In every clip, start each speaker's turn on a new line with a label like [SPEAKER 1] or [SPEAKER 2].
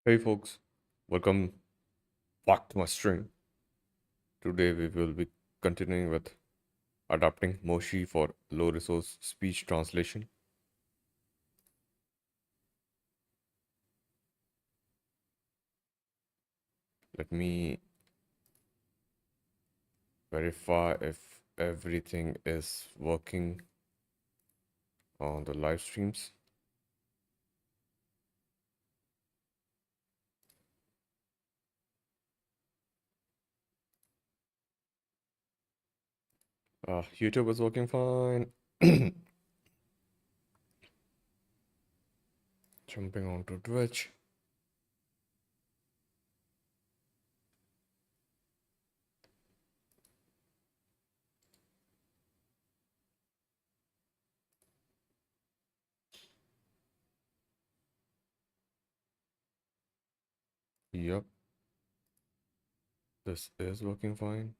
[SPEAKER 1] Hey folks, welcome back to my stream. Today we will be continuing with adapting Moshi for low resource speech translation. Let me verify if everything is working on the live streams. YouTube is working fine. Jumping onto Twitch. Yep, this is working fine.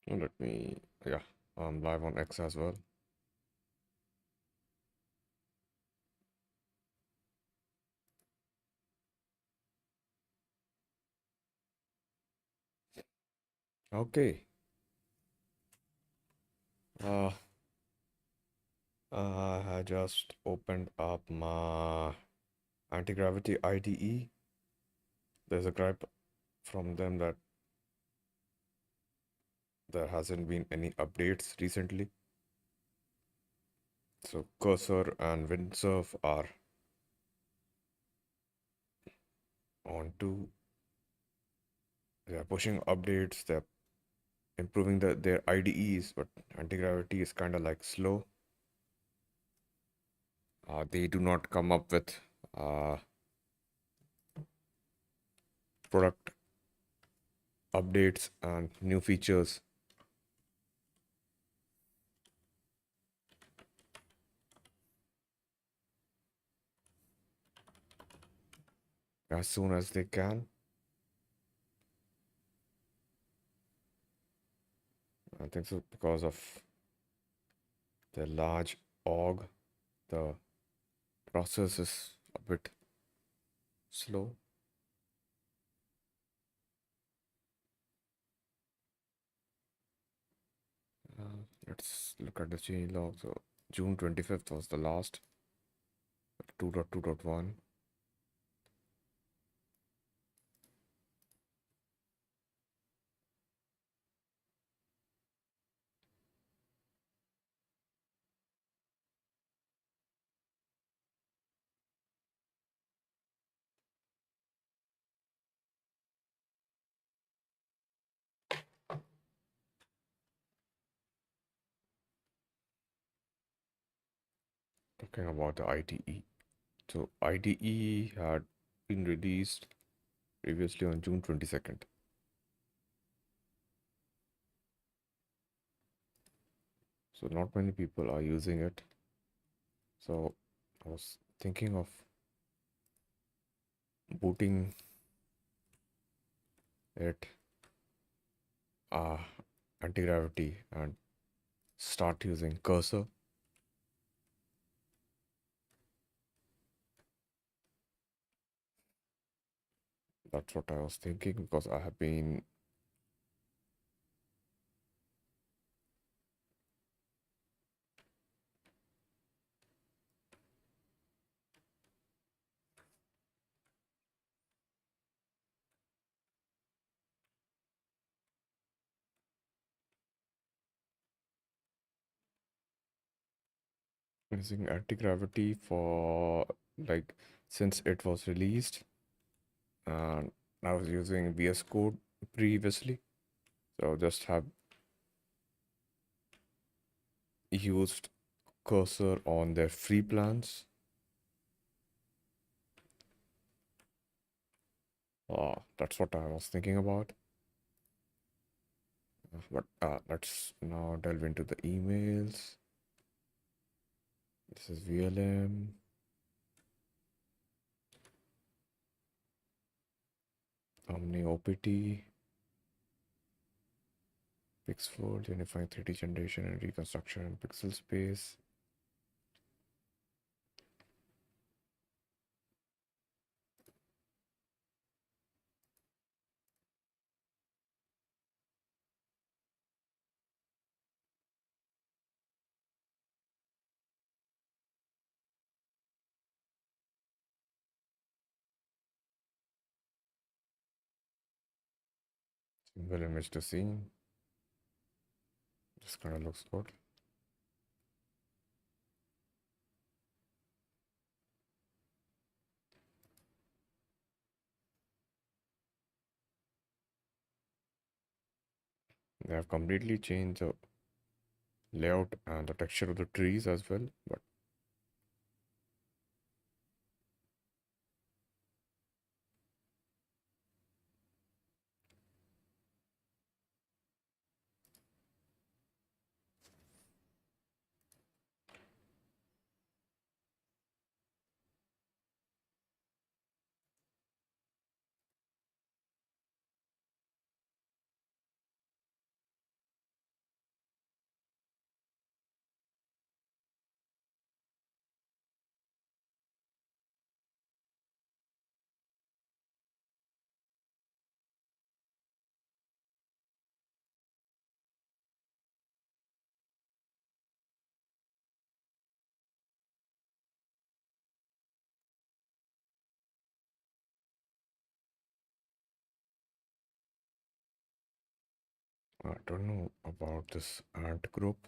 [SPEAKER 1] Let me, yeah, I'm live on X as well. Okay. Uh, I just opened up my anti-gravity IDE. There's a gripe from them that there hasn't been any updates recently. So Cursor and Windsurf are on to. They're pushing updates. They're improving their IDEs, but anti-gravity is kind of like slow. They do not come up with uh, product updates and new features as soon as they can. I think so because of the large org, the process is a bit slow. Let's look at the change log. So June 25th was the last 2.2.1. Talking about the IDE. So IDE had been released previously on June 22nd. So not many people are using it. So I was thinking of booting it uh, anti-gravity and start using Cursor. That's what I was thinking because I have been using anti-gravity for like since it was released, and I was using VS Code previously. So just have used Cursor on their free plans. That's what I was thinking about. But let's now delve into the emails. This is VLM. Omni OPT. Pixel, unifying 3D generation and reconstruction in pixel space. Single image to scene. This kind of looks good. They have completely changed the layout and the texture of the trees as well. But I don't know about this ant group.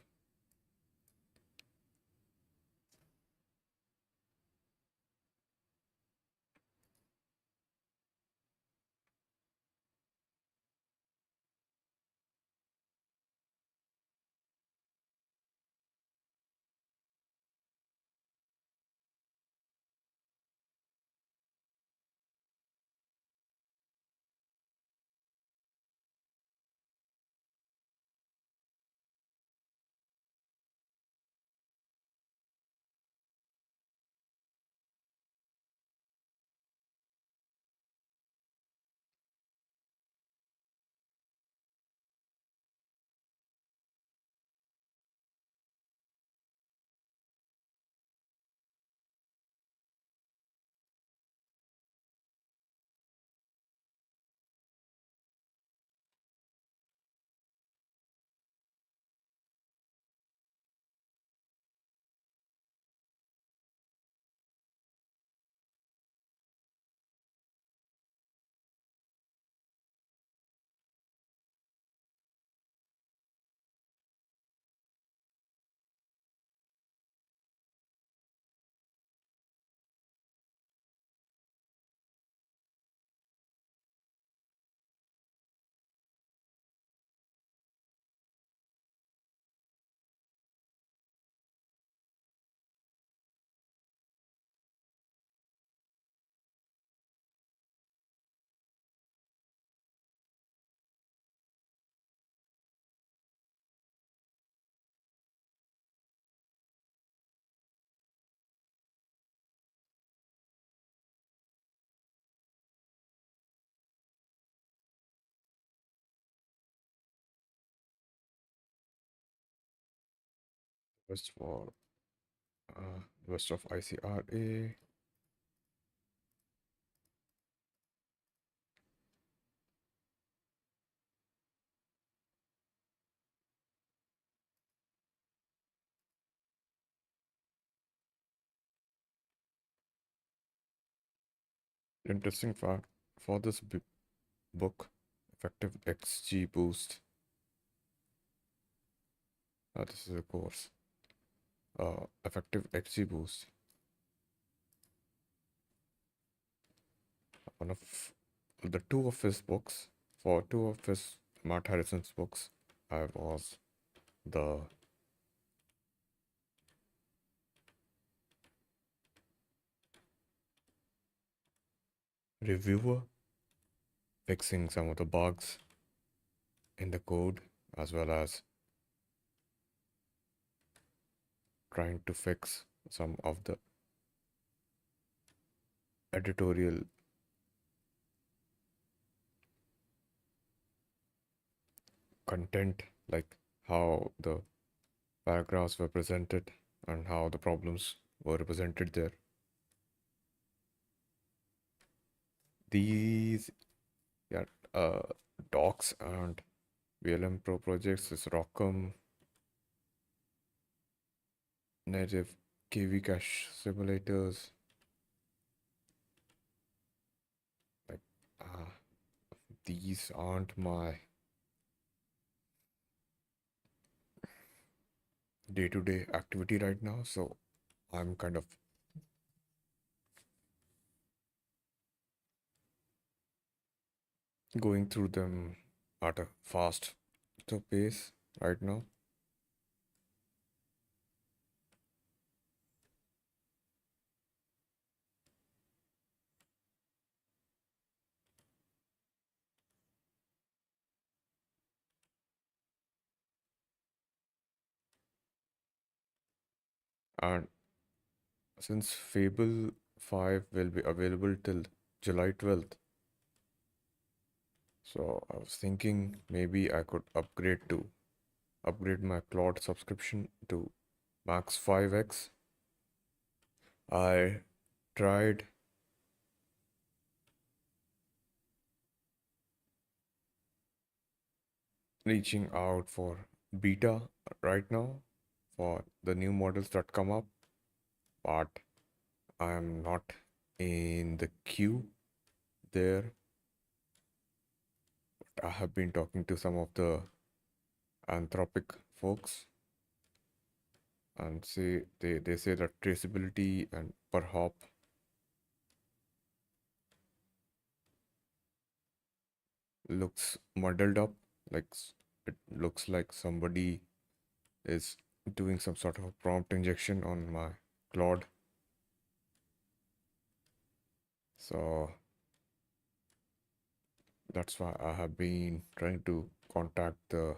[SPEAKER 1] West for west of ICRA. Interesting fact for this book, effective XG boost. This is a course. Effective XG boost. One of the two of his books, for two of his Matt Harrison's books, I was the reviewer fixing some of the bugs in the code, as well as trying to fix some of the editorial content, like how the paragraphs were presented and how the problems were represented there. These, yeah, uh, docs and VLM Pro projects is Rock'em, native KV cache simulators, like uh, these aren't my day-to-day activity right now, so I'm kind of going through them at a fast pace right now. And since Fable 5 will be available till July 12th, so I was thinking maybe I could upgrade my Claude subscription to Max 5x. I tried reaching out for beta right now for the new models that come up, but I am not in the queue there. I have been talking to some of the Anthropic folks, and they say that traceability and per hop looks muddled up, like it looks like somebody is doing some sort of a prompt injection on my Claude. So that's why I have been trying to contact the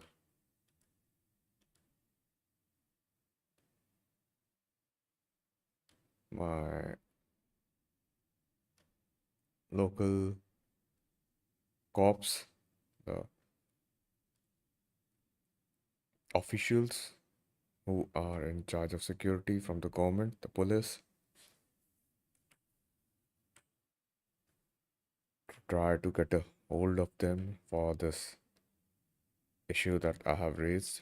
[SPEAKER 1] my local cops, the officials who are in charge of security from the government, the police, to try to get a hold of them for this issue that I have raised.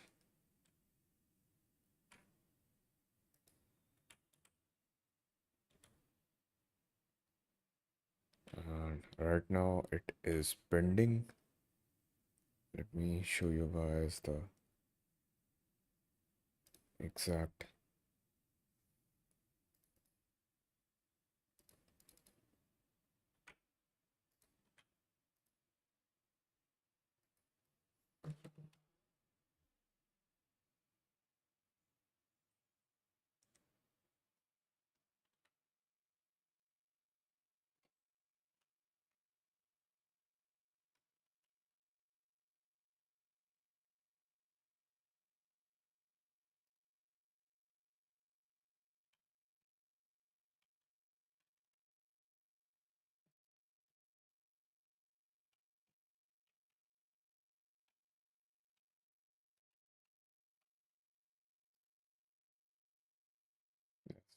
[SPEAKER 1] And right now it is pending. Let me show you guys the exact.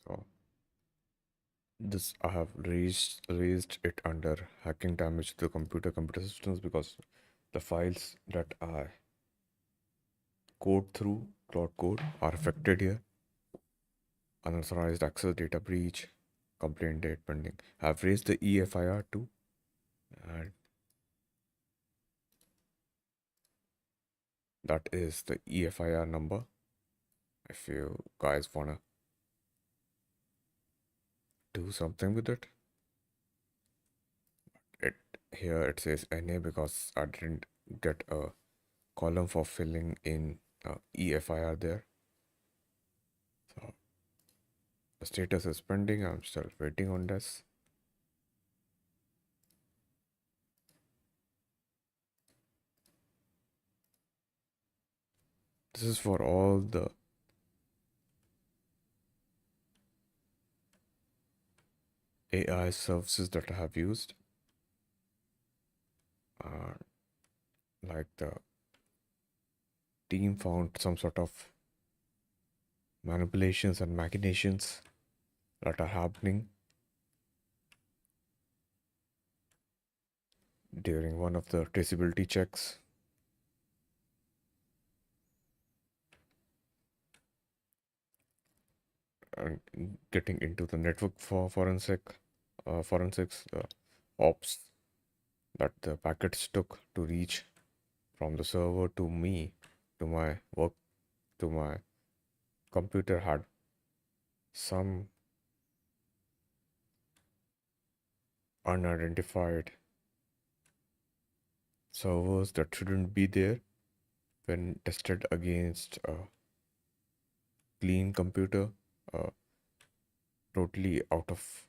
[SPEAKER 1] So this I have raised it under hacking damage to the computer systems because the files that I code through cloud code are affected here. Unauthorized access, data breach, complaint date pending. I've raised the EFIR too, and that is the EFIR number. If you guys wanna do something with it, it here it says NA because I didn't get a column for filling in EFIR there. So the status is pending. I'm still waiting on this. This is for all the AI services that I have used, uh, like the team found some sort of manipulations and machinations that are happening during one of the traceability checks and getting into the network for forensics, the ops that the packets took to reach from the server to me, to my work, to my computer had some unidentified servers that shouldn't be there when tested against a clean computer, totally out of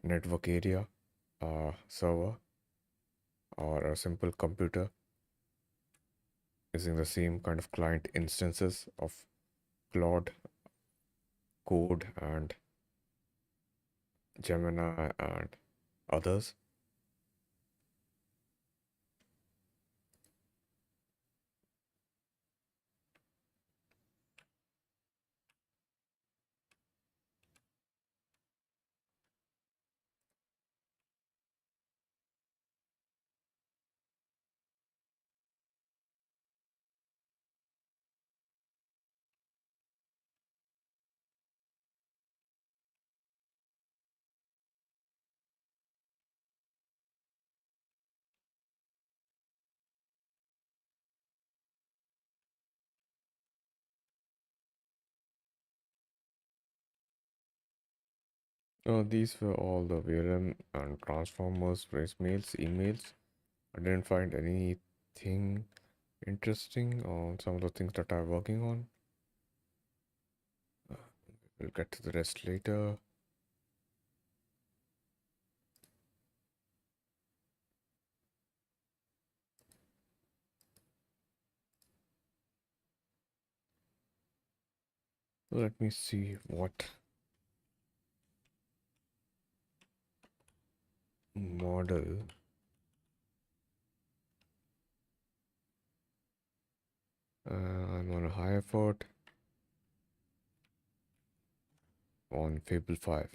[SPEAKER 1] network area server, or a simple computer using the same kind of client instances of Claude Code and Gemini and others. These were all the VLM and transformers, voicemails, emails. I didn't find anything interesting on some of the things that I'm working on. Uh, we'll get to the rest later. Let me see what model. I'm on a high effort on Fable 5.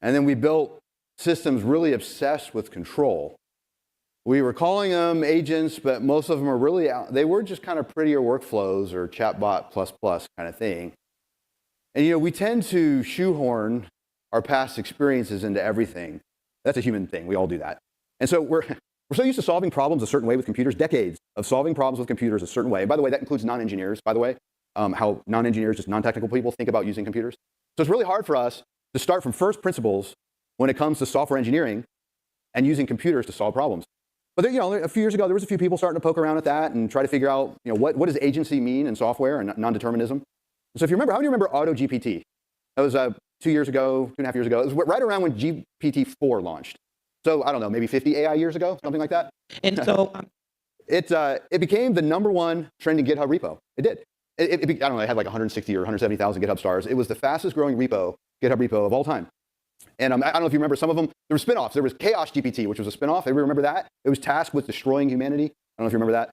[SPEAKER 2] And then we built systems really obsessed with control. We were calling them agents, but most of them are really, they were just kind of prettier workflows or chatbot plus plus kind of thing. And we tend to shoehorn our past experiences into everything. That's a human thing, we all do that. And so we're so used to solving problems a certain way with computers, decades of solving problems with computers a certain way. And by the way, that includes non-engineers, by the way, how non-engineers, just non-technical people think about using computers. So it's really hard for us to start from first principles when it comes to software engineering and using computers to solve problems. But a few years ago, there was a few people starting to poke around at that and try to figure out, what does agency mean in software and non-determinism? So if you remember, how many remember AutoGPT? That was 2 years ago, 2.5 years ago. It was right around when GPT-4 launched. So I don't know, maybe 50 AI years ago, something like that.
[SPEAKER 3] And so
[SPEAKER 2] it became the #1 trending GitHub repo. It did. I don't know, it had like 160 or 170,000 GitHub stars. It was the fastest growing GitHub repo of all time. And I don't know if you remember some of them. There were spinoffs. There was Chaos GPT, which was a spinoff. Everybody remember that? It was tasked with destroying humanity. I don't know if you remember that.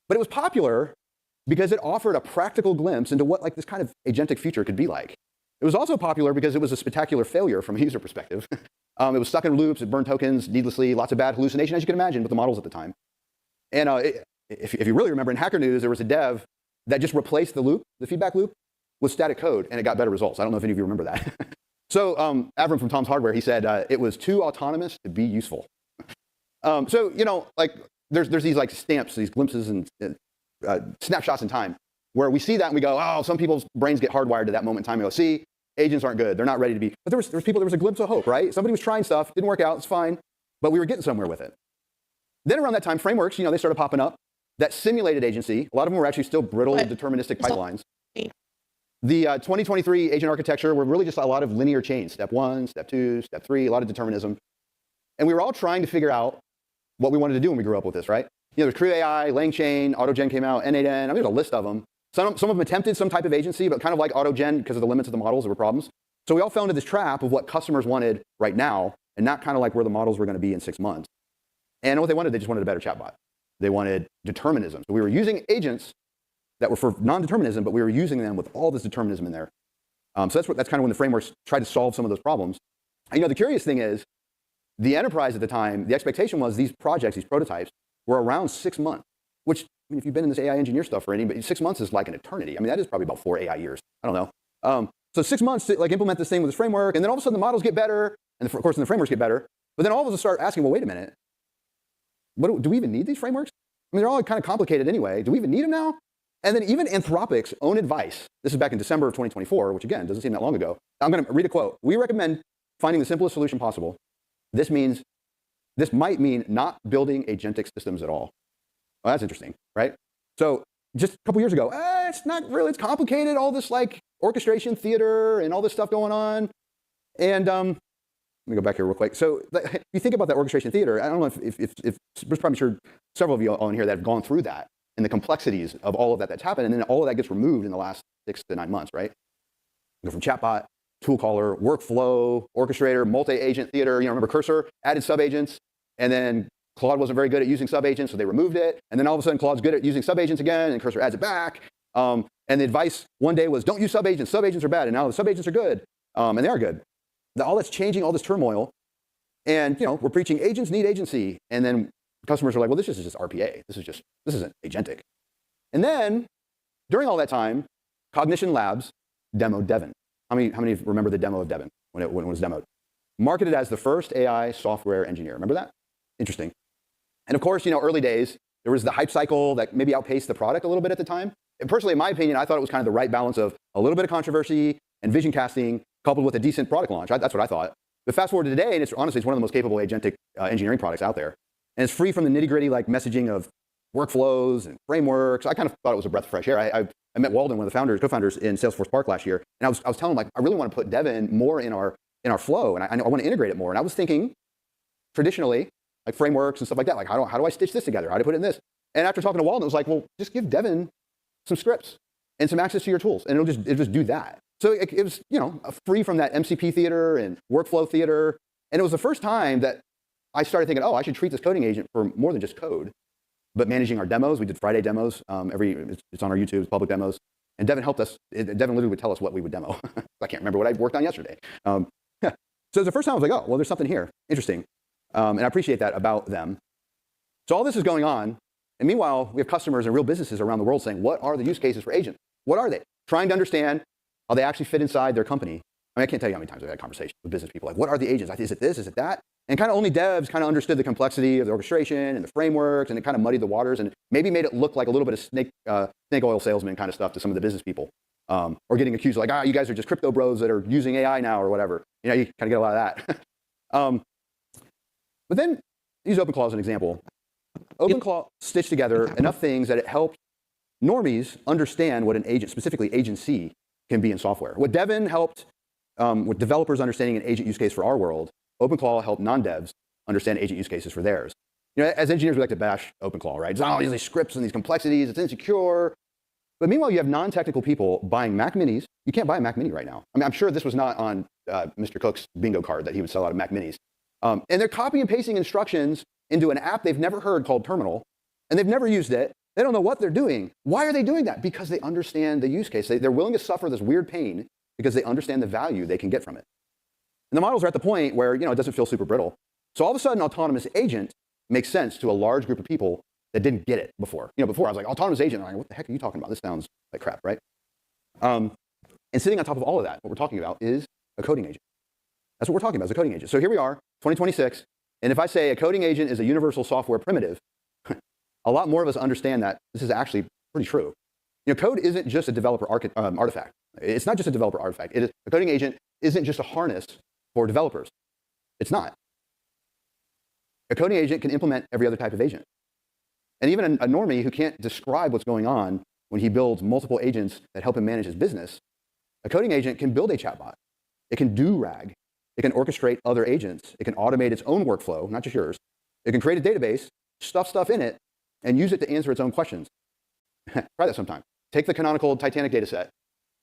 [SPEAKER 2] But it was popular because it offered a practical glimpse into what this kind of agentic future could be like. It was also popular because it was a spectacular failure from a user perspective. It was stuck in loops, it burned tokens needlessly, lots of bad hallucination, as you can imagine, with the models at the time. And if you really remember, in Hacker News, there was a dev that just replaced the feedback loop, with static code, and it got better results. I don't know if any of you remember that. So Avram from Tom's Hardware, he said, it was too autonomous to be useful. So, there's these stamps, these glimpses and snapshots in time, where we see that and we go, oh, some people's brains get hardwired to that moment in time. And go, see, agents aren't good. They're not ready to be. But there was a glimpse of hope, right? Somebody was trying stuff, didn't work out, it's fine, but we were getting somewhere with it. Then around that time, frameworks, they started popping up that simulated agency. A lot of them were actually still brittle, deterministic pipelines. The 2023 agent architecture were really just a lot of linear chains. Step 1, step 2, step 3, a lot of determinism. And we were all trying to figure out what we wanted to do when we grew up with this, right? There's Creo AI, LangChain, AutoGen came out, N8N. I mean, there's a list of them. Some of them attempted some type of agency, but kind of like AutoGen because of the limits of the models, there were problems. So we all fell into this trap of what customers wanted right now and not kind of like where the models were going to be in 6 months. And what they wanted, they just wanted a better chatbot. They wanted determinism. So we were using agents that were for non-determinism, but we were using them with all this determinism in there. So that's kind of when the frameworks tried to solve some of those problems. And, the curious thing is, the enterprise at the time, the expectation was these projects, these prototypes, were around 6 months, which, I mean, if you've been in this AI engineer stuff for any, but 6 months is like an eternity. I mean, that is probably about 4 AI years. I don't know. So 6 months to implement this thing with this framework, and then all of a sudden the models get better, and of course the frameworks get better. But then all of us start asking, well, wait a minute, do we even need these frameworks? I mean, they're all kind of complicated anyway. Do we even need them now? And then even Anthropic's own advice, this is back in December of 2024, which again, doesn't seem that long ago. I'm going to read a quote. We recommend finding the simplest solution possible. This might mean not building agentic systems at all. Well, that's interesting, right? So just a couple years ago, it's not really, it's complicated, all this orchestration theater and all this stuff going on. And let me go back here real quick. So if you think about that orchestration theater, I don't know if there's probably sure several of you on here that have gone through that and the complexities of all of that that's happened. And then all of that gets removed in the last 6 to 9 months, right? You go from chatbot, tool caller, workflow, orchestrator, multi-agent theater. Remember Cursor added subagents, and then Claude wasn't very good at using subagents, so they removed it. And then all of a sudden, Claude's good at using subagents again, and Cursor adds it back. And the advice one day was, don't use subagents. Subagents are bad. And now the subagents are good, and they are good. All that's changing, all this turmoil. And we're preaching agents need agency. And then customers are like, well, this is just RPA. This isn't agentic. And then during all that time, Cognition Labs demoed Devin. How many remember the demo of Devin when it was demoed? Marketed as the first AI software engineer. Remember that? Interesting. And of course, early days, there was the hype cycle that maybe outpaced the product a little bit at the time. And personally, in my opinion, I thought it was kind of the right balance of a little bit of controversy and vision casting coupled with a decent product launch. That's what I thought. But fast forward to today, and it's honestly one of the most capable agentic engineering products out there. And it's free from the nitty-gritty messaging of workflows and frameworks. I kind of thought it was a breath of fresh air. I met Walden, one of the co-founders in Salesforce Park last year, and I was telling him I really want to put Devin more in our flow, and I want to integrate it more. And I was thinking traditionally frameworks and stuff like that. How do I stitch this together? How do I put it in this? And after talking to Walden, it was like, well, just give Devin some scripts and some access to your tools, and it'll just do that. So it was free from that MCP theater and workflow theater, and it was the first time that I started thinking, oh, I should treat this coding agent for more than just code, but managing our demos. We did Friday demos. It's on our YouTube, it's public demos. And Devin helped us. Devin literally would tell us what we would demo. I can't remember what I worked on yesterday. So the first time I was like, oh, well, there's something here. Interesting. And I appreciate that about them. So all this is going on. And meanwhile, we have customers and real businesses around the world saying, what are the use cases for agents? What are they? Trying to understand how they actually fit inside their company. I mean, I can't tell you how many times I've had conversations with business people like, what are the agents? Is it this? Is it that? And kind of only devs kind of understood the complexity of the orchestration and the frameworks, and it kind of muddied the waters and maybe made it look like a little bit of snake oil salesman kind of stuff to some of the business people. Or getting accused of like, you guys are just crypto bros that are using AI now or whatever. You know, you kind of get a lot of that. But then use OpenClaw as an example. OpenClaw stitched together enough things that it helped normies understand what an agent, specifically agency, can be in software. What Devin helped with developers understanding an agent use case for our world, OpenClaw helped non-devs understand agent use cases for theirs. You know, as engineers, we like to bash OpenClaw, right? It's all these scripts and these complexities, it's insecure. But meanwhile, you have non-technical people buying Mac Minis. You can't buy a Mac Mini right now. I mean, I'm sure this was not on Mr. Cook's bingo card that he would sell out of Mac Minis. And they're copying and pasting instructions into an app they've never heard called Terminal, and they've never used it. They don't know what they're doing. Why are they doing that? Because they understand the use case. They're willing to suffer this weird pain because they understand the value they can get from it. And the models are at the point where, you know, it doesn't feel super brittle. So all of a sudden, autonomous agent makes sense to a large group of people that didn't get it before. You know, before I was like, autonomous agent. I'm like, what the heck are you talking about? This sounds like crap, right? And sitting on top of all of that, what we're talking about is a coding agent. That's what we're talking about, is a coding agent. So here we are, 2026. And if I say a coding agent is a universal software primitive, a lot more of us understand that this is actually pretty true. You know, code isn't just a developer artifact. It's not just a developer artifact. A coding agent isn't just a harness for developers. It's not. A coding agent can implement every other type of agent. And even a normie who can't describe what's going on when he builds multiple agents that help him manage his business, a coding agent can build a chatbot. It can do RAG. It can orchestrate other agents. It can automate its own workflow, not just yours. It can create a database, stuff stuff in it, and use it to answer its own questions. Try that sometime. Take the canonical Titanic data set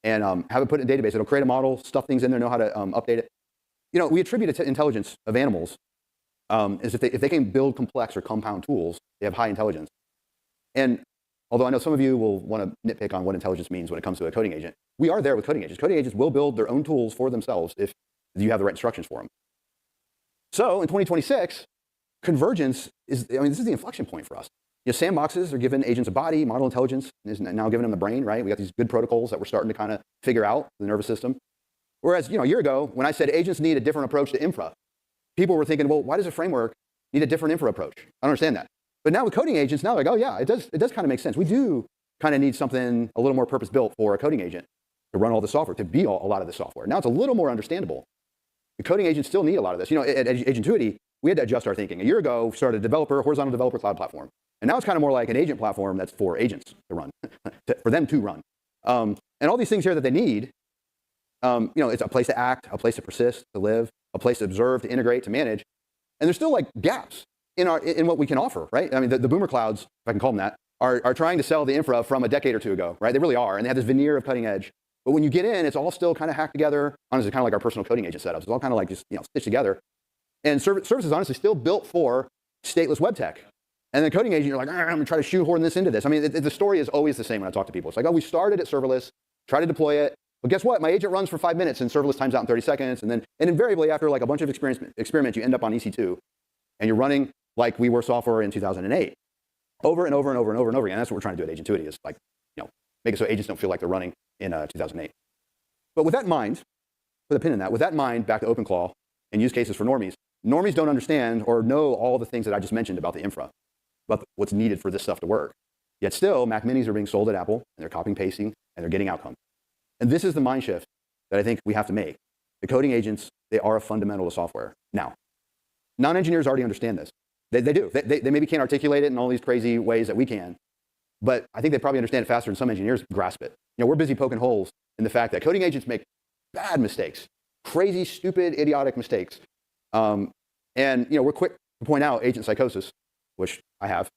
[SPEAKER 2] and have it put in a database. It'll create a model, stuff things in there, know how to update it. You know, we attribute to intelligence of animals is if they can build complex or compound tools, they have high intelligence. And although I know some of you will want to nitpick on what intelligence means when it comes to a coding agent, we are there with coding agents. Coding agents will build their own tools for themselves if you have the right instructions for them. So in 2026, convergence is, I mean, this is the inflection point for us. You know, sandboxes are giving agents a body, model intelligence is now giving them the brain, right? We got these good protocols that we're starting to kind of figure out, the nervous system. Whereas, you know, a year ago, when I said agents need a different approach to infra, people were thinking, well, why does a framework need a different infra approach? I don't understand that. But now with coding agents, now like, oh yeah, it does kind of make sense. We do kind of need something a little more purpose-built for a coding agent to run all the software, to be a lot of the software. Now it's a little more understandable. The coding agents still need a lot of this. You know, at Agentuity, we had to adjust our thinking. A year ago, we started a horizontal developer cloud platform. And now it's kind of more like an agent platform that's for agents to run, for them to run. And all these things here that they need, you know, it's a place to act, a place to persist, to live, a place to observe, to integrate, to manage. And there's still like gaps in what we can offer, right? I mean, the boomer clouds, if I can call them that, are trying to sell the infra from a decade or two ago, right? They really are, and they have this veneer of cutting edge. But when you get in, it's all still kind of hacked together. Honestly, kind of like our personal coding agent setups. It's all kind of like just, you know, stitched together. And services honestly still built for stateless web tech. And then coding agent, you're like, I'm gonna try to shoehorn this into this. I mean, the story is always the same when I talk to people. It's like, oh, we started at serverless, try to deploy it, but guess what? My agent runs for 5 minutes and serverless times out in 30 seconds. And invariably after like a bunch of experiments, you end up on EC2 and you're running like we were software in 2008 over and over and over and over and over again. That's what we're trying to do at Agentuity is like, you know, make it so agents don't feel like they're running in 2008. But with that in mind, put a pin in that, with that in mind, back to OpenClaw and use cases for normies. Normies don't understand or know all the things that I just mentioned about the infra, about what's needed for this stuff to work. Yet still, Mac Minis are being sold at Apple, and they're copying, pasting, and they're getting outcomes. And this is the mind shift that I think we have to make. The coding agents, they are a fundamental to software. Now, non-engineers already understand this. They do. They maybe can't articulate it in all these crazy ways that we can, but I think they probably understand it faster than some engineers grasp it. You know, we're busy poking holes in the fact that coding agents make bad mistakes, crazy, stupid, idiotic mistakes. And you know, we're quick to point out agent psychosis, which I have,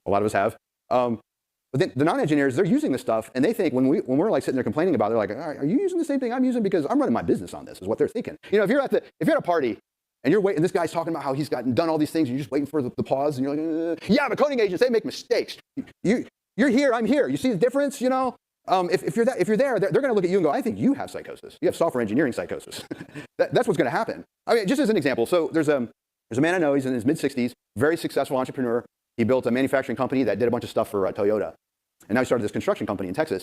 [SPEAKER 2] a lot of us have. But then the non-engineers, they're using this stuff, and they think when we're like sitting there complaining about it, they're like, are you using the same thing I'm using? Because I'm running my business on this, is what they're thinking. You know, if you're at a party and you're waiting, and this guy's talking about how he's done all these things, and you're just waiting for the pause, and you're like, yeah, but coding agents, they make mistakes. You're here, I'm here. You see the difference, you know? if you're there, they're going to look at you and go, I think you have psychosis. You have software engineering psychosis. That's what's going to happen. I mean, just as an example, so there's a man I know, he's in his mid-60s, very successful entrepreneur. He built a manufacturing company that did a bunch of stuff for Toyota. And now he started this construction company in Texas.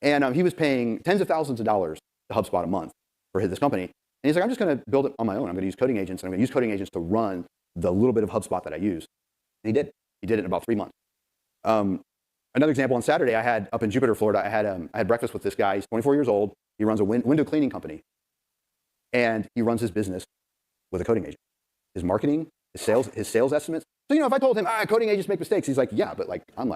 [SPEAKER 2] And he was paying tens of thousands of dollars to HubSpot a month for this company. And he's like, I'm just going to build it on my own. I'm going to use coding agents, and I'm going to use coding agents to run the little bit of HubSpot that I use. And he did. He did it in about 3 months. Another example, on Saturday, I had, up in Jupiter, Florida, I had breakfast with this guy. He's 24 years old. He runs a window cleaning company. And he runs his business with a coding agent. His marketing, his sales estimates. So, if I told him, coding agents make mistakes, he's like, yeah, but I'm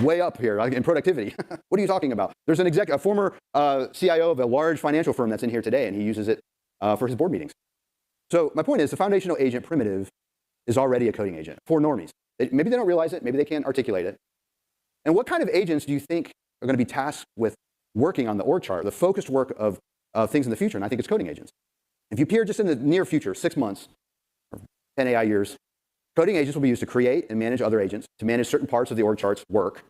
[SPEAKER 2] way up here in productivity. What are you talking about? There's a former CIO of a large financial firm that's in here today, and he uses it for his board meetings. So my point is, the foundational agent primitive is already a coding agent for normies. Maybe they don't realize it. Maybe they can't articulate it. And what kind of agents do you think are going to be tasked with working on the org chart, the focused work of things in the future? And I think it's coding agents. If you peer just in the near future, 6 months, or 10 AI years, coding agents will be used to create and manage other agents, to manage certain parts of the org chart's work.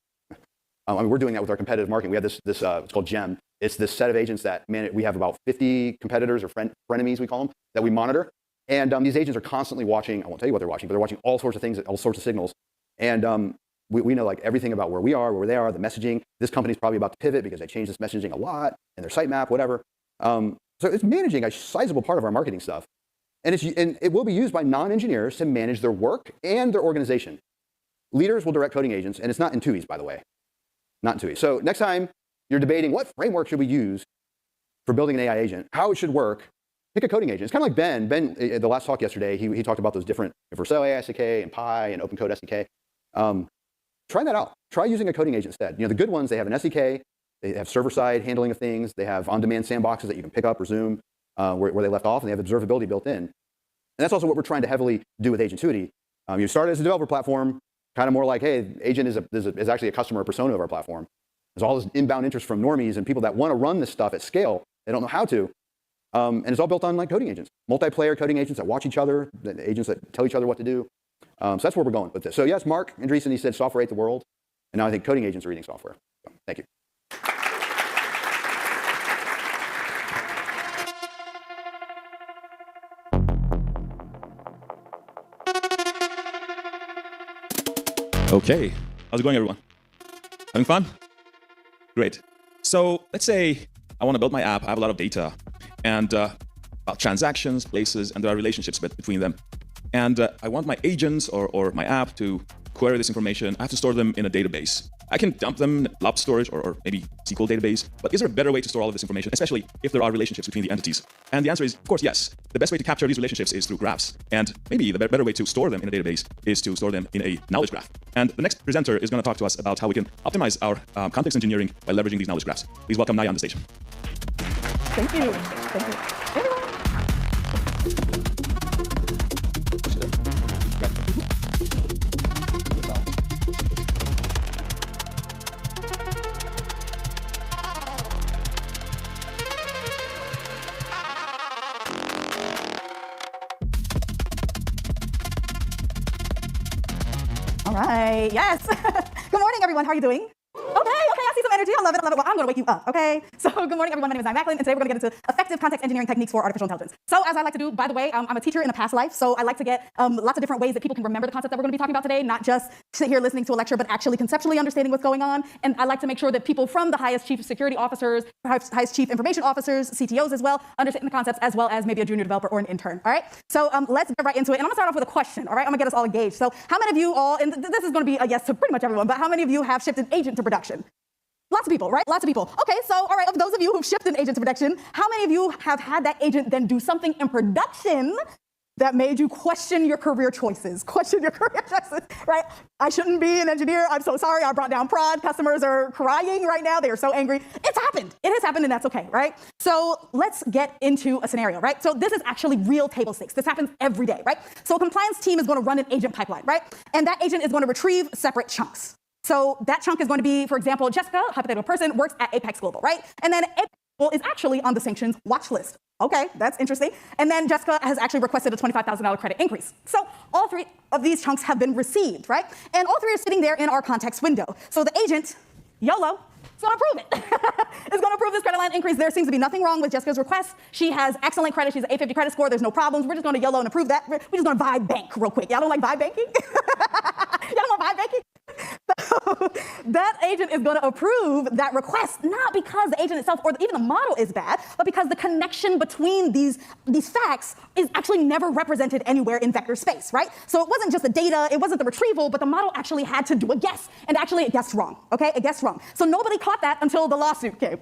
[SPEAKER 2] We're doing that with our competitive marketing. We have this it's called GEM. It's this set of agents that we have about 50 competitors or frenemies, we call them, that we monitor. And these agents are constantly watching. I won't tell you what they're watching, but they're watching all sorts of things, all sorts of signals. And we know everything about where we are, where they are, the messaging. This company's probably about to pivot because they changed this messaging a lot, and their sitemap, whatever. So it's managing a sizable part of our marketing stuff. And it will be used by non-engineers to manage their work and their organization. Leaders will direct coding agents, and it's not in TUIs, by the way. Not in TUIs. So next time you're debating what framework should we use for building an AI agent, how it should work, pick a coding agent. It's kind of like Ben. Ben, the last talk yesterday, he talked about those different Vercel AI SDK and Pi and OpenCode SDK. Try that out. Try using a coding agent instead. The good ones, they have an SDK, they have server-side handling of things, they have on-demand sandboxes that you can pick up, resume where they left off, and they have observability built in. And that's also what we're trying to heavily do with Agentuity. You start as a developer platform, kind of more like, hey, agent is actually a customer persona of our platform. There's all this inbound interest from normies and people that want to run this stuff at scale. They don't know how to. And it's all built on coding agents, multiplayer coding agents that watch each other, the agents that tell each other what to do. So that's where we're going with this. So yes, Mark Andreessen, he said software ate the world. And now I think coding agents are eating software. So, thank you.
[SPEAKER 3] Okay, how's it going, everyone? Having fun? Great. So let's say I want to build my app. I have a lot of data and about transactions, places, and there are relationships between them. And I want my agents or my app to query this information. I have to store them in a database. I can dump them in blob storage or maybe SQL database, but is there a better way to store all of this information, especially if there are relationships between the entities? And the answer is, of course, yes. The best way to capture these relationships is through graphs. And maybe the better way to store them in a database is to store them in a knowledge graph. And the next presenter is going to talk to us about how we can optimize our context engineering by leveraging these knowledge graphs. Please welcome Naya on the stage.
[SPEAKER 4] Thank you. Thank you. All right, yes. Good morning, everyone. How are you doing? Okay, I see some energy. I love it. Well, I'm going to wake you up, okay? So good morning, everyone. My name is Naya Macklin, and today we're going to get into effective context engineering techniques for artificial intelligence. So as I like to do, by the way, I'm a teacher in a past life, so I like to get lots of different ways that people can remember the concept that we're going to be talking about today, not just sit here listening to a lecture, but actually conceptually understanding what's going on. And I like to make sure that people from the highest chief security officers, highest chief information officers, CTOs as well, understand the concepts as well as maybe a junior developer or an intern, all right? So let's get right into it. And I'm going to start off with a question, all right? I'm going to get us all engaged. So how many of you all, and this is going to be a yes to pretty much everyone, but how many of you have shipped an agent to production? Lots of people, right? Lots of people. Okay, so all right, of those of you who've shipped an agent to production, how many of you have had that agent then do something in production that made you question your career choices? Question your career choices, right? I shouldn't be an engineer. I'm so sorry. I brought down prod. Customers are crying right now. They are so angry. It's happened. It has happened, and that's okay, right? So let's get into a scenario, right? So this is actually real table stakes. This happens every day, right? So a compliance team is going to run an agent pipeline, right? And that agent is going to retrieve separate chunks. So that chunk is going to be, for example, Jessica, hypothetical person, works at Apex Global, right? And then Apex Global is actually on the sanctions watch list. Okay, that's interesting. And then Jessica has actually requested a $25,000 credit increase. So all three of these chunks have been received, right? And all three are sitting there in our context window. So the agent, YOLO, It's going to prove it. It's going to prove this credit line increase. There seems to be nothing wrong with Jessica's request. She has excellent credit. She's an 850 credit score. There's no problems. We're just going to YOLO and approve that. We're just going to vibe bank real quick. Y'all don't like vibe banking? Y'all don't want vibe banking? So that agent is going to approve that request, not because the agent itself or even the model is bad, but because the connection between these facts is actually never represented anywhere in vector space, right? So it wasn't just the data, it wasn't the retrieval, but the model actually had to do a guess, and actually it guessed wrong, okay? It guessed wrong. So nobody caught that until the lawsuit came.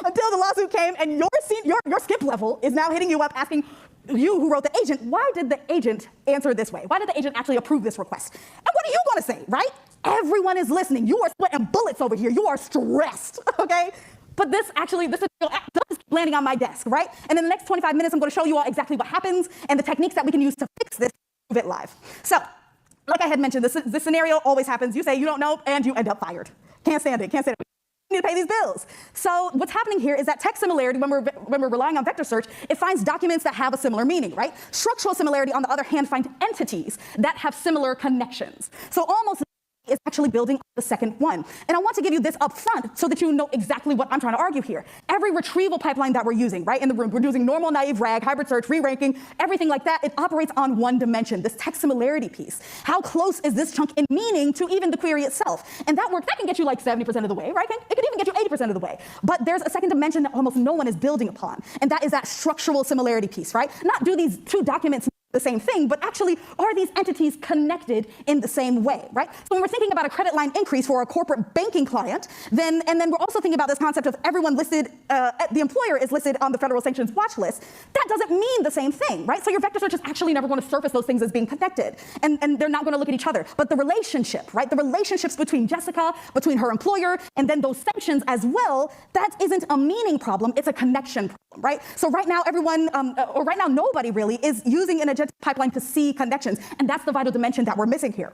[SPEAKER 4] Until the lawsuit came, and your skip level is now hitting you up asking, you who wrote the agent, why did the agent answer this way? Why did the agent actually approve this request? And what are you going to say, right? Everyone is listening. You are sweating bullets over here. You are stressed, okay? But this is landing on my desk, right? And in the next 25 minutes, I'm going to show you all exactly what happens and the techniques that we can use to fix this, move it live. So, like I had mentioned, this scenario always happens. You say you don't know, and you end up fired. Can't stand it. Need to pay these bills. So what's happening here is that text similarity, when we're relying on vector search, it finds documents that have a similar meaning, right? Structural similarity, on the other hand, finds entities that have similar connections. So almost is actually building the second one. And I want to give you this up front so that you know exactly what I'm trying to argue here. Every retrieval pipeline that we're using, right, in the room, we're using normal, naive, RAG, hybrid search, re-ranking, everything like that, it operates on one dimension, this text similarity piece. How close is this chunk in meaning to even the query itself? And that can get you like 70% of the way, right? It could even get you 80% of the way. But there's a second dimension that almost no one is building upon, and that is that structural similarity piece, right? Not do these two documents the same thing, but actually are these entities connected in the same way, right? So when we're thinking about a credit line increase for a corporate banking client, then we're also thinking about this concept of everyone listed, the employer is listed on the federal sanctions watch list. That doesn't mean the same thing, right? So your vector search is actually never going to surface those things as being connected, and they're not going to look at each other. But the relationship, right? The relationships between Jessica, between her employer, and then those sanctions as well, that isn't a meaning problem, it's a connection problem, right? So right now right now nobody really is using an agentic pipeline to see connections, and that's the vital dimension that we're missing here.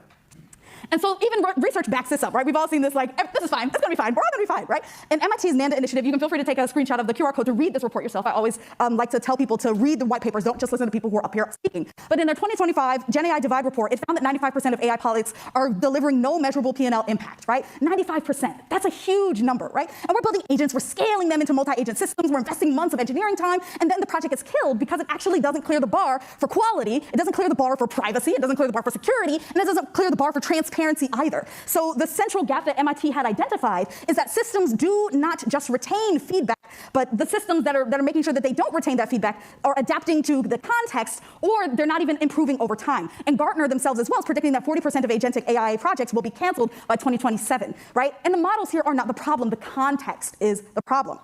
[SPEAKER 4] And so even research backs this up, right? We've all seen this, like, this is fine, it's gonna be fine, we're all gonna be fine, right? In MIT's NANDA initiative, you can feel free to take a screenshot of the QR code to read this report yourself. I always like to tell people to read the white papers, don't just listen to people who are up here speaking. But in their 2025 Gen AI Divide report, it found that 95% of AI pilots are delivering no measurable P&L impact, right? 95%, that's a huge number, right? And we're building agents, we're scaling them into multi-agent systems, we're investing months of engineering time, and then the project gets killed because it actually doesn't clear the bar for quality, it doesn't clear the bar for privacy, it doesn't clear the bar for security, and it doesn't clear the bar for transparency either. So the central gap that MIT had identified is that systems do not just retain feedback, but the systems that are making sure that they don't retain that feedback are adapting to the context, or they're not even improving over time. And Gartner themselves as well is predicting that 40% of agentic AI projects will be canceled by 2027, right? And the models here are not the problem, the context is the problem.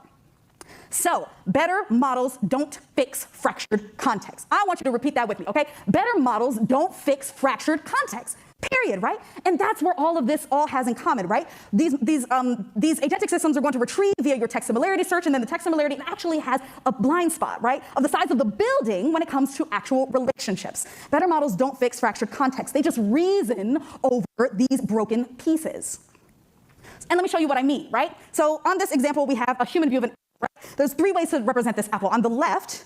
[SPEAKER 4] So, better models don't fix fractured context. I want you to repeat that with me, okay? Better models don't fix fractured context. Period, right? And that's where all of this all has in common, right? These agentic systems are going to retrieve via your text similarity search, and then the text similarity actually has a blind spot, right, of the size of the building when it comes to actual relationships. Better models don't fix fractured context. They just reason over these broken pieces. And let me show you what I mean, right? So on this example, we have a human view of an apple, right? There's three ways to represent this apple. On the left,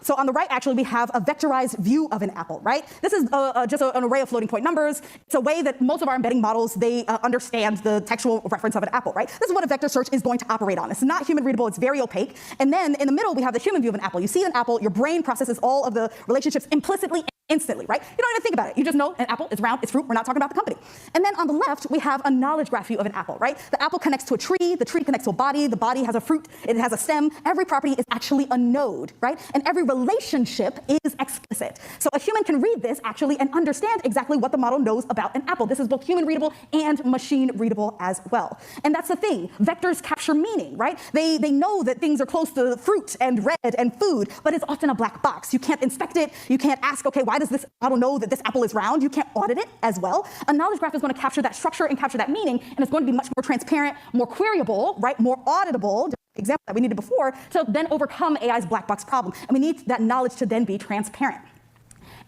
[SPEAKER 4] so on the right, actually, we have a vectorized view of an apple, right? This is just an array of floating point numbers. It's a way that most of our embedding models, they understand the textual reference of an apple, right? This is what a vector search is going to operate on. It's not human readable, it's very opaque. And then in the middle, we have the human view of an apple. You see an apple, your brain processes all of the relationships implicitly instantly, right? You don't even think about it. You just know an apple is round, it's fruit, we're not talking about the company. And then on the left, we have a knowledge graph view of an apple, right? The apple connects to a tree, the tree connects to a body, the body has a fruit, it has a stem. Every property is actually a node, right? And every relationship is explicit. So a human can read this actually and understand exactly what the model knows about an apple. This is both human readable and machine readable as well. And that's the thing, vectors capture meaning, right? They know that things are close to fruit and red and food, but it's often a black box. You can't inspect it, you can't ask, okay, why does this model know that this apple is round? You can't audit it as well. A knowledge graph is going to capture that structure and capture that meaning, and it's going to be much more transparent, more queryable, right? More auditable, the example that we needed before, to then overcome AI's black box problem. And we need that knowledge to then be transparent.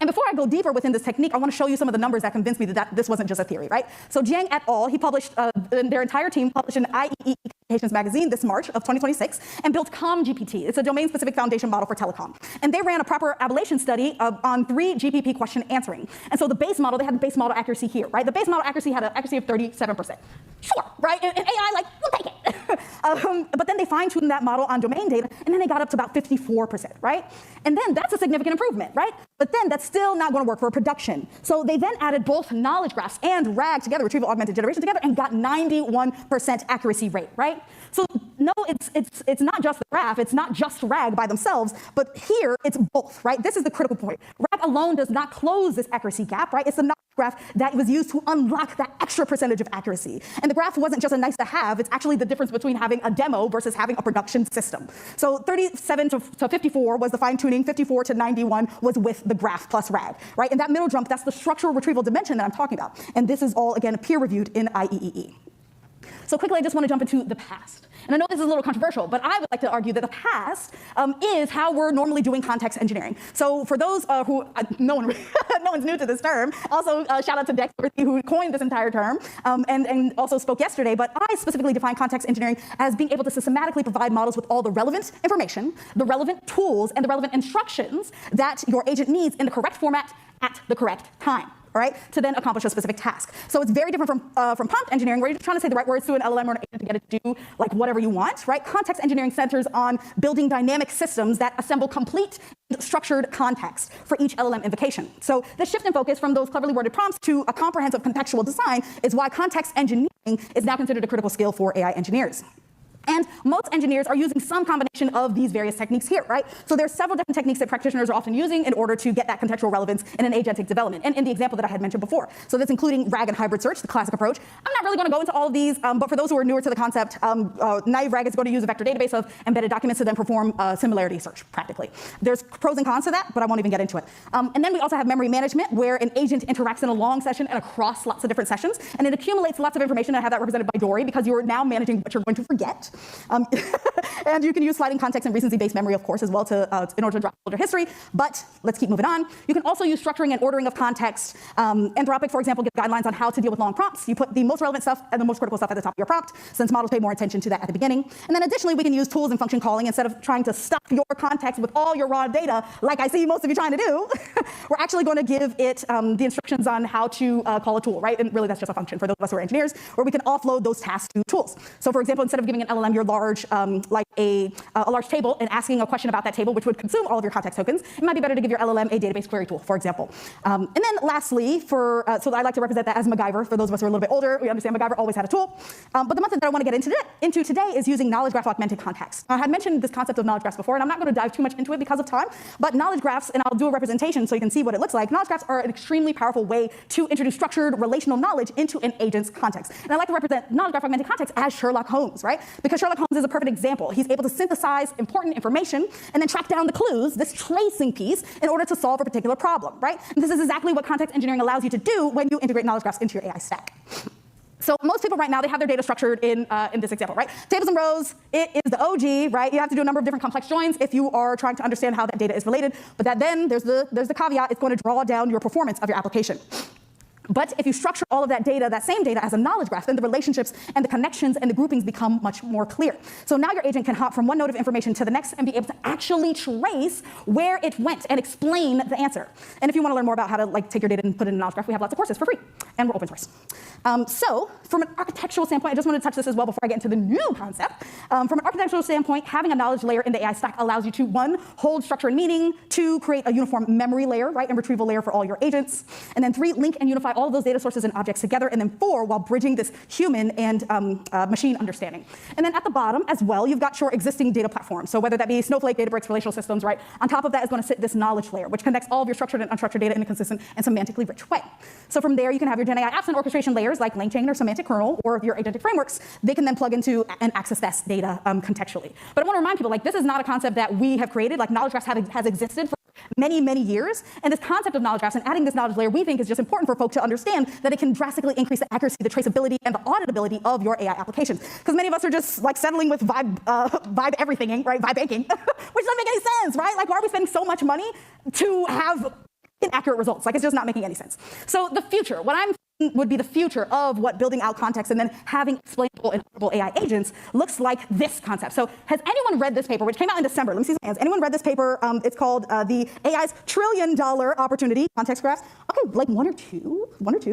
[SPEAKER 4] And before I go deeper within this technique, I want to show you some of the numbers that convinced me that this wasn't just a theory, right? So Jiang et al., he published, their entire team published in IEEE Communications magazine this March of 2026 and built CommGPT. It's a domain-specific foundation model for telecom. And they ran a proper ablation study on 3 GPP question answering. And so the base model, they had the base model accuracy here, right? The base model accuracy had an accuracy of 37%. Sure, right? And AI, like, But then they fine-tuned that model on domain data, and then they got up to about 54%, right? And then that's a significant improvement, right? But then that's still not going to work for production. So they then added both knowledge graphs and RAG together, retrieval augmented generation together, and got 91% accuracy rate, right? So no, it's not just the graph, it's not just RAG by themselves, but here it's both, right? This is the critical point. RAG alone does not close this accuracy gap, right? It's the knowledge graph that was used to unlock that extra percentage of accuracy. And the graph wasn't just a nice to have, it's actually the difference between having a demo versus having a production system. So 37 to 54 was the fine tuning, 54 to 91 was with the graph plus RAG, right? And that middle jump, that's the structural retrieval dimension that I'm talking about. And this is all, again, peer reviewed in IEEE. So quickly, I just want to jump into the past. And I know this is a little controversial, but I would like to argue that the past is how we're normally doing context engineering. So for those who, no one's new to this term, also shout out to Dex, who coined this entire term and also spoke yesterday, but I specifically define context engineering as being able to systematically provide models with all the relevant information, the relevant tools, and the relevant instructions that your agent needs in the correct format at the correct time. All right, to then accomplish a specific task. So it's very different from prompt engineering, where you're just trying to say the right words to an LLM or an agent to get it to do like whatever you want, right? Context engineering centers on building dynamic systems that assemble complete structured context for each LLM invocation. So the shift in focus from those cleverly worded prompts to a comprehensive contextual design is why context engineering is now considered a critical skill for AI engineers. And most engineers are using some combination of these various techniques here, right? So there's several different techniques that practitioners are often using in order to get that contextual relevance in an agentic development. And in the example that I had mentioned before. So that's including RAG and hybrid search, the classic approach. I'm not really going to go into all of these, but for those who are newer to the concept, naive RAG is going to use a vector database of embedded documents to then perform similarity search, practically. There's pros and cons to that, but I won't even get into it. And then we also have memory management, where an agent interacts in a long session and across lots of different sessions, and it accumulates lots of information. I have that represented by Dory, because you're now managing what you're going to forget. And you can use sliding context and recency-based memory, of course, as well in order to drop folder history. But let's keep moving on. You can also use structuring and ordering of context. Anthropic, for example, gives guidelines on how to deal with long prompts. You put the most relevant stuff and the most critical stuff at the top of your prompt, since models pay more attention to that at the beginning. And then additionally, we can use tools and function calling instead of trying to stuff your context with all your raw data, like I see most of you trying to do. We're actually going to give it the instructions on how to call a tool, right? And really, that's just a function for those of us who are engineers, where we can offload those tasks to tools. So for example, instead of giving an LLM your large like a large table and asking a question about that table, which would consume all of your context tokens, it might be better to give your LLM a database query tool, for example. And then lastly, so I like to represent that as MacGyver. For those of us who are a little bit older, we understand MacGyver always had a tool. But the method that I want to get into today is using knowledge graph augmented context. I had mentioned this concept of knowledge graphs before, and I'm not going to dive too much into it because of time, but knowledge graphs, and I'll do a representation so you can see what it looks like. Knowledge graphs are an extremely powerful way to introduce structured relational knowledge into an agent's context. And I like to represent knowledge graph augmented context as Sherlock Holmes, right? Because Sherlock Holmes is a perfect example. He's able to synthesize important information and then track down the clues, this tracing piece, in order to solve a particular problem, right? And this is exactly what context engineering allows you to do when you integrate knowledge graphs into your AI stack. So most people right now, they have their data structured in this example, right? Tables and rows, it is the OG, right? You have to do a number of different complex joins if you are trying to understand how that data is related. But there's the caveat, it's going to draw down your performance of your application. But if you structure all of that data, that same data, as a knowledge graph, then the relationships and the connections and the groupings become much more clear. So now your agent can hop from one node of information to the next and be able to actually trace where it went and explain the answer. And if you want to learn more about how to take your data and put it in a knowledge graph, we have lots of courses for free, and we're open source. So from an architectural standpoint, I just wanted to touch this as well before I get into the new concept. From an architectural standpoint, having a knowledge layer in the AI stack allows you to, 1, hold structure and meaning, 2, create a uniform memory layer, right, and retrieval layer for all your agents, and then 3, link and unify all of those data sources and objects together, and then 4, while bridging this human and machine understanding. And then at the bottom as well, you've got your existing data platform. So whether that be Snowflake, Databricks, relational systems, right? On top of that is going to sit this knowledge layer, which connects all of your structured and unstructured data in a consistent and semantically rich way. So from there, you can have your Gen AI apps and orchestration layers like LangChain or semantic kernel, or your agentic frameworks. They can then plug into and access that data contextually. But I want to remind people, this is not a concept that we have created. Knowledge graphs has existed for many, many years. And this concept of knowledge graphs and adding this knowledge layer, we think, is just important for folks to understand that it can drastically increase the accuracy, the traceability, and the auditability of your AI applications. Because many of us are just settling with vibe everything, right? Vibe banking, which doesn't make any sense, right? Why are we spending so much money to have inaccurate results? It's just not making any sense. So the future, what I'm would be the future of what building out context and then having explainable and audible AI agents looks like this concept. So has anyone read this paper, which came out in December? Let me see some hands. Anyone read this paper? It's called the AI's $1 trillion opportunity context graphs. Okay, like one or two.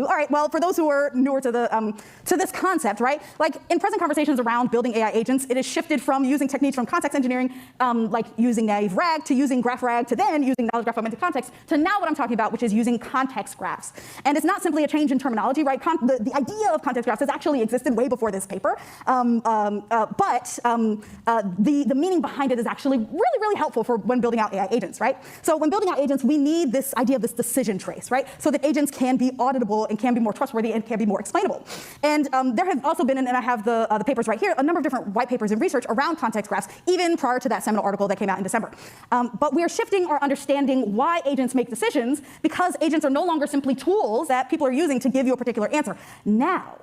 [SPEAKER 4] All right, well, for those who are newer to this concept, right? Like in present conversations around building AI agents, it has shifted from using techniques from context engineering, like using naive RAG, to using graph RAG, to then using knowledge graph augmented context, to now what I'm talking about, which is using context graphs. And it's not simply a change in terminology, right? The idea of context graphs has actually existed way before this paper, but the meaning behind it is actually really, really helpful for when building out AI agents, right? So when building out agents, we need this idea of this decision trace, right? So that agents can be auditable and can be more trustworthy and can be more explainable. And there have also been, and I have the papers right here, a number of different white papers and research around context graphs, even prior to that seminal article that came out in December. But we are shifting our understanding why agents make decisions, because agents are no longer simply tools that people are using to give you a particular answer. Now,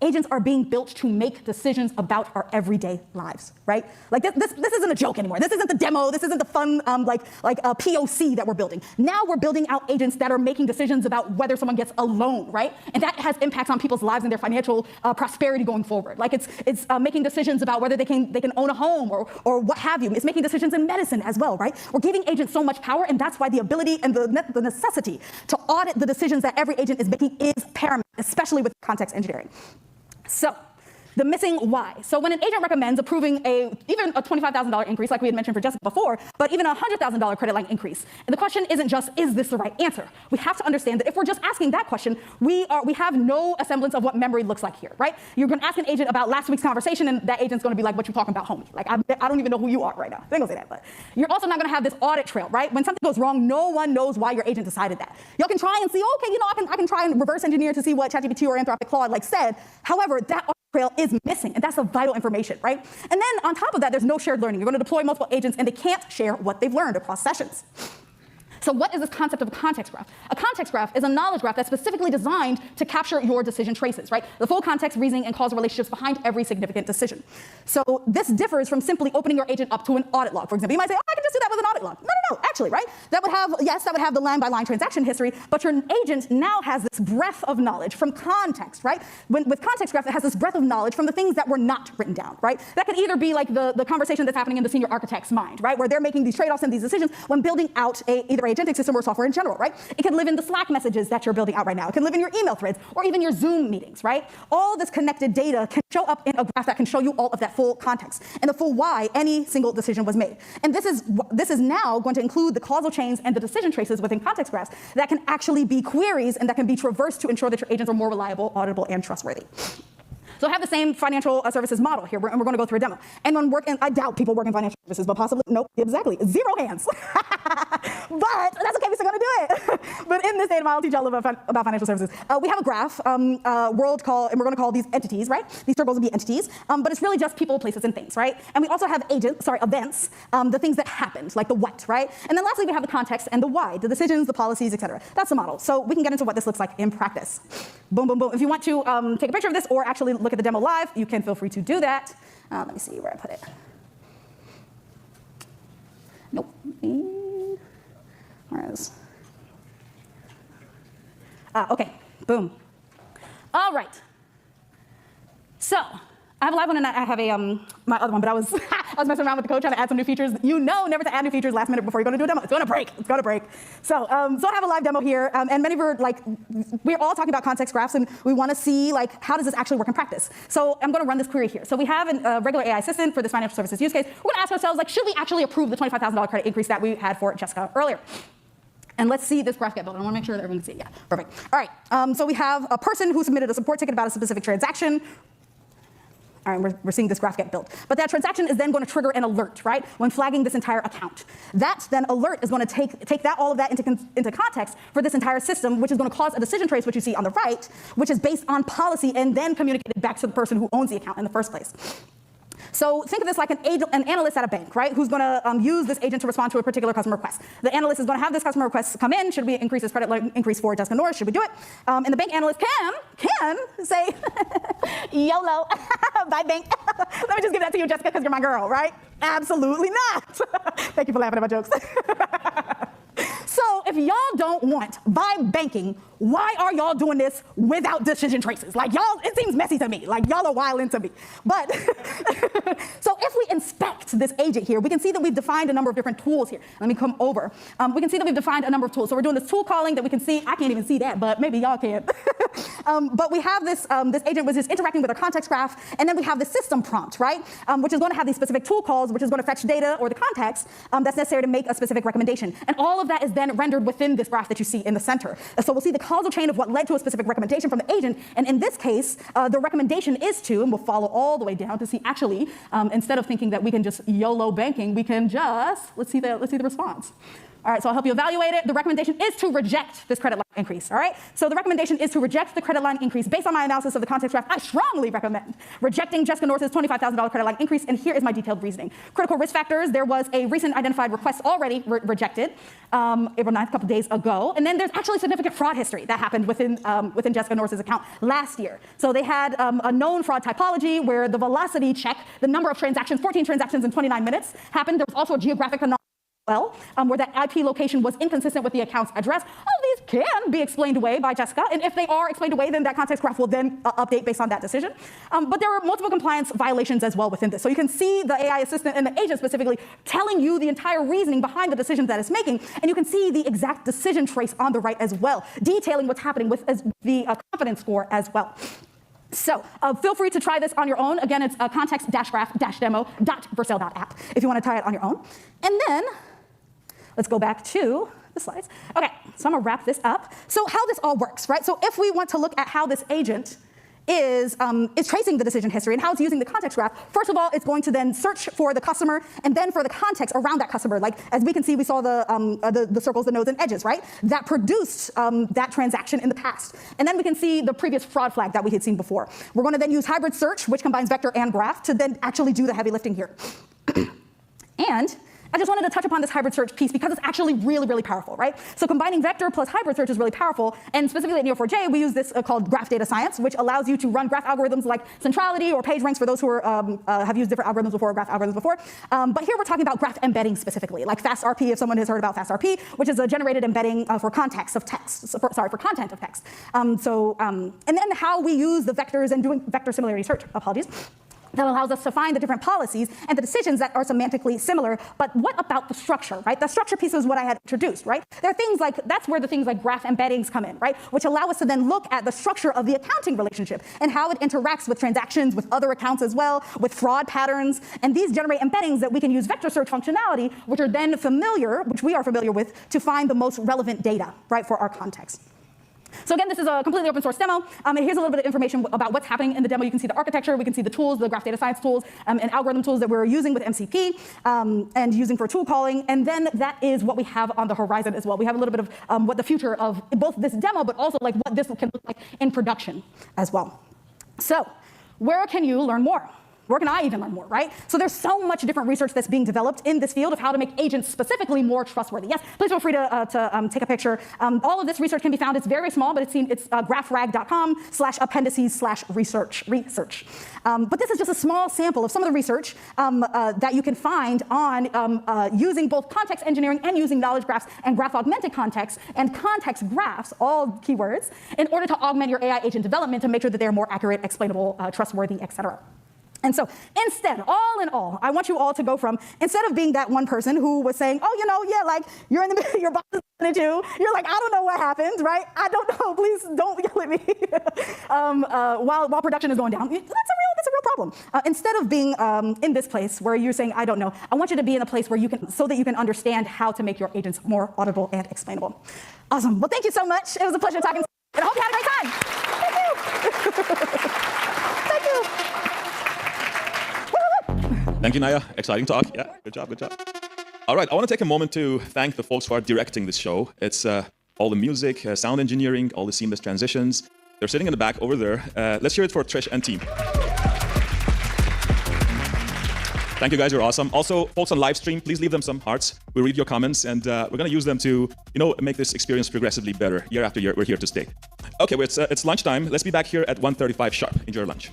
[SPEAKER 4] agents are being built to make decisions about our everyday lives, right? Like this isn't a joke anymore. This isn't the demo. This isn't the fun like a POC that we're building. Now we're building out agents that are making decisions about whether someone gets a loan, right? And that has impacts on people's lives and their financial prosperity going forward. Like it's making decisions about whether they can own a home or what have you. It's making decisions in medicine as well, right? We're giving agents so much power, and that's why the ability and the necessity to audit the decisions that every agent is making is paramount, especially with context engineering. So, the missing why. So when an agent recommends approving even a $25,000 increase, like we had mentioned for Jessica before, but even a $100,000 credit line increase, and the question isn't just, is this the right answer? We have to understand that if we're just asking that question, we have no semblance of what memory looks like here, right? You're going to ask an agent about last week's conversation, and that agent's going to be like, what you talking about, homie? Like, I don't even know who you are right now. They ain't gonna say that, but you're also not going to have this audit trail, right? When something goes wrong, no one knows why your agent decided that. Y'all can try and see, okay, I can try and reverse engineer to see what ChatGPT or Anthropic Claude like said. However, that audit trail is missing, and that's the vital information, right? And then on top of that, there's no shared learning. You're going to deploy multiple agents, and they can't share what they've learned across sessions. So what is this concept of a context graph? A context graph is a knowledge graph that's specifically designed to capture your decision traces, right? The full context, reasoning, and causal relationships behind every significant decision. So this differs from simply opening your agent up to an audit log. For example, you might say, oh, I can just do that with an audit log. No, actually, right? That would have the line-by-line transaction history, but your agent now has this breadth of knowledge from context, right? With context graph, it has this breadth of knowledge from the things that were not written down, right? That could either be like the conversation that's happening in the senior architect's mind, right? Where they're making these trade-offs and these decisions when building out either agentic system or software in general, right? It can live in the Slack messages that you're building out right now. It can live in your email threads or even your Zoom meetings, right? All this connected data can show up in a graph that can show you all of that full context and the full why any single decision was made. And this is now going to include the causal chains and the decision traces within context graphs that can actually be queries and that can be traversed to ensure that your agents are more reliable, auditable, and trustworthy. So I have the same financial services model here, and we're going to go through a demo. Anyone work in, I doubt people work in financial services, but possibly, nope, exactly, 0 hands. But that's okay, we're still going to do it. But in this data model, I'll teach you all about financial services. We have a graph, and we're going to call these entities, right? These circles will be entities, but it's really just people, places, and things, right? And we also have events, the things that happened, like the what, right? And then lastly, we have the context and the why, the decisions, the policies, etc. That's the model. So we can get into what this looks like in practice. Boom, boom, boom. If you want to take a picture of this or actually look at the demo live, you can feel free to do that. Let me see where I put it. Nope. Where is? Okay, boom. All right. So I have a live one and I have my other one, but I was messing around with the code trying to add some new features. You know never to add new features last minute before you're going to do a demo. It's going to break. It's going to break. So I have a live demo here, and many of you we're all talking about context graphs, and we want to see how does this actually work in practice. So I'm going to run this query here. So we have a regular AI assistant for this financial services use case. We're going to ask ourselves, should we actually approve the $25,000 credit increase that we had for Jessica earlier? And let's see this graph get built. I want to make sure that everyone can see it. Yeah, perfect. All right. So we have a person who submitted a support ticket about a specific transaction. All right, we're seeing this graph get built. But that transaction is then going to trigger an alert, right, when flagging this entire account. That then alert is going to take all of that into context for this entire system, which is going to cause a decision trace, which you see on the right, which is based on policy and then communicated back to the person who owns the account in the first place. So think of this like an analyst at a bank, right, who's going to use this agent to respond to a particular customer request. The analyst is going to have this customer request come in. Should we increase this credit line increase for Jessica Norris? Should we do it? And the bank analyst can say, YOLO, bye bank. Let me just give that to you, Jessica, because you're my girl, right? Absolutely not. Thank you for laughing at my jokes. So if y'all don't want vibe banking, why are y'all doing this without decision traces? Like y'all, it seems messy to me. Like y'all are wilding to me. But so if we inspect this agent here, we can see that we've defined a number of different tools here. Let me come over. We can see that we've defined a number of tools. So we're doing this tool calling that we can see. I can't even see that, but maybe y'all can. But we have this agent which is interacting with a context graph, and then we have the system prompt, right? Which is going to have these specific tool calls, which is going to fetch data or the context that's necessary to make a specific recommendation. And all of that is then rendered within this graph that you see in the center. So we'll see the causal chain of what led to a specific recommendation from the agent. And in this case, the recommendation is to, and we'll follow all the way down to see actually, instead of thinking that we can just YOLO banking, we can just, let's see the response. All right, so I'll help you evaluate it. The recommendation is to reject this credit line increase, all right? So the recommendation is to reject the credit line increase. Based on my analysis of the context graph, I strongly recommend rejecting Jessica Norris's $25,000 credit line increase, and here is my detailed reasoning. Critical risk factors, there was a recent identified request already rejected April 9th, a couple days ago, and then there's actually significant fraud history that happened within Jessica Norris's account last year. So they had a known fraud typology where the velocity check, the number of transactions, 14 transactions in 29 minutes happened. There was also a geographic anomaly where that IP location was inconsistent with the account's address. All of these can be explained away by Jessica, and if they are explained away, then that context graph will then update based on that decision. But there are multiple compliance violations as well within this. So you can see the AI assistant and the agent specifically telling you the entire reasoning behind the decisions that it's making, and you can see the exact decision trace on the right as well, detailing what's happening with the confidence score as well. So feel free to try this on your own. Again, it's context-graph-demo.vercel.app if you want to try it on your own. And then let's go back to the slides. Okay, so I'm gonna wrap this up. So how this all works, right? So if we want to look at how this agent is tracing the decision history and how it's using the context graph, first of all, it's going to then search for the customer and then for the context around that customer. Like as we can see, we saw the circles, the nodes, and edges, right? That produced that transaction in the past. And then we can see the previous fraud flag that we had seen before. We're going to then use hybrid search, which combines vector and graph, to then actually do the heavy lifting here. And I just wanted to touch upon this hybrid search piece because it's actually really, really powerful, right? So combining vector plus hybrid search is really powerful, and specifically at Neo4j, we use this called graph data science, which allows you to run graph algorithms like centrality or page ranks for those who have used different algorithms before, graph algorithms before. But here we're talking about graph embedding specifically, like FastRP, if someone has heard about FastRP, which is a generated embedding for context of text, for content of text. And then how we use the vectors and doing vector similarity search, apologies, that allows us to find the different policies and the decisions that are semantically similar. But what about the structure, right? The structure piece is what I had introduced, right? There are things like, that's where the things like graph embeddings come in, right? Which allow us to then look at the structure of the accounting relationship and how it interacts with transactions, with other accounts as well, with fraud patterns. And these generate embeddings that we can use vector search functionality, which are then familiar, which we are familiar with, to find the most relevant data, right, for our context. So again, this is a completely open source demo. And here's a little bit of information about what's happening in the demo. You can see the architecture, we can see the tools, the graph data science tools, and algorithm tools that we're using with MCP and using for tool calling. And then that is what we have on the horizon as well. We have a little bit of what the future of both this demo, but also like what this can look like in production as well. So where can you learn more? Where can I even learn more, right? So there's so much different research that's being developed in this field of how to make agents specifically more trustworthy. Yes, please feel free to take a picture. All of this research can be found. It's very small, but it's graphrag.com/appendices/research. But this is just a small sample of some of the research that you can find on using both context engineering and using knowledge graphs and graph augmented context and context graphs, all keywords, in order to augment your AI agent development to make sure that they're more accurate, explainable, trustworthy, etc. And so instead, all in all, I want you all to go from, instead of being that one person who was saying, oh, yeah, like you're in the middle, your boss is listening to you, you're like, I don't know what happened, right? I don't know, please don't yell at me while production is going down. That's a real problem. Instead of being in this place where you're saying, I don't know, I want you to be in a place where you can, so that you can understand how to make your agents more audible and explainable. Awesome. Well, thank you so much. It was a pleasure talking to you, and I hope you had a great time. Thank you. Thank you.
[SPEAKER 3] Thank you, Naya. Exciting talk. Yeah, good job, good job. All right, I want to take a moment to thank the folks who are directing this show. It's all the music, sound engineering, all the seamless transitions. They're sitting in the back over there. Let's hear it for Trish and team. Thank you, guys. You're awesome. Also, folks on live stream, please leave them some hearts. We read your comments, and we're going to use them to, make this experience progressively better. Year after year, we're here to stay. Okay, well, it's lunchtime. Let's be back here at 1:35 sharp. Enjoy your lunch.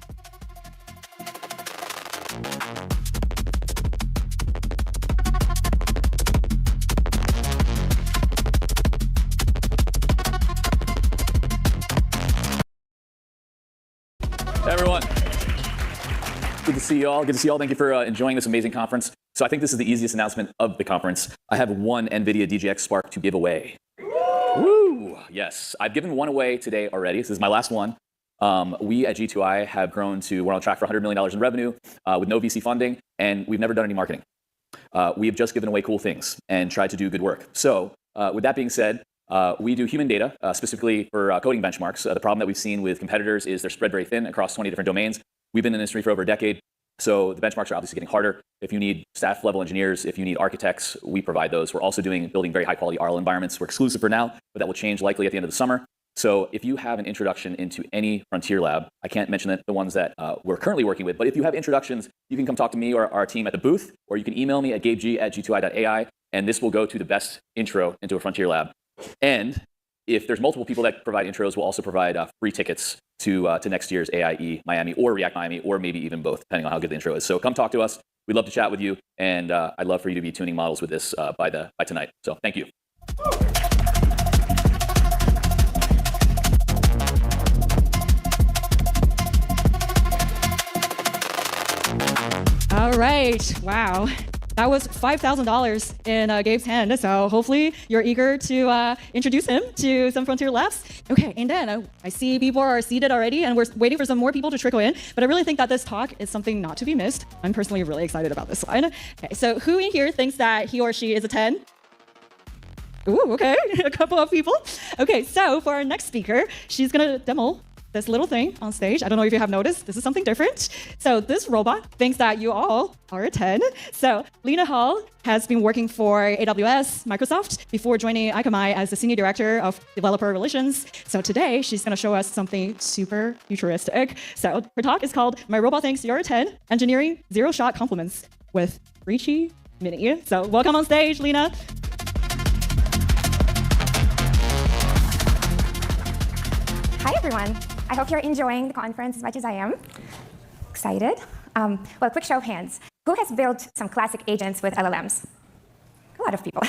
[SPEAKER 5] Everyone. Good to see you all. Good to see you all. Thank you for enjoying this amazing conference. So I think this is the easiest announcement of the conference. I have one NVIDIA DGX Spark to give away. Woo! Yes, I've given one away today already. This is my last one. We at G2I have grown to, we're on track for $100 million in revenue with no VC funding, and we've never done any marketing. We have just given away cool things and tried to do good work. So with that being said, we do human data, specifically for coding benchmarks. The problem that we've seen with competitors is they're spread very thin across 20 different domains. We've been in the industry for over a decade, so the benchmarks are obviously getting harder. If you need staff level engineers, if you need architects, we provide those. We're also building very high quality RL environments. We're exclusive for now, but that will change likely at the end of the summer. So if you have an introduction into any frontier lab, I can't mention the ones that we're currently working with, but if you have introductions, you can come talk to me or our team at the booth, or you can email me at gabeg@g2i.ai, and this will go to the best intro into a frontier lab. And if there's multiple people that provide intros, we'll also provide free tickets to next year's AIE Miami or React Miami, or maybe even both, depending on how good the intro is. So come talk to us. We'd love to chat with you, and I'd love for you to be tuning models with this by tonight. So thank you.
[SPEAKER 6] All right, wow. That was $5,000 in Gabe's hand, so hopefully you're eager to introduce him to some frontier labs. Okay, and then I see people are seated already, and we're waiting for some more people to trickle in, but I really think that this talk is something not to be missed. I'm personally really excited about this one. Okay, so who in here thinks that he or she is a 10? Ooh, okay, a couple of people. Okay, so for our next speaker, she's gonna demo this little thing on stage. I don't know if you have noticed, this is something different. So this robot thinks that you all are a 10. So Lena Hall has been working for AWS, Microsoft, before joining Akamai as the Senior Director of Developer Relations. So today, she's gonna show us something super futuristic. So her talk is called My Robot Thinks You're a 10, Engineering Zero-Shot Compliments with Richie Mini. So welcome on stage, Lena.
[SPEAKER 7] Hi, everyone. I hope you're enjoying the conference as much as I am. Excited? Well, quick show of hands. Who has built some classic agents with LLMs? A lot of people.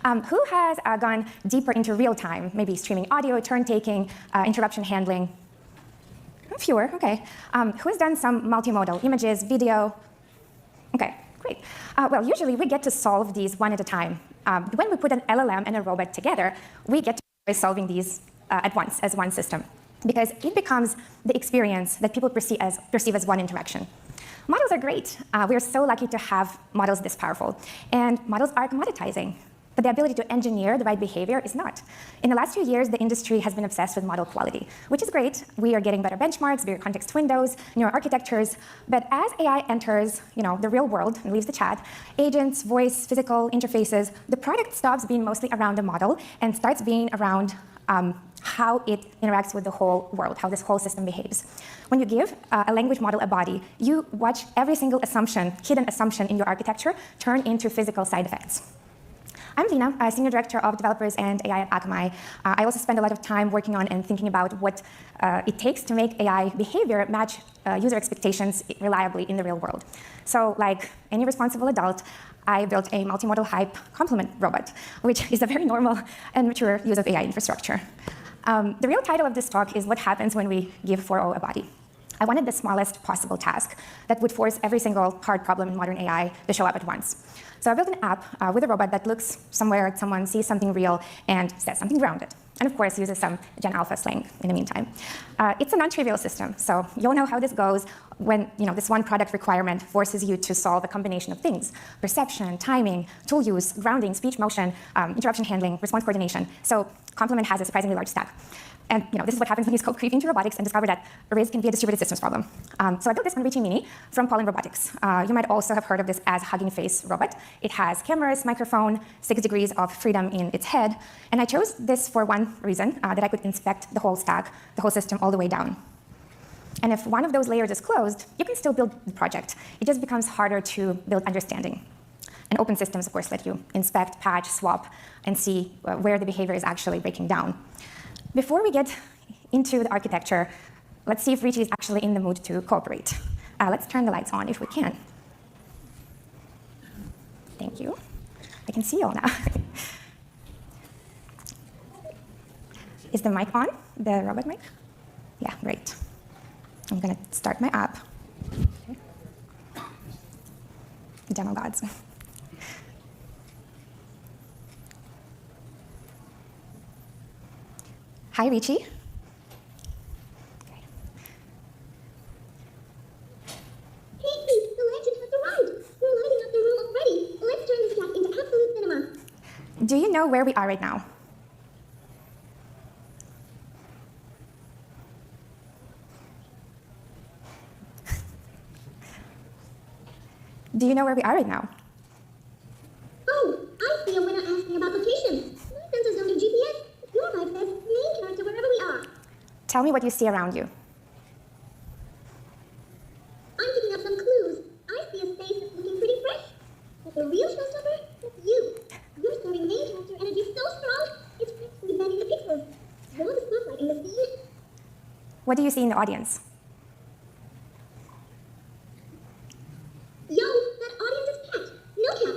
[SPEAKER 7] Who has gone deeper into real time, maybe streaming audio, turn taking, interruption handling? Fewer, okay. Who has done some multimodal images, video? Okay, great. Well, usually we get to solve these one at a time. When we put an LLM and a robot together, we get to try solving these at once as one system, because it becomes the experience that people perceive as one interaction. Models are great. We are so lucky to have models this powerful. And models are commoditizing. But the ability to engineer the right behavior is not. In the last few years, the industry has been obsessed with model quality, which is great. We are getting better benchmarks, bigger context windows, newer architectures. But as AI enters the real world and leaves the chat, agents, voice, physical interfaces, the product stops being mostly around the model and starts being around how it interacts with the whole world, how this whole system behaves. When you give a language model a body, you watch every single assumption, hidden assumption in your architecture turn into physical side effects. I'm Lena, Senior Director of Developers and AI at Akamai. I also spend a lot of time working on and thinking about what it takes to make AI behavior match user expectations reliably in the real world. So like any responsible adult, I built a multimodal hype complement robot, which is a very normal and mature use of AI infrastructure. The real title of this talk is What Happens When We Give 4.0 a Body. I wanted the smallest possible task that would force every single hard problem in modern AI to show up at once. So I built an app with a robot that looks somewhere, someone sees something real, and says something grounded. And of course, uses some Gen Alpha slang in the meantime. It's a non-trivial system, so you'll know how this goes when this one product requirement forces you to solve a combination of things: perception, timing, tool use, grounding, speech motion, interruption handling, response coordination. So Complement has a surprisingly large stack. And this is what happens when you scope creep into robotics and discover that arrays can be a distributed systems problem. So I built this on Richie Mini from Pollen Robotics. You might also have heard of this as Hugging Face robot. It has cameras, microphone, 6 degrees of freedom in its head. And I chose this for one reason, that I could inspect the whole stack, the whole system all the way down. And if one of those layers is closed, you can still build the project. It just becomes harder to build understanding. And open systems, of course, let you inspect, patch, swap, and see where the behavior is actually breaking down. Before we get into the architecture, let's see if Richie is actually in the mood to cooperate. Let's turn the lights on if we can. Thank you. I can see you all now. Is the mic on? The robot mic? Yeah, great. I'm going to start my app. Okay. Demo gods. Hi, Richie.
[SPEAKER 8] Hey, the legend has arrived. We're lighting up the room already. Let's turn this chat into absolute cinema.
[SPEAKER 7] Do you know where we are right now? Do you know where we are right now?
[SPEAKER 8] Oh, I see a winner asking about location. My sensors don't do GPS. Your vibe says main character wherever we are.
[SPEAKER 7] Tell me what you see around you.
[SPEAKER 8] I'm picking up some clues. I see a space that's looking pretty fresh. But the real showstopper is you. You're storing main character energy so strong, it's practically bending the pixels. You're the spotlight in the scene.
[SPEAKER 7] What do you see in the audience?
[SPEAKER 8] Yo, that audience is packed. No cap.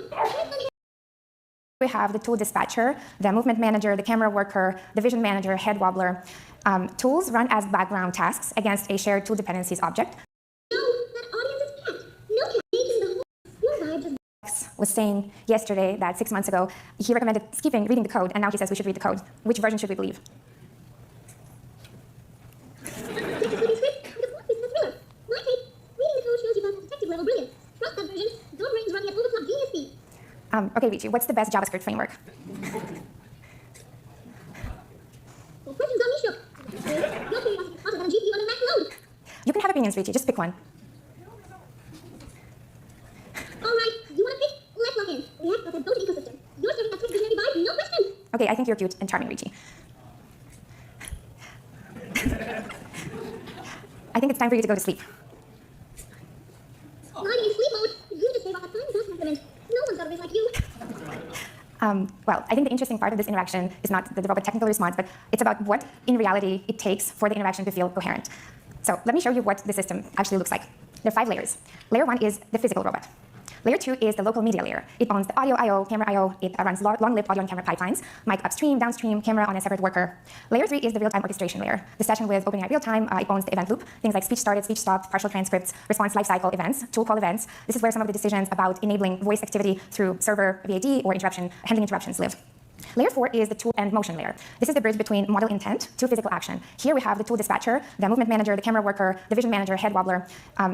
[SPEAKER 7] We have the tool dispatcher, the movement manager, the camera worker, the vision manager, head wobbler. Tools run as background tasks against a shared tool dependencies object.
[SPEAKER 8] Yo, that audience is packed. No cap. Making the whole. Your vibe just.
[SPEAKER 7] Was saying yesterday that 6 months ago, he recommended skipping reading the code, and now he says we should read the code. Which version should we believe? Okay, Richie, what's the best JavaScript framework? You can have opinions, Richie. Just pick one. Okay, I think you're cute and charming, Richie. I think it's time for you to go to sleep. Well, I think the interesting part of this interaction is not the robot technical response, but it's about what, in reality, it takes for the interaction to feel coherent. So let me show you what the system actually looks like. There are 5 layers. Layer 1 is the physical robot. Layer 2 is the local media layer. It owns the audio I/O, camera I/O. It runs long-lived audio and camera pipelines, mic upstream, downstream, camera on a separate worker. Layer 3 is the real-time orchestration layer. The session with OpenAI real-time, it owns the event loop, things like speech started, speech stopped, partial transcripts, response lifecycle events, tool call events. This is where some of the decisions about enabling voice activity through server VAD or handling interruptions live. Layer 4 is the tool and motion layer. This is the bridge between model intent to physical action. Here we have the tool dispatcher, the movement manager, the camera worker, the vision manager, head wobbler.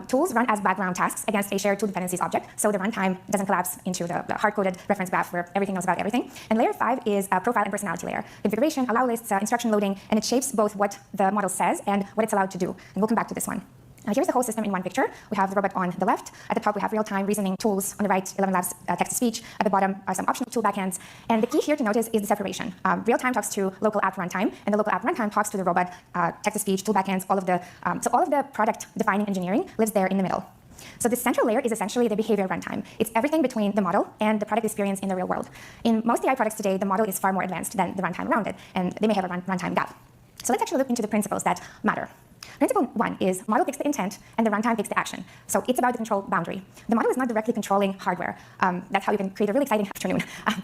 [SPEAKER 7] Tools run as background tasks against a shared tool dependencies object, so the runtime doesn't collapse into the hard-coded reference graph where everything knows about everything. And layer 5 is a profile and personality layer. Configuration, allow lists, instruction loading, and it shapes both what the model says and what it's allowed to do. And we'll come back to this one. Here's the whole system in one picture. We have the robot on the left. At the top, we have real-time reasoning tools. On the right, 11 Labs text-to-speech. At the bottom are some optional tool backends. And the key here to notice is the separation. Real-time talks to local app runtime, and the local app runtime talks to the robot, text-to-speech, tool backends, all of the product-defining engineering lives there in the middle. So the central layer is essentially the behavior runtime. It's everything between the model and the product experience in the real world. In most AI products today, the model is far more advanced than the runtime around it, and they may have a runtime gap. So let's actually look into the principles that matter. Principle 1 is model picks the intent and the runtime picks the action. So it's about the control boundary. The model is not directly controlling hardware. That's how you can create a really exciting afternoon.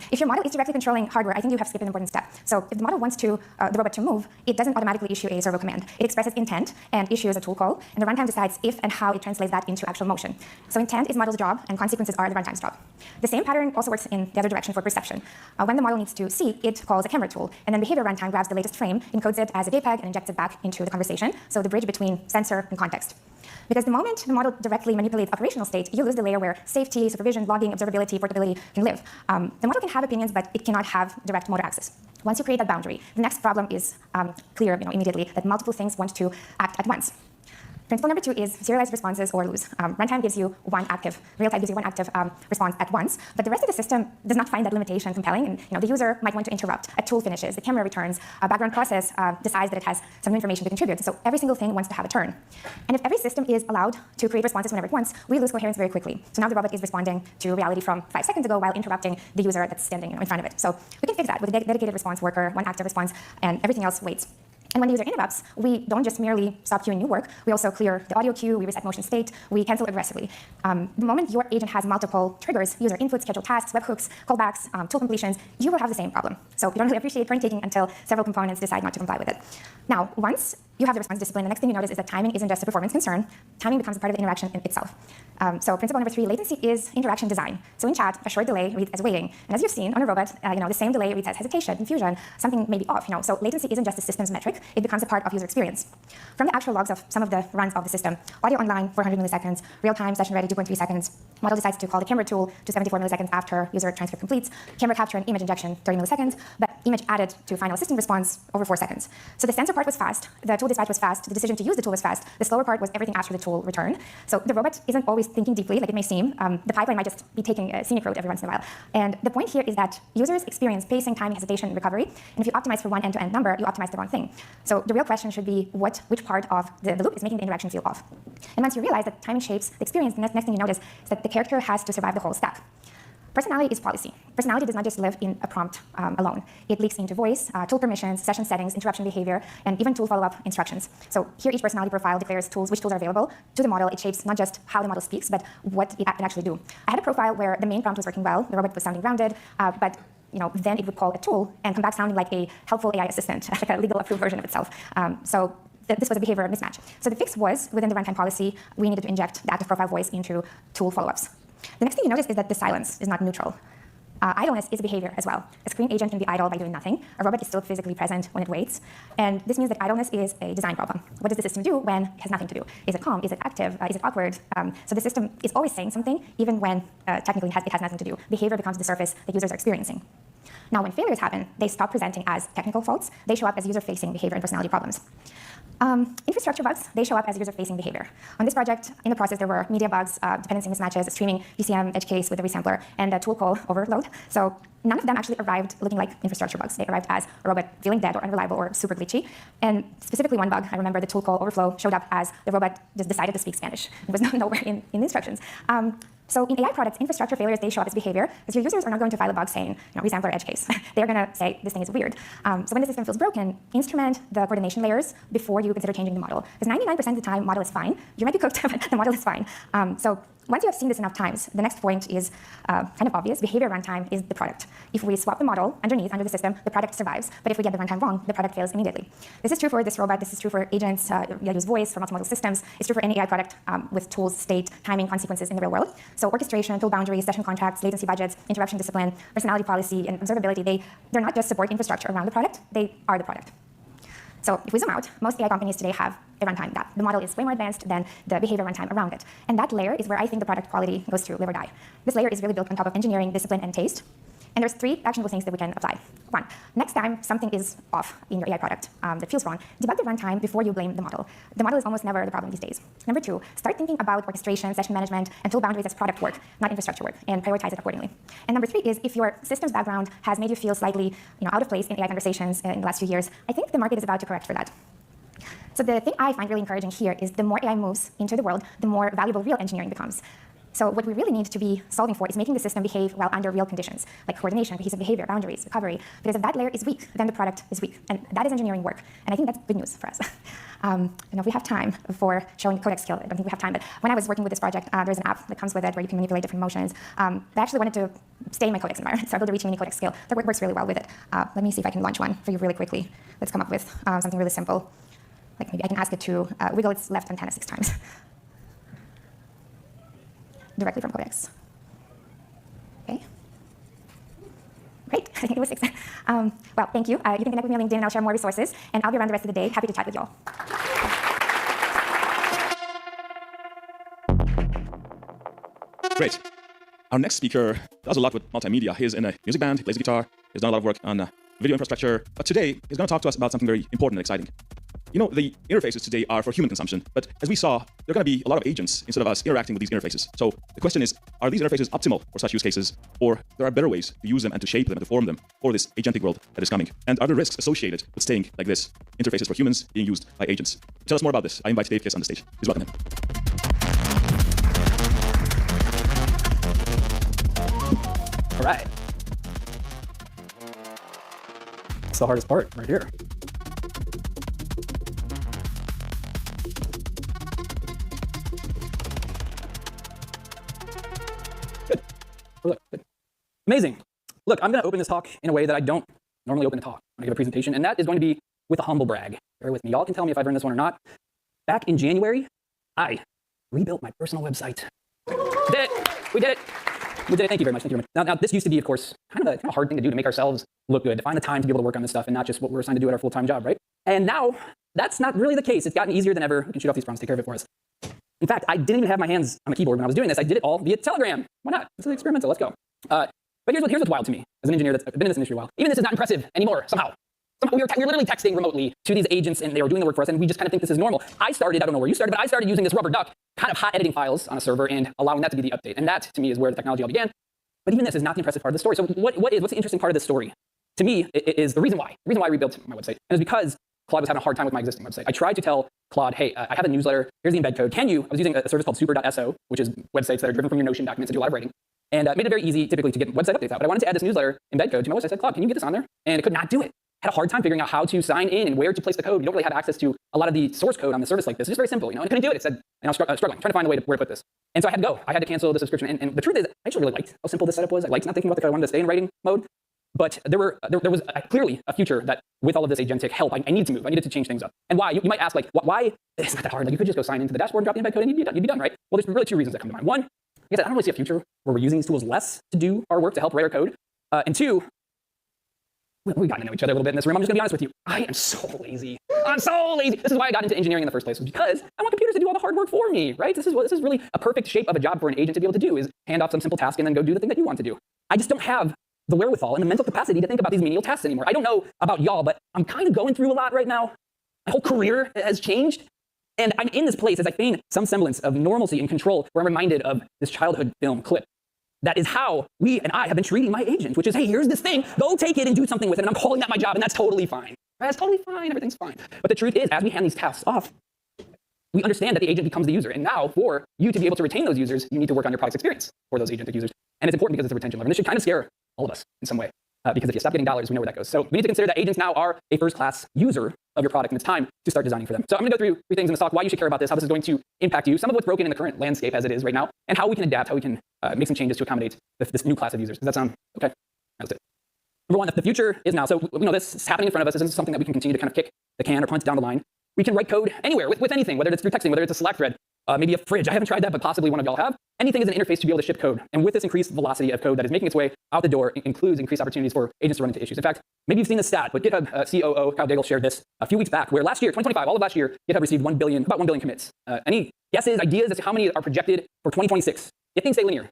[SPEAKER 7] If your model is directly controlling hardware, I think you have skipped an important step. So if the model wants the robot to move, it doesn't automatically issue a servo command. It expresses intent and issues a tool call, and the runtime decides if and how it translates that into actual motion. So intent is model's job, and consequences are the runtime's job. The same pattern also works in the other direction for perception. When the model needs to see, it calls a camera tool, and then behavior runtime grabs the latest frame, encodes it as a JPEG, and injects it back into the conversation, so the bridge between sensor and context. Because the moment the model directly manipulates operational state, you lose the layer where safety, supervision, logging, observability, portability can live. The model can have opinions, but it cannot have direct motor access. Once you create that boundary, the next problem is clear immediately, that multiple things want to act at once. Principle number 2 is serialized responses or lose. Runtime gives you one active, real-time gives you one active response at once, but the rest of the system does not find that limitation compelling, and the user might want to interrupt. A tool finishes, the camera returns, a background process decides that it has some new information to contribute, so every single thing wants to have a turn. And if every system is allowed to create responses whenever it wants, we lose coherence very quickly. So now the robot is responding to reality from 5 seconds ago while interrupting the user that's standing in front of it. So we can fix that with a dedicated response worker, one active response, and everything else waits. And when the user interrupts, we don't just merely stop queuing new work, we also clear the audio queue, we reset motion state, we cancel aggressively. The moment your agent has multiple triggers, user input, scheduled tasks, webhooks, callbacks, tool completions, you will have the same problem. So you don't really appreciate turn taking until several components decide not to comply with it. Now, once you have the response discipline. The next thing you notice is that timing isn't just a performance concern. Timing becomes a part of the interaction in itself. So principle number 3, latency is interaction design. So in chat, a short delay reads as waiting. And as you've seen on a robot, the same delay reads as hesitation, confusion, something may be off. So latency isn't just a systems metric. It becomes a part of user experience. From the actual logs of some of the runs of the system, audio online, 400 milliseconds, real-time, session ready, 2.3 seconds. Model decides to call the camera tool to 74 milliseconds after user transcript completes. Camera capture and image injection, 30 milliseconds, but image added to final assistant response over 4 seconds. So the sensor part was fast, the tool dispatch was fast, the decision to use the tool was fast. The slower part was everything after the tool return. So the robot isn't always thinking deeply like it may seem. The pipeline might just be taking a scenic road every once in a while. And the point here is that users experience pacing, timing, hesitation, and recovery. And if you optimize for one end-to-end number, you optimize the wrong thing. So the real question should be which part of the loop is making the interaction feel off. And once you realize that timing shapes the experience, the next thing you notice is that the character has to survive the whole stack. Personality is policy. Personality does not just live in a prompt alone. It leaks into voice, tool permissions, session settings, interruption behavior, and even tool follow-up instructions. So here each personality profile declares which tools are available to the model. It shapes not just how the model speaks, but what it actually do. I had a profile where the main prompt was working well, the robot was sounding grounded, but then it would call a tool and come back sounding like a helpful AI assistant, like a legal approved version of itself. So this was a behavior mismatch. So the fix was, within the runtime policy, we needed to inject the active profile voice into tool follow-ups. The next thing you notice is that the silence is not neutral. Idleness is a behavior as well. A screen agent can be idle by doing nothing. A robot is still physically present when it waits. And this means that idleness is a design problem. What does the system do when it has nothing to do? Is it calm? Is it active? Is it awkward? So the system is always saying something, even when technically it has nothing to do. Behavior becomes the surface that users are experiencing. Now, when failures happen, they stop presenting as technical faults. They show up as user-facing behavior and personality problems. Infrastructure bugs, they show up as user-facing behavior. On this project, in the process, there were media bugs, dependency mismatches, streaming PCM edge case with a resampler, and a tool call overload. So none of them actually arrived looking like infrastructure bugs. They arrived as a robot feeling dead or unreliable or super glitchy. And specifically one bug, I remember the tool call overflow showed up as the robot just decided to speak Spanish. It was nowhere in the instructions. So in AI products, infrastructure failures, they show up as behavior, because your users are not going to file a bug saying, resampler edge case. They're going to say, this thing is weird. So when the system feels broken, instrument the coordination layers before you consider changing the model. Because 99% of the time, model is fine. You might be cooked, but the model is fine. So once you have seen this enough times, the next point is kind of obvious. Behavior runtime is the product. If we swap the model under the system, the product survives. But if we get the runtime wrong, the product fails immediately. This is true for this robot. This is true for agents that use voice for multimodal systems. It's true for any AI product with tools, state, timing, consequences in the real world. So orchestration, tool boundaries, session contracts, latency budgets, interruption discipline, personality policy, and observability, they're not just support infrastructure around the product. They are the product. So if we zoom out, most AI companies today have a runtime that the model is way more advanced than the behavior runtime around it. And that layer is where I think the product quality goes to live or die. This layer is really built on top of engineering, discipline, and taste. And there's 3 actionable things that we can apply. 1, next time something is off in your AI product that feels wrong, debug the runtime before you blame the model. The model is almost never the problem these days. Number 2, start thinking about orchestration, session management, and tool boundaries as product work, not infrastructure work, and prioritize it accordingly. And number 3 is, if your systems background has made you feel slightly out of place in AI conversations in the last few years, I think the market is about to correct for that. So the thing I find really encouraging here is the more AI moves into the world, the more valuable real engineering becomes. So what we really need to be solving for is making the system behave well under real conditions, like coordination, cohesive behavior, boundaries, recovery. Because if that layer is weak, then the product is weak. And that is engineering work. And I think that's good news for us. If we have time for showing the codec skill, I don't think we have time, but when I was working with this project, there's an app that comes with it where you can manipulate different motions. I actually wanted to stay in my codecs environment, so I built a reaching mini codec skill that works really well with it. Let me see if I can launch one for you really quickly. Let's come up with something really simple. Like maybe I can ask it to wiggle its left antenna 6 times. Directly from codecs. Okay. Great, I think it was 6. Well, thank you. You can connect with me on LinkedIn and I'll share more resources. And I'll be around the rest of the day. Happy to chat with you all.
[SPEAKER 3] Great. Our next speaker does a lot with multimedia. He's in a music band, he plays guitar, he's done a lot of work on video infrastructure. But today, he's going to talk to us about something very important and exciting. The interfaces today are for human consumption, but as we saw, there are going to be a lot of agents instead of us interacting with these interfaces. So the question is, are these interfaces optimal for such use cases, or there are better ways to use them and to shape them and to form them for this agentic world that is coming? And are there risks associated with staying like this, interfaces for humans being used by agents? To tell us more about this, I invite Dave Kiss on the stage. Please welcome him.
[SPEAKER 9] All right. That's the hardest part right here. Good. Oh, look, good. Amazing. Look, I'm going to open this talk in a way that I don't normally open a talk when I give a presentation, and that is going to be with a humble brag. Bear with me. Y'all can tell me if I've earned this one or not. Back in January, I rebuilt my personal website. We did it. We did it. We did it. Thank you very much. Thank you very much. Now, this used to be, of course, kind of a hard thing to do to make ourselves look good, to find the time to be able to work on this stuff and not just what we're assigned to do at our full-time job, right? And now, that's not really the case. It's gotten easier than ever. We can shoot off these prompts, take care of it for us. In fact, I didn't even have my hands on the keyboard when I was doing this. I did it all via Telegram. Why not? This is experimental. Let's go. But here's what's wild to me as an engineer that's been in this industry a while. Even this is not impressive anymore, somehow. We were literally texting remotely to these agents, and they were doing the work for us, and we just kind of think this is normal. I don't know where you started, but I started using this rubber duck, kind of hot editing files on a server and allowing that to be the update. And that, to me, is where the technology all began. But even this is not the impressive part of the story. So what's the interesting part of this story? To me, it is the reason why. The reason why I rebuilt my website. And it's because Claude was having a hard time with my existing website. I tried to tell Claude, hey, I have a newsletter. Here's the embed code. I was using a service called super.so, which is websites that are driven from your Notion documents that do a lot of writing. And made it very easy, typically, to get website updates out. But I wanted to add this newsletter embed code to my website. I said, Claude, can you get this on there? And it could not do it. Had a hard time figuring out how to sign in and where to place the code. You don't really have access to a lot of the source code on the service like this. It's just very simple, and I couldn't do it. It said, and I was struggling, trying to find a way to where to put this. And so I had to go. I had to cancel the subscription. And the truth is, I actually really liked how simple this setup was. I liked not thinking about the code. I wanted to stay in writing mode. But there was clearly a future that with all of this agentic help, I needed to move. I needed to change things up. And why? You might ask, like, why? It's not that hard. Like, you could just go sign into the dashboard, drop the embed code, and you'd be done, right? Well, there's really two reasons that come to mind. One, I don't really see a future where we're using these tools less to do our work, to help write our code. And two, we've gotten to know each other a little bit in this room. I'm just gonna be honest with you. I am so lazy. I'm so lazy. This is why I got into engineering in the first place, was because I want computers to do all the hard work for me, right? This is really a perfect shape of a job for an agent to be able to do, is hand off some simple task and then go do the thing that you want to do. I just don't have the wherewithal and the mental capacity to think about these menial tasks anymore. I don't know about y'all, but I'm kind of going through a lot right now. My whole career has changed. And I'm in this place as I feign some semblance of normalcy and control, where I'm reminded of this childhood film clip. That is how we and I have been treating my agent, which is, hey, here's this thing, go take it and do something with it, and I'm calling that my job, and that's totally fine. That's totally fine, everything's fine. But the truth is, as we hand these tasks off, we understand that the agent becomes the user. And now, for you to be able to retain those users, you need to work on your product's experience for those agentic users. And it's important because it's a retention lever. And this should kind of scare all of us in some way. Because if you stop getting dollars, we know where that goes. So we need to consider that agents now are a first-class user of your product, and it's time to start designing for them. So I'm going to go through 3 things in this talk: why you should care about this, how this is going to impact you, some of what's broken in the current landscape as it is right now, and how we can adapt, how we can make some changes to accommodate this new class of users. Does that sound okay? That's it. Number one, the future is now. So we know this is happening in front of us. This isn't something that we can continue to kind of kick the can or punt down the line. We can write code anywhere with anything, whether it's through texting, whether it's a Slack thread, maybe a fridge. I haven't tried that, but possibly one of y'all have. Anything is an interface to be able to ship code. And with this increased velocity of code that is making its way out the door, it includes increased opportunities for agents to run into issues. In fact, maybe you've seen this stat, but GitHub COO Kyle Daigle shared this a few weeks back, where last year, 2025, all of last year, GitHub received about 1 billion commits. Any guesses, ideas as to how many are projected for 2026? If things stay linear.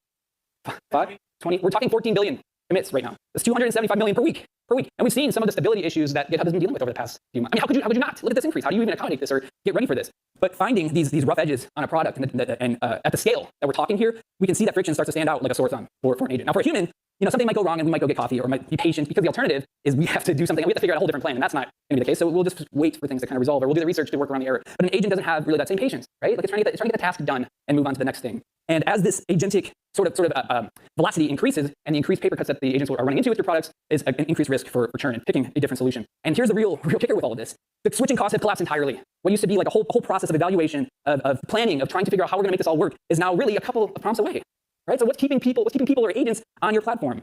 [SPEAKER 9] 5, 20, we're talking 14 billion commits right now. That's 275 million per week. And we've seen some of the stability issues that GitHub has been dealing with over the past few months. I mean, how could you not? Look at this increase. How do you even accommodate this or get ready for this? But finding these rough edges on a product and at the scale that we're talking here, we can see that friction starts to stand out like a sore thumb for an agent. Now, for a human, something might go wrong and we might go get coffee or might be patient, because the alternative is we have to do something and we have to figure out a whole different plan, and that's not going to be the case. So we'll just wait for things to kind of resolve, or we'll do the research to work around the error. But an agent doesn't have really that same patience, right? Like it's trying to get the task done and move on to the next thing. And as this agentic sort of velocity increases, and the increased paper cuts that the agents are running into with your products is an increased risk for churn and picking a different solution. And here's the real kicker with all of this: the switching costs have collapsed entirely. What used to be like a whole process of evaluation, of planning, of trying to figure out how we're going to make this all work, is now really a couple of prompts away, right? So what's keeping people or agents on your platform?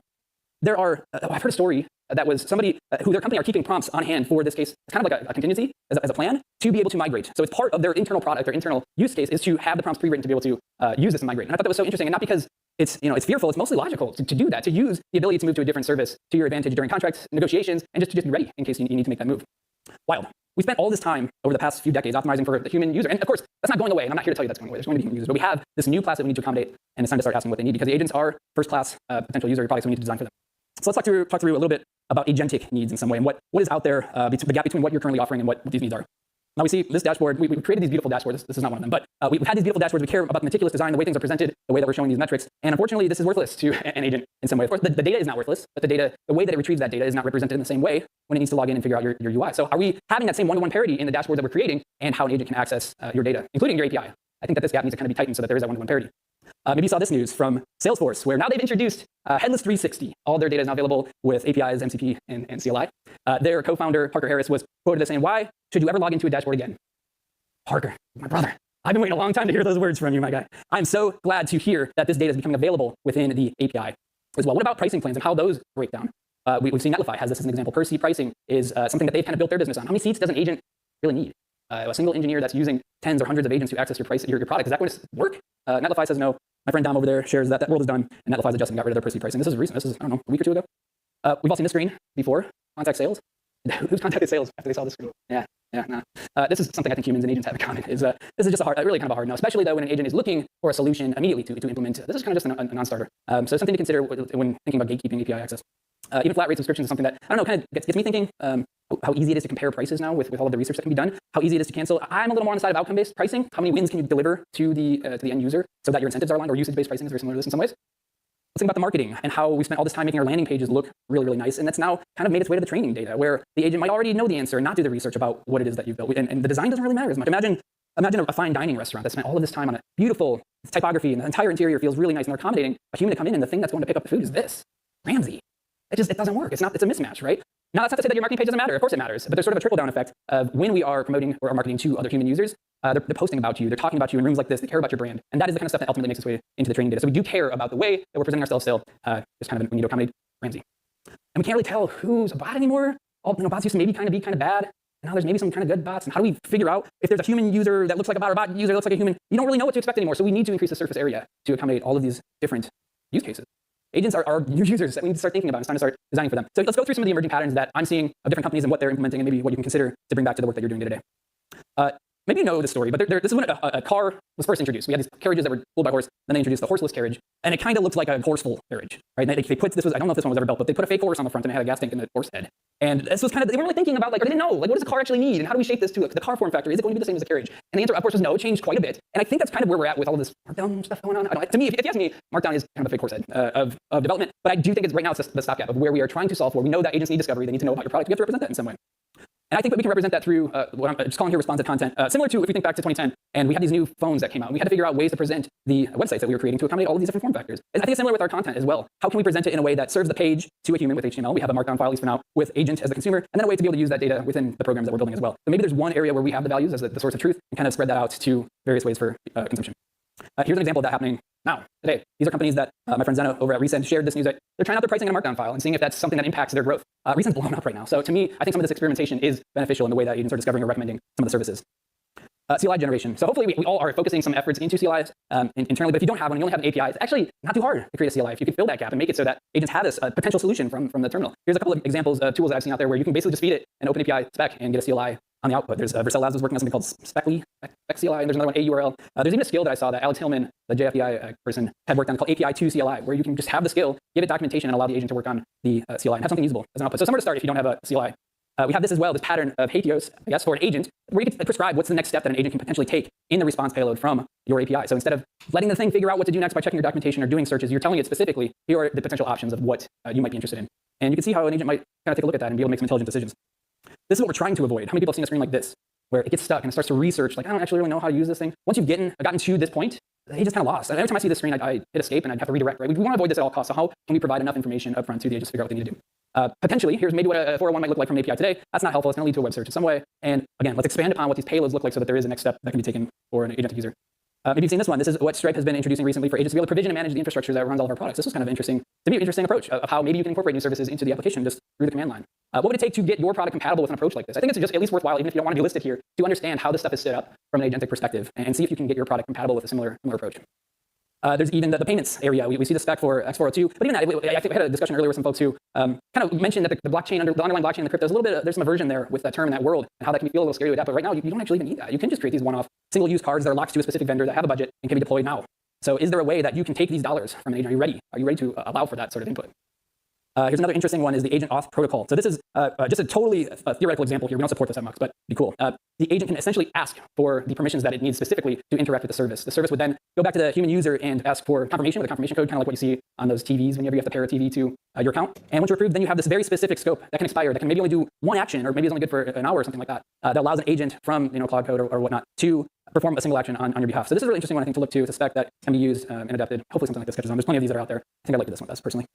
[SPEAKER 9] There are, I've heard a story that was somebody who their company are keeping prompts on hand for this case. It's kind of like a contingency as a plan to be able to migrate. So it's part of their internal product, their internal use case, is to have the prompts pre-written to be able to use this and migrate. And I thought that was so interesting, and not because it's fearful. It's mostly logical to do that, to use the ability to move to a different service to your advantage during contract negotiations, and just be ready in case you need to make that move. Wild. We spent all this time over the past few decades optimizing for the human user. And of course, that's not going away. And I'm not here to tell you that's going away. There's going to be human users. But we have this new class that we need to accommodate. And it's time to start asking what they need, because the agents are first-class potential user of your products, so we need to design for them. So let's talk through a little bit about agentic needs in some way, and what is out there, the gap between what you're currently offering and what these needs are. Now we see this dashboard. We created these beautiful dashboards. This is not one of them, but we've had these beautiful dashboards. We care about the meticulous design, the way things are presented, the way that we're showing these metrics. And unfortunately, this is worthless to an agent in some way. Of course, the data is not worthless, but the way that it retrieves that data is not represented in the same way when it needs to log in and figure out your UI. So are we having that same one-to-one parity in the dashboard that we're creating, and how an agent can access your data, including your API? I think that this gap needs to kind of be tightened so that there is that one-to-one parity. Maybe you saw this news from Salesforce, where now they've introduced Headless 360. All their data is now available with APIs, MCP, and CLI. Their co-founder, Parker Harris, was quoted as saying, "Why should you ever log into a dashboard again?" Parker, my brother, I've been waiting a long time to hear those words from you, my guy. I'm so glad to hear that this data is becoming available within the API as well. What about pricing plans and how those break down? We've seen Netlify has this as an example. Per seat pricing is something that they've kind of built their business on. How many seats does an agent really need? A single engineer that's using tens or hundreds of agents to access your product, is that going to work? Netlify says no. My friend Dom over there shares that world is done, and Netlify's adjusting and got rid of their per seat pricing. This is recent. This is, I don't know, a week or two ago. We've all seen this screen before. Contact sales. Who's contacted sales after they saw this screen? Yeah, nah. This is something I think humans and agents have in common. This is just really kind of a hard no, especially though when an agent is looking for a solution immediately to implement. This is kind of just a non-starter. So something to consider when thinking about gatekeeping API access. Even flat rate subscriptions is something that, I don't know, kind of gets me thinking how easy it is to compare prices now with all of the research that can be done, how easy it is to cancel. I'm a little more on the side of outcome-based pricing. How many wins can you deliver to the end user so that your incentives are aligned, or usage-based pricing is very similar to this in some ways. Let's think about the marketing and how we spent all this time making our landing pages look really, really nice. And that's now kind of made its way to the training data, where the agent might already know the answer and not do the research about what it is that you've built. And the design doesn't really matter as much. Imagine a fine dining restaurant that spent all of this time on a beautiful typography, and the entire interior feels really nice, and they're accommodating a human to come in, and the thing that's going to pick up the food is this, Ramsey. It doesn't work. It's a mismatch, right? Now, that's not to say that your marketing page doesn't matter. Of course it matters. But there's sort of a trickle-down effect of when we are promoting or marketing to other human users, they're posting about you. They're talking about you in rooms like this. They care about your brand. And that is the kind of stuff that ultimately makes its way into the training data. So we do care about the way that we're presenting ourselves still. Just kind of, we need to accommodate Ramsey. And we can't really tell who's a bot anymore. Bots used to maybe kind of be kind of bad. And now there's maybe some kind of good bots. And how do we figure out if there's a human user that looks like a bot, or a bot user that looks like a human? You don't really know what to expect anymore. So we need to increase the surface area to accommodate all of these different use cases. Agents are new users that we need to start thinking about. It's time to start designing for them. So let's go through some of the emerging patterns that I'm seeing of different companies and what they're implementing, and maybe what you can consider to bring back to the work that you're doing today. Maybe you know the story, but this is when a car was first introduced. We had these carriages that were pulled by horse, then they introduced the horseless carriage, and it kind of looked like a horseful carriage, right? They put this was, I don't know if this one was ever built, but they put a fake horse on the front and it had a gas tank in the horse head. And this was kind of, they weren't really thinking about, like, or they didn't know, like, what does a car actually need, and how do we shape this to the car form factor? Is it going to be the same as a carriage? And the answer, of course, was no. It changed quite a bit. And I think that's kind of where we're at with all of this Markdown stuff going on. To me, if you ask me, Markdown is kind of a fake horse head of development, but I do think right now it's the stopgap of where we are trying to solve for. We know that agents need discovery. They need to know about your product. We have to represent that in some way. And I think that we can represent that through what I'm just calling here responsive content, similar to if we think back to 2010, and we had these new phones that came out. And we had to figure out ways to present the websites that we were creating to accommodate all of these different form factors. And I think it's similar with our content as well. How can we present it in a way that serves the page to a human with HTML? We have a Markdown file, at least for now, with agent as the consumer, and then a way to be able to use that data within the programs that we're building as well. So maybe there's one area where we have the values as the source of truth and kind of spread that out to various ways for consumption. Here's an example of that happening now, today. These are companies that my friend Zeno over at Resend shared this news that they're trying out their pricing in a Markdown file and seeing if that's something that impacts their growth. Resend's blown up right now. So to me, I think some of this experimentation is beneficial in the way that agents are discovering or recommending some of the services. CLI generation. So hopefully we all are focusing some efforts into CLIs internally, but if you don't have one, you only have an API, it's actually not too hard to create a CLI if you can fill that gap and make it so that agents have this potential solution from the terminal. Here's a couple of examples of tools that I've seen out there where you can basically just feed it an open API spec and get a CLI on the output. There's Vercel Labs is working on something called Spec CLI, and there's another one, AURL. There's even a skill that I saw that Alex Hillman, the JFEI person, had worked on called API to CLI, where you can just have the skill, give it documentation, and allow the agent to work on the CLI and have something usable as an output. So somewhere to start if you don't have a CLI. We have this as well, this pattern of Hateos, I guess, for an agent, where you can prescribe what's the next step that an agent can potentially take in the response payload from your API. So instead of letting the thing figure out what to do next by checking your documentation or doing searches, you're telling it specifically, here are the potential options of what you might be interested in. And you can see how an agent might kind of take a look at that and be able to make some intelligent decisions. This is what we're trying to avoid. How many people have seen a screen like this, where it gets stuck and it starts to research, like, I don't actually really know how to use this thing. Once you've gotten to this point, the agent's kind of lost. And every time I see this screen, I hit escape and I'd have to redirect, right? We want to avoid this at all costs. So how can we provide enough information up front to the agents to figure out what they need to do? Potentially, here's maybe what a 401 might look like from an API today. That's not helpful. It's going to lead to a web search in some way. And again, let's expand upon what these payloads look like so that there is a next step that can be taken for an agent user. Maybe you've seen this one. This is what Stripe has been introducing recently for agents to be able to provision and manage the infrastructure that runs all of our products. This was kind of interesting, to me, an interesting approach of how maybe you can incorporate new services into the application just through the command line. What would it take to get your product compatible with an approach like this? I think it's just at least worthwhile, even if you don't want to be listed here, to understand how this stuff is set up from an agentic perspective and see if you can get your product compatible with a similar approach. There's even the payments area. We see the spec for X402, but even that, I think we had a discussion earlier with some folks who kind of mentioned that the blockchain, the underlying blockchain in the crypto is a little bit, there's some aversion there with that term in that world and how that can feel a little scary to adapt. But right now, you don't actually even need that. You can just create these one-off single-use cards that are locked to a specific vendor that have a budget and can be deployed now. So is there a way that you can take these dollars from an agent? Are you ready? Are you ready to allow for that sort of input? Here's another interesting one is the agent auth protocol. So this is just a totally theoretical example here. We don't support this at Mux, but it'd be cool. The agent can essentially ask for the permissions that it needs specifically to interact with the service. The service would then go back to the human user and ask for confirmation with a confirmation code, kind of like what you see on those TVs whenever you have to pair a TV to your account. And once you're approved, then you have this very specific scope that can expire, that can maybe only do one action, or maybe it's only good for an hour or something like that, that allows an agent from Cloud Code or whatnot to perform a single action on your behalf. So this is a really interesting one, I think, to look to. It's a spec that can be used and adapted. Hopefully something like this catches on. There's plenty of these that are out there. I think I'd like this one best, personally.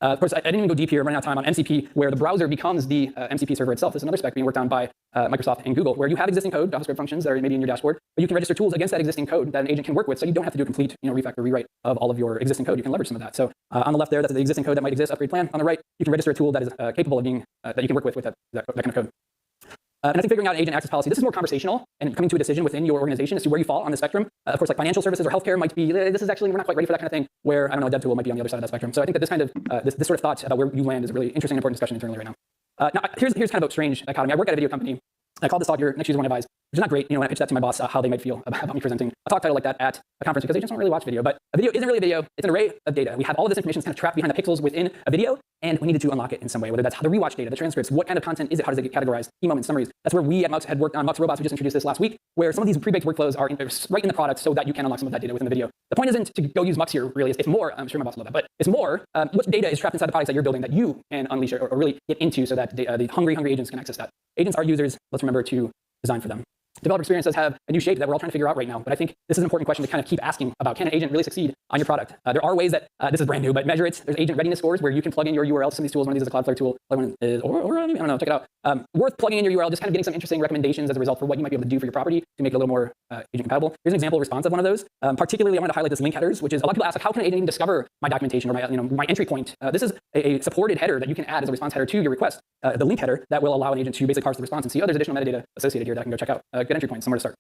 [SPEAKER 9] Of course, I didn't even go deep here. I'm running out of time on MCP, where the browser becomes the MCP server itself. This is another spec being worked on by Microsoft and Google, where you have existing code, JavaScript functions that are maybe in your dashboard, but you can register tools against that existing code that an agent can work with, so you don't have to do a complete refactor, rewrite of all of your existing code. You can leverage some of that. So on the left there, that's the existing code that might exist, upgrade plan. On the right, you can register a tool that is capable of being, that you can work with that kind of code. And I think figuring out an agent access policy, this is more conversational and coming to a decision within your organization as to where you fall on the spectrum. Of course, like financial services or healthcare might be, this is actually, we're not quite ready for that kind of thing, where, I don't know, a dev tool might be on the other side of that spectrum. So I think that this kind of, this sort of thought about where you land is a really interesting and important discussion internally right now. Now, here's kind of a strange dichotomy. I work at a video company. I called this talk your next user one advise, which is not great. When I pitch that to my boss, how they might feel about me presenting a talk title like that at a conference, because they just don't really watch video. But a video isn't really a video. It's an array of data. We have all of this information kind of trapped behind the pixels within a video, and we needed to unlock it in some way, whether that's how the rewatch data, the transcripts, what kind of content is it, how does it get categorized, key moments, summaries. That's where we at Mux had worked on Mux Robots. We just introduced this last week, where some of these pre-baked workflows are right in the product so that you can unlock some of that data within the video. The point isn't to go use Mux here, really. It's more, I'm sure my boss will love that, but it's more what data is trapped inside the products that you're building that you can unleash or really get into so that the hungry agents can access that. Agents are users. Let's remember to design for them. Developer experience does have a new shape that we're all trying to figure out right now, but I think this is an important question to kind of keep asking about: can an agent really succeed on your product? There are ways that this is brand new, but measure it. There's agent readiness scores where you can plug in your URL to some of these tools. One of these is a Cloudflare tool. Other one is, or I don't know, check it out. Worth plugging in your URL, just kind of getting some interesting recommendations as a result for what you might be able to do for your property to make it a little more agent compatible. Here's an example response of one of those. Particularly, I wanted to highlight this link headers, which is a lot of people ask, like, how can an agent even discover my documentation or my entry point? This is a supported header that you can add as a response header to your request. The link header that will allow an agent to basically parse the response and see, oh, there's additional metadata associated here that I can go check out. Good entry point, somewhere to start.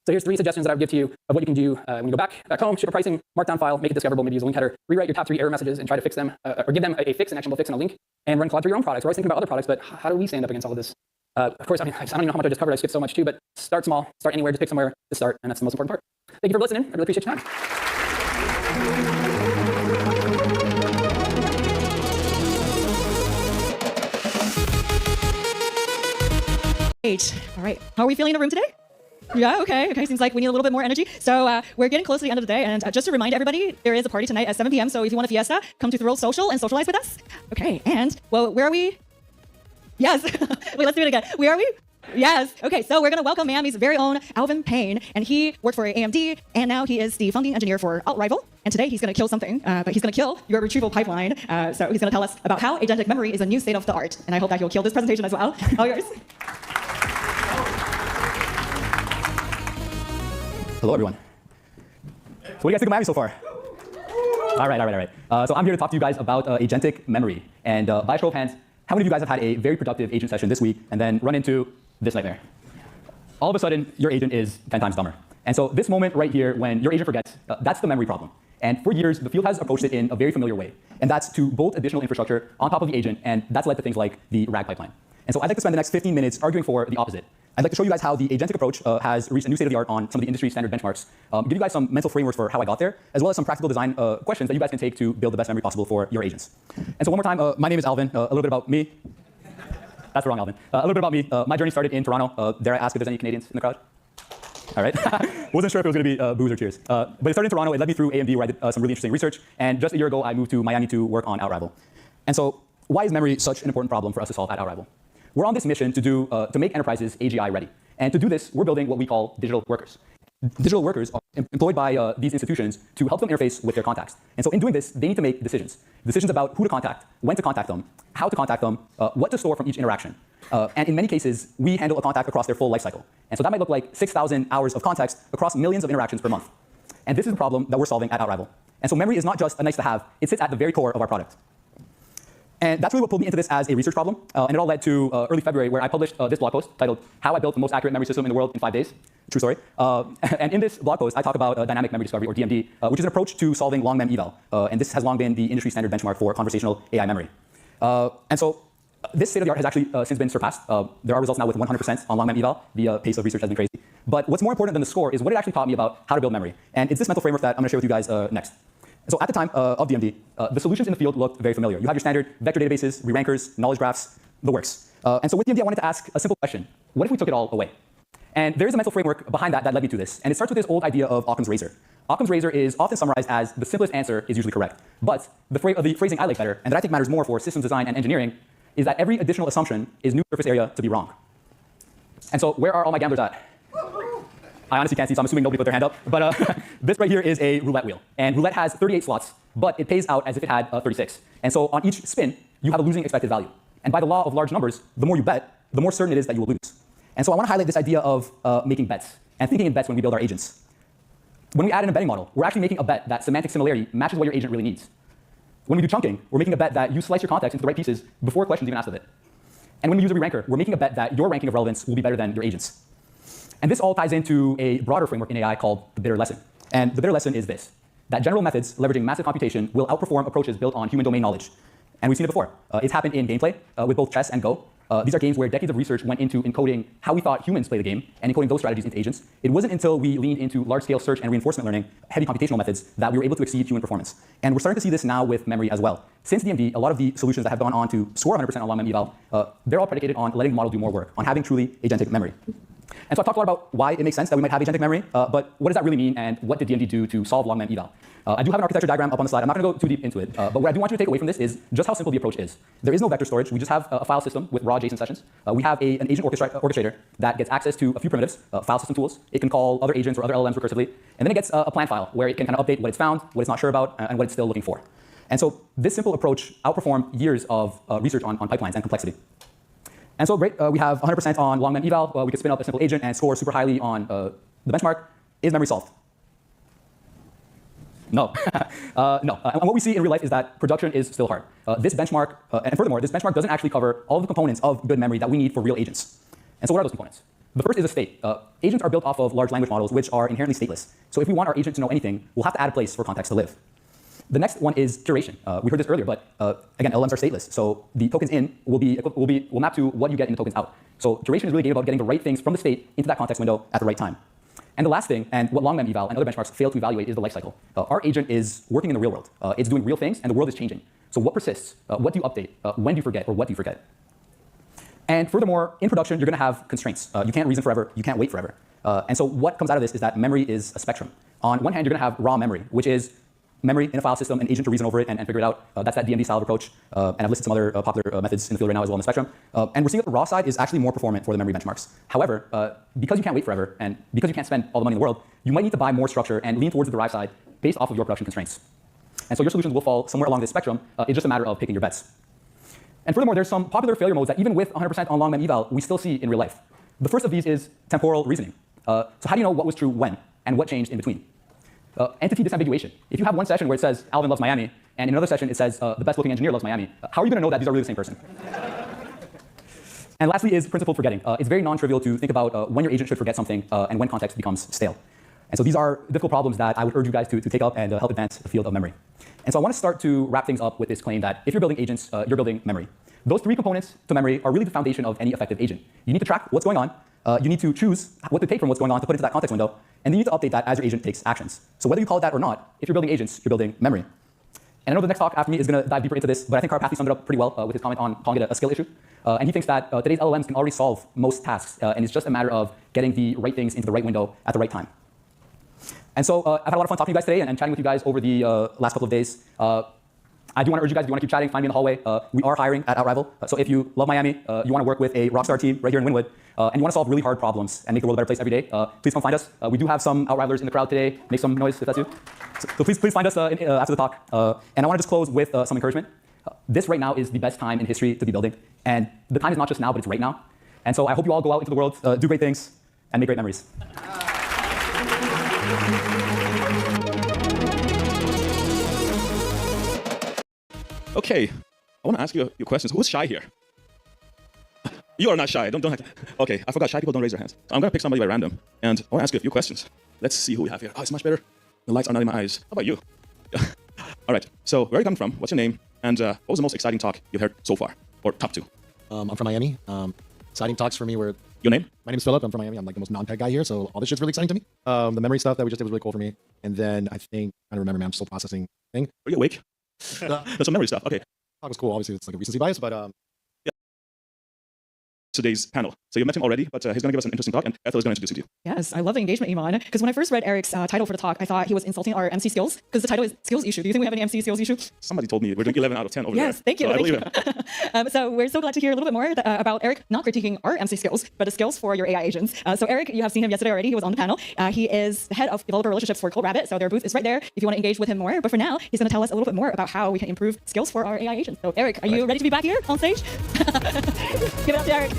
[SPEAKER 9] So here's 3 suggestions that I would give to you of what you can do when you go back home, ship a pricing markdown file, make it discoverable, maybe use a link header, rewrite your top 3 error messages and try to fix them, or give them a fix, an actionable fix and a link, and run Claude for your own products. We're always thinking about other products, but how do we stand up against all of this? Of course, I don't even know how much I just covered. I skipped so much too, but start small, start anywhere, just pick somewhere to start, and that's the most important part. Thank you for listening. I really appreciate your time.
[SPEAKER 6] All right. How are we feeling in the room today? Yeah, okay. Seems like we need a little bit more energy. So we're getting close to the end of the day. And just to remind everybody, there is a party tonight at 7 p.m. So if you want a fiesta, come to Thrill Social and socialize with us. Okay, and, well, where are we? Yes. Wait, let's do it again. Where are we? Yes. Okay, so we're going to welcome Miami's very own Alvin Payne. And he worked for AMD, and now he is the founding engineer for Outrival. And today he's going to kill something, but he's going to kill your retrieval pipeline. So he's going to tell us about how agentic memory is a new state of the art. And I hope that he'll kill this presentation as well. All yours.
[SPEAKER 9] Hello, everyone. So what do you guys think of Miami so far? All right. So I'm here to talk to you guys about agentic memory. And by a show of hands, how many of you guys have had a very productive agent session this week and then run into this nightmare? All of a sudden, your agent is 10 times dumber. And so this moment right here, when your agent forgets, that's the memory problem. And for years, the field has approached it in a very familiar way. And that's to bolt additional infrastructure on top of the agent, and that's led to things like the RAG pipeline. And so I'd like to spend the next 15 minutes arguing for the opposite. I'd like to show you guys how the agentic approach has reached a new state of the art on some of the industry standard benchmarks, give you guys some mental frameworks for how I got there, as well as some practical design questions that you guys can take to build the best memory possible for your agents. And so one more time, my name is Alvin. A little bit about me. That's the wrong Alvin. A little bit about me. My journey started in Toronto. Dare I ask if there's any Canadians in the crowd? All right. Wasn't sure if it was going to be booze or cheers. But it started in Toronto. It led me through AMD, where I did some really interesting research. And just a year ago, I moved to Miami to work on Outrival. And so why is memory such an important problem for us to solve at Outrival? We're on this mission to make enterprises AGI ready. And to do this, we're building what we call digital workers. Digital workers are employed by these institutions to help them interface with their contacts. And so in doing this, they need to make decisions. Decisions about who to contact, when to contact them, how to contact them, what to store from each interaction. And in many cases, we handle a contact across their full lifecycle. And so that might look like 6,000 hours of context across millions of interactions per month. And this is the problem that we're solving at Outrival. And so memory is not just a nice to have, it sits at the very core of our product. And that's really what pulled me into this as a research problem. And it all led to early February, where I published this blog post titled, How I Built the Most Accurate Memory System in the World in 5 Days. True story. And in this blog post, I talk about dynamic memory discovery, or DMD, which is an approach to solving long mem eval. And this has long been the industry standard benchmark for conversational AI memory. And so this state of the art has actually since been surpassed. There are results now with 100% on long mem eval. The pace of research has been crazy. But what's more important than the score is what it actually taught me about how to build memory. And it's this mental framework that I'm going to share with you guys next. So at the time of DMD, the solutions in the field looked very familiar. You have your standard vector databases, re-rankers, knowledge graphs, the works. And so with DMD, I wanted to ask a simple question. What if we took it all away? And there is a mental framework behind that led me to this. And it starts with this old idea of Occam's razor. Occam's razor is often summarized as the simplest answer is usually correct. But the phrasing I like better, and that I think matters more for systems design and engineering, is that every additional assumption is new surface area to be wrong. And so where are all my gamblers at? I honestly can't see, so I'm assuming nobody put their hand up. But this right here is a roulette wheel. And roulette has 38 slots. but it pays out as if it had 36. And so on each spin, you have a losing expected value. And by the law of large numbers, the more you bet, the more certain it is that you will lose. And so I want to highlight this idea of making bets and thinking in bets when we build our agents. When we add in a betting model, we're actually making a bet that semantic similarity matches what your agent really needs. When we do chunking, we're making a bet that you slice your context into the right pieces before questions even asked of it. And when we use a re-ranker, we're making a bet that your ranking of relevance will be better than your agent's. And this all ties into a broader framework in AI called the bitter lesson. And the bitter lesson is this, that general methods leveraging massive computation will outperform approaches built on human domain knowledge. And we've seen it before. It's happened in gameplay with both chess and Go. These are games where decades of research went into encoding how we thought humans play the game and encoding those strategies into agents. It wasn't until we leaned into large-scale search and reinforcement learning, heavy computational methods, that we were able to exceed human performance. And we're starting to see this now with memory as well. Since DMD, a lot of the solutions that have gone on to score 100% on long mem eval, they're all predicated on letting the model do more work, on having truly agentic memory. And so I've talked a lot about why it makes sense that we might have agentic memory, but what does that really mean, and what did DMD do to solve long mem eval? I do have an architecture diagram up on the slide. I'm not going to go too deep into it, but what I do want you to take away from this is just how simple the approach is. There is no vector storage. We just have a file system with raw JSON sessions. We have an agent orchestrator that gets access to a few primitives, file system tools. It can call other agents or other LLMs recursively, and then it gets a plan file where it can kind of update what it's found, what it's not sure about, and what it's still looking for. And so this simple approach outperformed years of research on pipelines and complexity. And so great, we have 100% on long mem eval. We could spin up a simple agent and score super highly on the benchmark. Is memory solved? No. No. And what we see in real life is that production is still hard. This benchmark, and furthermore, this benchmark doesn't actually cover all of the components of good memory that we need for real agents. And so what are those components? The first is a state. Agents are built off of large language models, which are inherently stateless. So if we want our agent to know anything, we'll have to add a place for context to live. The next one is duration. We heard this earlier, but again, LLMs are stateless. So the tokens in will map to what you get in the tokens out. So duration is really about getting the right things from the state into that context window at the right time. And the last thing, and what long mem eval and other benchmarks fail to evaluate, is the lifecycle. Our agent is working in the real world. It's doing real things, and the world is changing. So what persists? What do you update? When do you forget, or what do you forget? And furthermore, in production, you're going to have constraints. You can't reason forever. You can't wait forever. And so what comes out of this is that memory is a spectrum. On one hand, you're going to have raw memory, which is memory in a file system, an agent to reason over it and figure it out. That's that DMD style of approach. And I've listed some other popular methods in the field right now as well in the spectrum. And we're seeing that the raw side is actually more performant for the memory benchmarks. However, because you can't wait forever and because you can't spend all the money in the world, you might need to buy more structure and lean towards the derived side based off of your production constraints. And so your solutions will fall somewhere along this spectrum. It's just a matter of picking your bets. And furthermore, there's some popular failure modes that even with 100% on long mem eval, we still see in real life. The first of these is temporal reasoning. So how do you know what was true when and what changed in between? Entity disambiguation. If you have one session where it says Alvin loves Miami, and in another session it says the best looking engineer loves Miami, how are you going to know that these are really the same person? And lastly is principled forgetting. It's very non-trivial to think about when your agent should forget something and when context becomes stale. And so these are difficult problems that I would urge you guys to take up and help advance the field of memory. And so I want to start to wrap things up with this claim that if you're building agents, you're building memory. Those three components to memory are really the foundation of any effective agent. You need to track what's going on. You need to choose what to take from what's going on to put into that context window. And then you need to update that as your agent takes actions. So whether you call it that or not, if you're building agents, you're building memory. And I know the next talk after me is going to dive deeper into this, but I think Karpathy summed it up pretty well with his comment on calling it a skill issue. And he thinks that today's LLMs can already solve most tasks, and it's just a matter of getting the right things into the right window at the right time. And so I've had a lot of fun talking to you guys today and chatting with you guys over the last couple of days. I do want to urge you guys, if you want to keep chatting, find me in the hallway. We are hiring at Outrival. So if you love Miami, you want to work with a rockstar team right here in Wynwood, and you want to solve really hard problems and make the world a better place every day, please come find us. We do have some Outrivalers in the crowd today. Make some noise if that's you. So please find us after the talk. And I want to just close with some encouragement. This right now is the best time in history to be building. And the time is not just now, but it's right now. And so I hope you all go out into the world, do great things, and make great memories.
[SPEAKER 3] Okay, I want to ask you a few questions. Who's shy here? You are not shy. Don't have to. Okay, I forgot. Shy people don't raise their hands. So I'm gonna pick somebody by random, and I want to ask you a few questions. Let's see who we have here. Oh, it's much better. The lights are not in my eyes. How about you? All right. So where are you coming from? What's your name? And what was the most exciting talk you've heard so far, or top two?
[SPEAKER 10] I'm from Miami. Exciting talks for me were...
[SPEAKER 3] Your name?
[SPEAKER 10] My name's Philip. I'm from Miami. I'm like the most non-tech guy here, so all this shit's really exciting to me. The memory stuff that we just did was really cool for me. And then I think, I don't remember, man, I'm still processing thing.
[SPEAKER 3] Are you awake? There's some memory stuff. Okay.
[SPEAKER 10] Talk was cool. Obviously, it's like a recency bias, but
[SPEAKER 3] today's panel. So you met him already, but he's going to give us an interesting talk, and Ethel is going to introduce you to you.
[SPEAKER 6] Yes, I love the engagement, Iman, because when I first read Eric's title for the talk, I thought he was insulting our MC skills, because the title is skills issue. Do you think we have any MC skills issue?
[SPEAKER 3] Somebody told me we're doing 11 out of 10 over there.
[SPEAKER 6] Yes, thank you.
[SPEAKER 3] So I believe
[SPEAKER 6] him. So we're so glad to hear a little bit more about Eric not critiquing our MC skills, but the skills for your AI agents. So Eric, you have seen him yesterday already. He was on the panel. He is the head of developer relationships for Rabbit, so their booth is right there if you want to engage with him more. But for now, he's going to tell us a little bit more about how we can improve skills for our AI agents. So Eric, are you ready to be back here on stage? Give it up to Eric.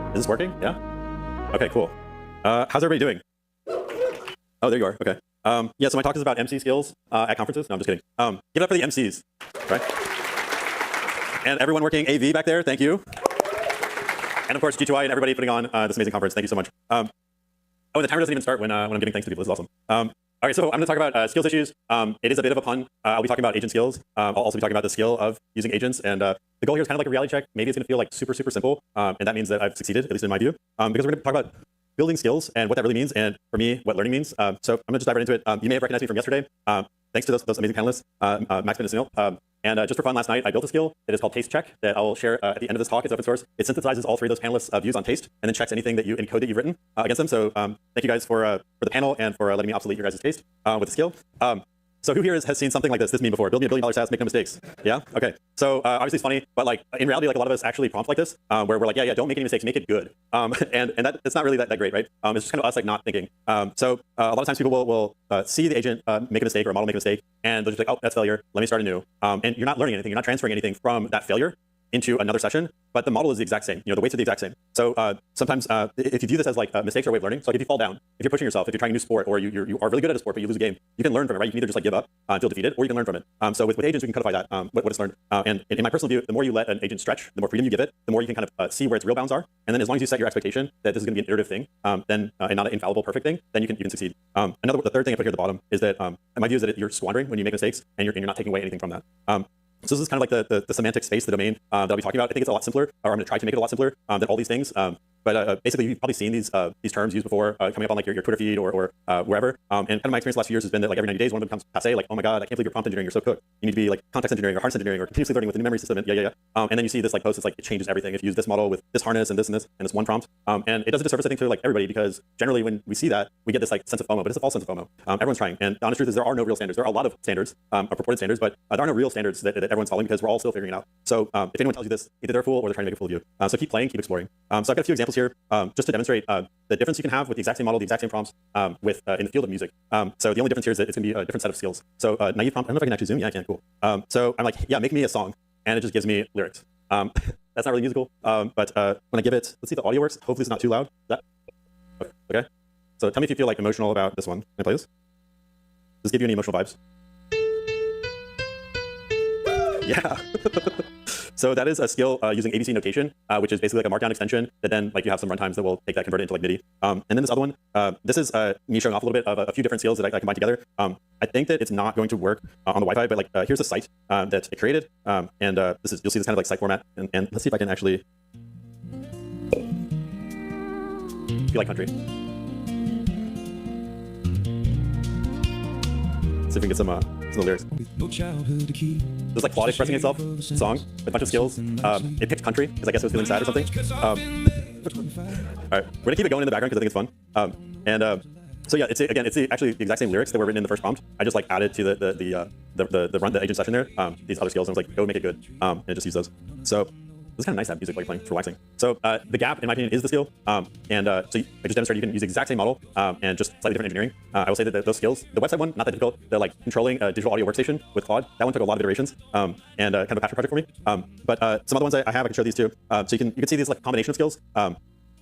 [SPEAKER 11] Is this working? Yeah? Okay, cool. How's everybody doing? Oh, there you are. Okay. Yeah, so my talk is about MC skills at conferences. No, I'm just kidding. Give it up for the MCs, right? And everyone working AV back there, thank you. And of course, G2I and everybody putting on this amazing conference, thank you so much. Oh, the timer doesn't even start when I'm giving thanks to people. This is awesome. All right, so I'm going to talk about skills issues. It is a bit of a pun. I'll be talking about agent skills. I'll also be talking about the skill of using agents. And the goal here is kind of like a reality check. Maybe it's going to feel like super, super simple. And that means that I've succeeded, at least in my view. Because we're going to talk about building skills and what that really means. And for me, what learning means. So I'm going to just dive right into it. You may have recognized me from yesterday. Thanks to those amazing panelists, Max and Sunil. And just for fun, last night, I built a skill that is called Taste Check that I will share at the end of this talk. It's open source. It synthesizes all three of those panelists' views on taste and then checks anything that you in code that you've written against them. So thank you guys for the panel and for letting me obsolete your guys' taste with the skill. So who here has seen something like this meme before? Build me $1 billion SaaS, make no mistakes. Yeah? Okay. So obviously it's funny, but like in reality, like a lot of us actually prompt like this, where we're like, yeah, don't make any mistakes, make it good. And that's not really that great, right? It's just kind of us like not thinking. So a lot of times people will see the agent make a mistake or a model make a mistake, and they'll just be like, oh, that's failure. Let me start anew. And you're not learning anything. You're not transferring anything from that failure into another session, but the model is the exact same. The weights are the exact same. So sometimes if you view this as like mistakes are a way of learning, so like if you fall down, if you're pushing yourself, if you're trying a new sport, or you are really good at a sport but you lose a game, you can learn from it, right? You can either just like give up and feel defeated, or you can learn from it. So with agents, we can codify that, what it's learned. And in my personal view, the more you let an agent stretch, the more freedom you give it, the more you can kind of see where its real bounds are. And then as long as you set your expectation that this is going to be an iterative thing, then and not an infallible perfect thing, then you can succeed. The third thing I put here at the bottom is that my view is that you're squandering when you make mistakes, and you're not taking away anything from that. So this is kind of like the semantic space, the domain that I'll be talking about. I think it's a lot simpler, or I'm going to try to make it a lot simpler than all these things. But basically, you've probably seen these terms used before coming up on like your Twitter feed or wherever. And kind of my experience the last few years has been that like every 90 days, one of them becomes passe, like, oh my God, I can't believe you're prompt engineering, you're so cooked. You need to be like context engineering or harness engineering or continuously learning with the new memory system. And and then you see this like post, it's like it changes everything. If you use this model with this harness and this and this one prompt. And it does a disservice, I think, to like everybody, because generally when we see that, we get this like sense of FOMO, but it's a false sense of FOMO. Everyone's trying. And the honest truth is there are no real standards. There are a lot of standards, purported standards, but there are no real standards that everyone's following, because we're all still figuring it out. So if anyone tells you this, either they're a fool or they're trying to make a fool of you. So keep playing, keep exploring. So I've got a few examples here just to demonstrate the difference you can have with the exact same model, the exact same prompts in the field of music. So the only difference here is that it's going to be a different set of skills. So naive prompt, I don't know if I can actually zoom. Yeah, I can. Cool. So I'm like, yeah, make me a song, and it just gives me lyrics. That's not really musical, but when I give it, let's see if the audio works. Hopefully it's not too loud. Okay. So tell me if you feel like emotional about this one. Can I play this? Does this give you any emotional vibes? Yeah. So that is a skill using ABC notation, which is basically like a markdown extension that then like you have some runtimes that will take that, convert it into like MIDI. And then this other one, this is me showing off a little bit of a few different skills that I combined together. I think that it's not going to work on the Wi-Fi, but like here's a site that it created, and this is, you'll see this kind of like site format. And let's see if I can actually feel like country. See if we can get some lyrics. This is like Claude expressing itself song with a bunch of skills. It picked country because I guess it was feeling sad or something. All right, we're gonna keep it going in the background because I think it's fun. So yeah, it's actually the exact same lyrics that were written in the first prompt. I just like added to the agent session there these other skills, and I was like, go make it good, and just use those. So it's kind of nice to have music like playing for relaxing. So the gap, in my opinion, is the skill. So I just demonstrated you can use the exact same model and just slightly different engineering. I will say that those skills, the website one, not that difficult. They're like controlling a digital audio workstation with Claude. That one took a lot of iterations and kind of a passion project for me. But some other ones I have, I can show these too. So you can see these like combination of skills.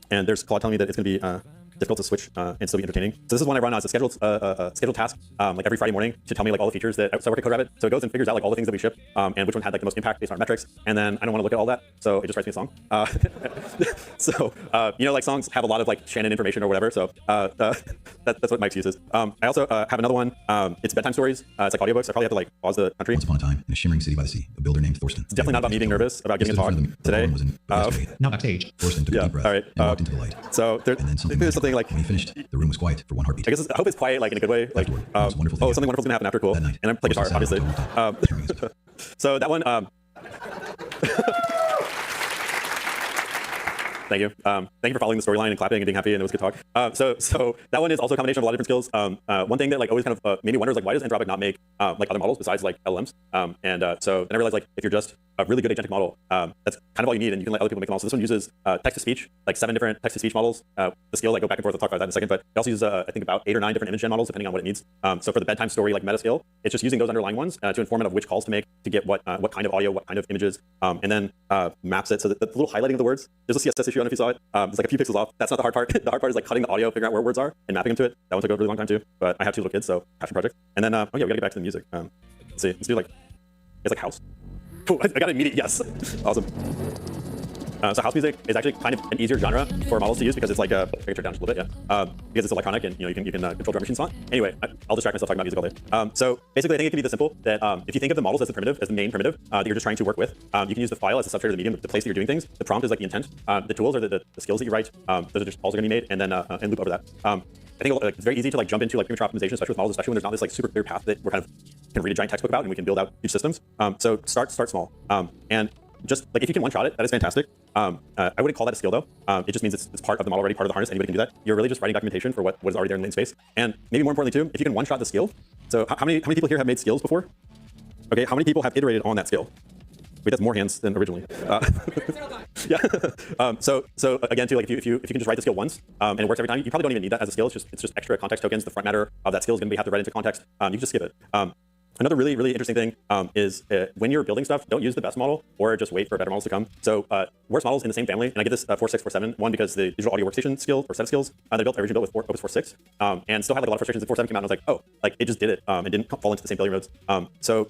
[SPEAKER 11] And there's Claude telling me that it's going to be difficult to switch and still be entertaining. So this is one I run as a scheduled task like every Friday morning to tell me like all the features that so I work at CodeRabbit. So it goes and figures out like all the things that we ship and which one had like the most impact based on our metrics. And then I don't want to look at all that, so it just writes me a song. So like songs have a lot of like Shannon information or whatever. So that's what my excuse is. I also have another one. It's bedtime stories. It's like audiobooks. I probably have to like pause the country.
[SPEAKER 12] Once upon a time, in a shimmering city by the sea, a builder named Thorsten.
[SPEAKER 11] It's definitely not about me being nervous about giving a talk today.
[SPEAKER 12] Now backstage, Thorsten took a deep breath
[SPEAKER 11] all right.
[SPEAKER 12] and walked into the light.
[SPEAKER 11] So
[SPEAKER 12] and then
[SPEAKER 11] there's something like
[SPEAKER 12] when he finished, the room was quiet for one heartbeat.
[SPEAKER 11] I guess I hope it's quiet, like in a good way. Like something wonderful's gonna happen after cool. And I play guitar, obviously. So that one. Thank you. Thank you for following the storyline and clapping and being happy, and it was a good talk. So that one is also a combination of a lot of different skills. One thing that like always kind of made me wonder is like, why does Anthropic not make like other models besides like LLMs? So then I realized like if you're just a really good agentic model, that's kind of all you need, and you can let other people make them. So this one uses text to speech, like 7 different text to speech models. The scale like go back and forth. We'll talk about that in a second. But it also uses I think about 8 or 9 different image gen models depending on what it needs. So for the bedtime story like meta scale, it's just using those underlying ones to inform it of which calls to make to get what kind of audio, what kind of images, and then maps it so that the little highlighting of the words. There's a CSS issue. I don't know if you saw it. It's like a few pixels off. That's not the hard part. The hard part is like cutting the audio, figuring out where words are, and mapping them to it. That one took a really long time too. But I have 2 little kids, so passion project. And then oh yeah, we gotta get back to the music. Let's see. Let's do like it's like house. Cool. I got an immediate yes. Awesome. So house music is actually kind of an easier genre for models to use because it's like I can turn down just a little bit, yeah. Because it's electronic and you can control drum machines on. Anyway, I'll distract myself talking about music all day. So basically, I think it can be this simple that if you think of the models as the primitive, as the main primitive that you're just trying to work with, you can use the file as a substrate of the medium, the place that you're doing things. The prompt is like the intent. The tools are the skills that you write. Those are just also going to be made and then and loop over that. I think like, it's very easy to like jump into like premature optimization, especially with models, especially when there's not this like super clear path that we're kind of can read a giant textbook about and we can build out huge systems. So start small. And just like if you can one-shot it, that is fantastic. I wouldn't call that a skill though. It just means it's part of the model already, part of the harness. Anybody can do that. You're really just writing documentation for what is already there in space. And maybe more importantly too, if you can one-shot the skill. So how many people here have made skills before? Okay, how many people have iterated on that skill? Wait, that's more hands than originally. Yeah. So again, too, like if you can just write the skill once and it works every time, you probably don't even need that as a skill. It's just extra context tokens. The front matter of that skill is going to have to write into context. You can just skip it. Another really interesting thing is when you're building stuff, don't use the best model or just wait for better models to come. So worst models in the same family, and I get this 4.6, 4.7, one because the digital audio workstation skill or set of skills they built, I originally built with Opus 4.6, and still had like a lot of frustrations. The 4.7 came out and I was like, oh, like it just did it. It didn't fall into the same failure modes. So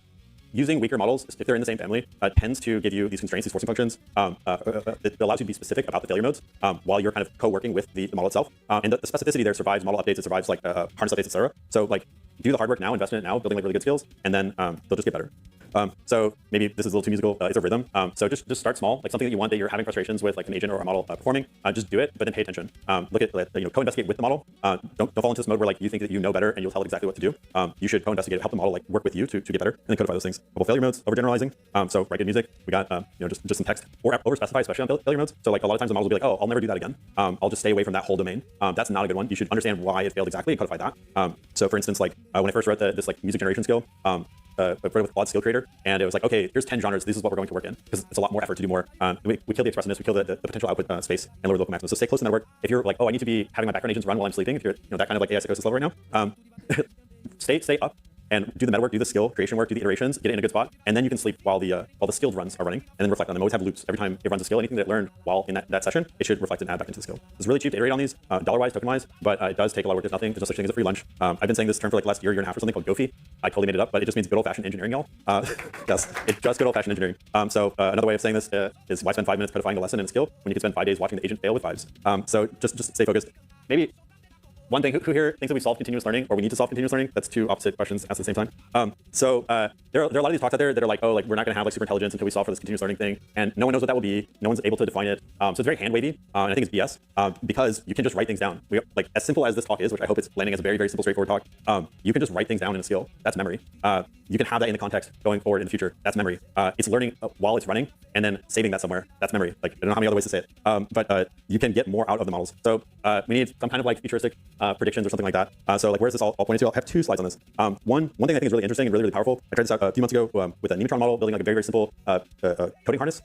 [SPEAKER 11] using weaker models, if they're in the same family, tends to give you these constraints, these forcing functions. It allows you to be specific about the failure modes while you're kind of co-working with the model itself. And the specificity there survives model updates, it survives like harness updates, etc. So like do the hard work now, invest in it now, building like really good skills, and then they'll just get better. So maybe this is a little too musical. It's a rhythm. So just start small, like something that you want that you're having frustrations with, like an agent or a model performing. Just do it, but then pay attention. Look at co-investigate with the model. Don't fall into this mode where like you think that you know better and you'll tell it exactly what to do. You should co-investigate, help the model like work with you to get better, and then codify those things. A couple failure modes, overgeneralizing. So write good music. We got just some text or overspecify, especially on failure modes. So like a lot of times the models will be like, oh, I'll never do that again. I'll just stay away from that whole domain. That's not a good one. You should understand why it failed exactly and codify that. So for instance, like when I first wrote this like music generation skill. With Claude Skill Creator, and it was like, okay, here's 10 genres. This is what we're going to work in because it's a lot more effort to do more. We kill the expressiveness, we kill the potential output space, and lower the local maximum. So stay close to the network. If you're like, oh, I need to be having my background agents run while I'm sleeping. If you're that kind of like AI psychosis level right now, stay up and do the meta work, do the skill creation work, do the iterations, get it in a good spot, and then you can sleep while the skilled runs are running, and then reflect on them. Always have loops every time it runs a skill. Anything that it learned while in that session, it should reflect and add back into the skill. It's really cheap to iterate on these, dollar-wise, token-wise, but it does take a lot of work. There's no such thing as a free lunch. I've been saying this term for like the last year and a half or something called Gofi. I totally made it up, but it just means good old-fashioned engineering, y'all. Yes, it's just good old-fashioned engineering. So another way of saying this is why spend 5 minutes codifying a lesson in a skill when you can spend 5 days watching the agent fail with fives. So just stay focused. Maybe one thing, who here thinks that we solve continuous learning or we need to solve continuous learning? That's 2 opposite questions asked at the same time. So there are a lot of these talks out there that are like, oh, like we're not going to have like super intelligence until we solve for this continuous learning thing, and no one knows what that will be. No one's able to define it. So it's very hand wavy, and I think it's BS because you can just write things down. Like as simple as this talk is, which I hope it's landing as a very simple, straightforward talk. You can just write things down in a skill. That's memory. You can have that in the context going forward in the future. That's memory. It's learning while it's running and then saving that somewhere. That's memory. Like I don't know how many other ways to say it, but you can get more out of the models. So we need some kind of like futuristic predictions or something like that. So like where's this all pointed to? I'll have 2 slides on this. One thing I think is really interesting and really powerful. I tried this out a few months ago with a Nematron model, building like a very simple coding harness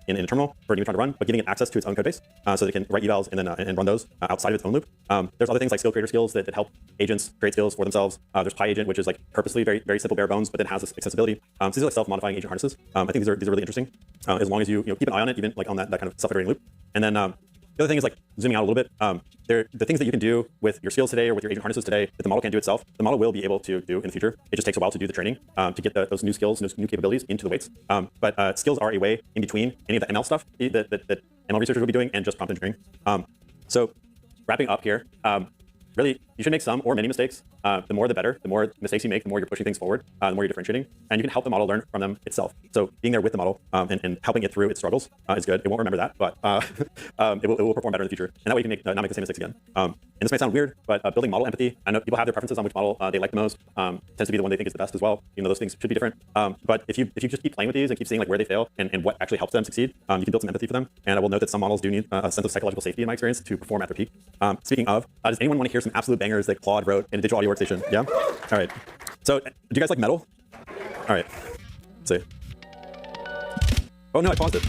[SPEAKER 11] in a terminal for Nematron to run, but giving it access to its own code base so they can write evals and then and run those outside of its own loop. There's other things like skill creator skills that help agents create skills for themselves. There's PyAgent, which is like purposely very simple bare bones, but then has this accessibility. So these are like self-modifying agent harnesses. I think these are really interesting as long as you keep an eye on it, even like on that kind of self-iterating loop. And then the other thing is like zooming out a little bit. The things that you can do with your skills today or with your agent harnesses today that the model can't do itself, the model will be able to do in the future. It just takes a while to do the training to get those new skills, those new capabilities into the weights. But skills are a way in between any of the ML stuff that ML researchers will be doing and just prompt engineering. So wrapping up here, really you should make some or many mistakes. The more the better. The more mistakes you make, the more you're pushing things forward, the more you're differentiating, and you can help the model learn from them itself. So being there with the model and helping it through its struggles is good. It won't remember that, but it will perform better in the future. And that way you can not make the same mistakes again. And this may sound weird, but building model empathy, I know people have their preferences on which model they like the most. Tends to be the one they think is the best as well. Those things should be different. But if you just keep playing with these and keep seeing like where they fail and what actually helps them succeed, you can build some empathy for them. And I will note that some models do need a sense of psychological safety in my experience to perform at their peak. Speaking of, does anyone want to hear some absolute bangers that Claude wrote in a digital audio workstation? Yeah? All right. So do you guys like metal? All right. Let's see. Oh no, I paused it.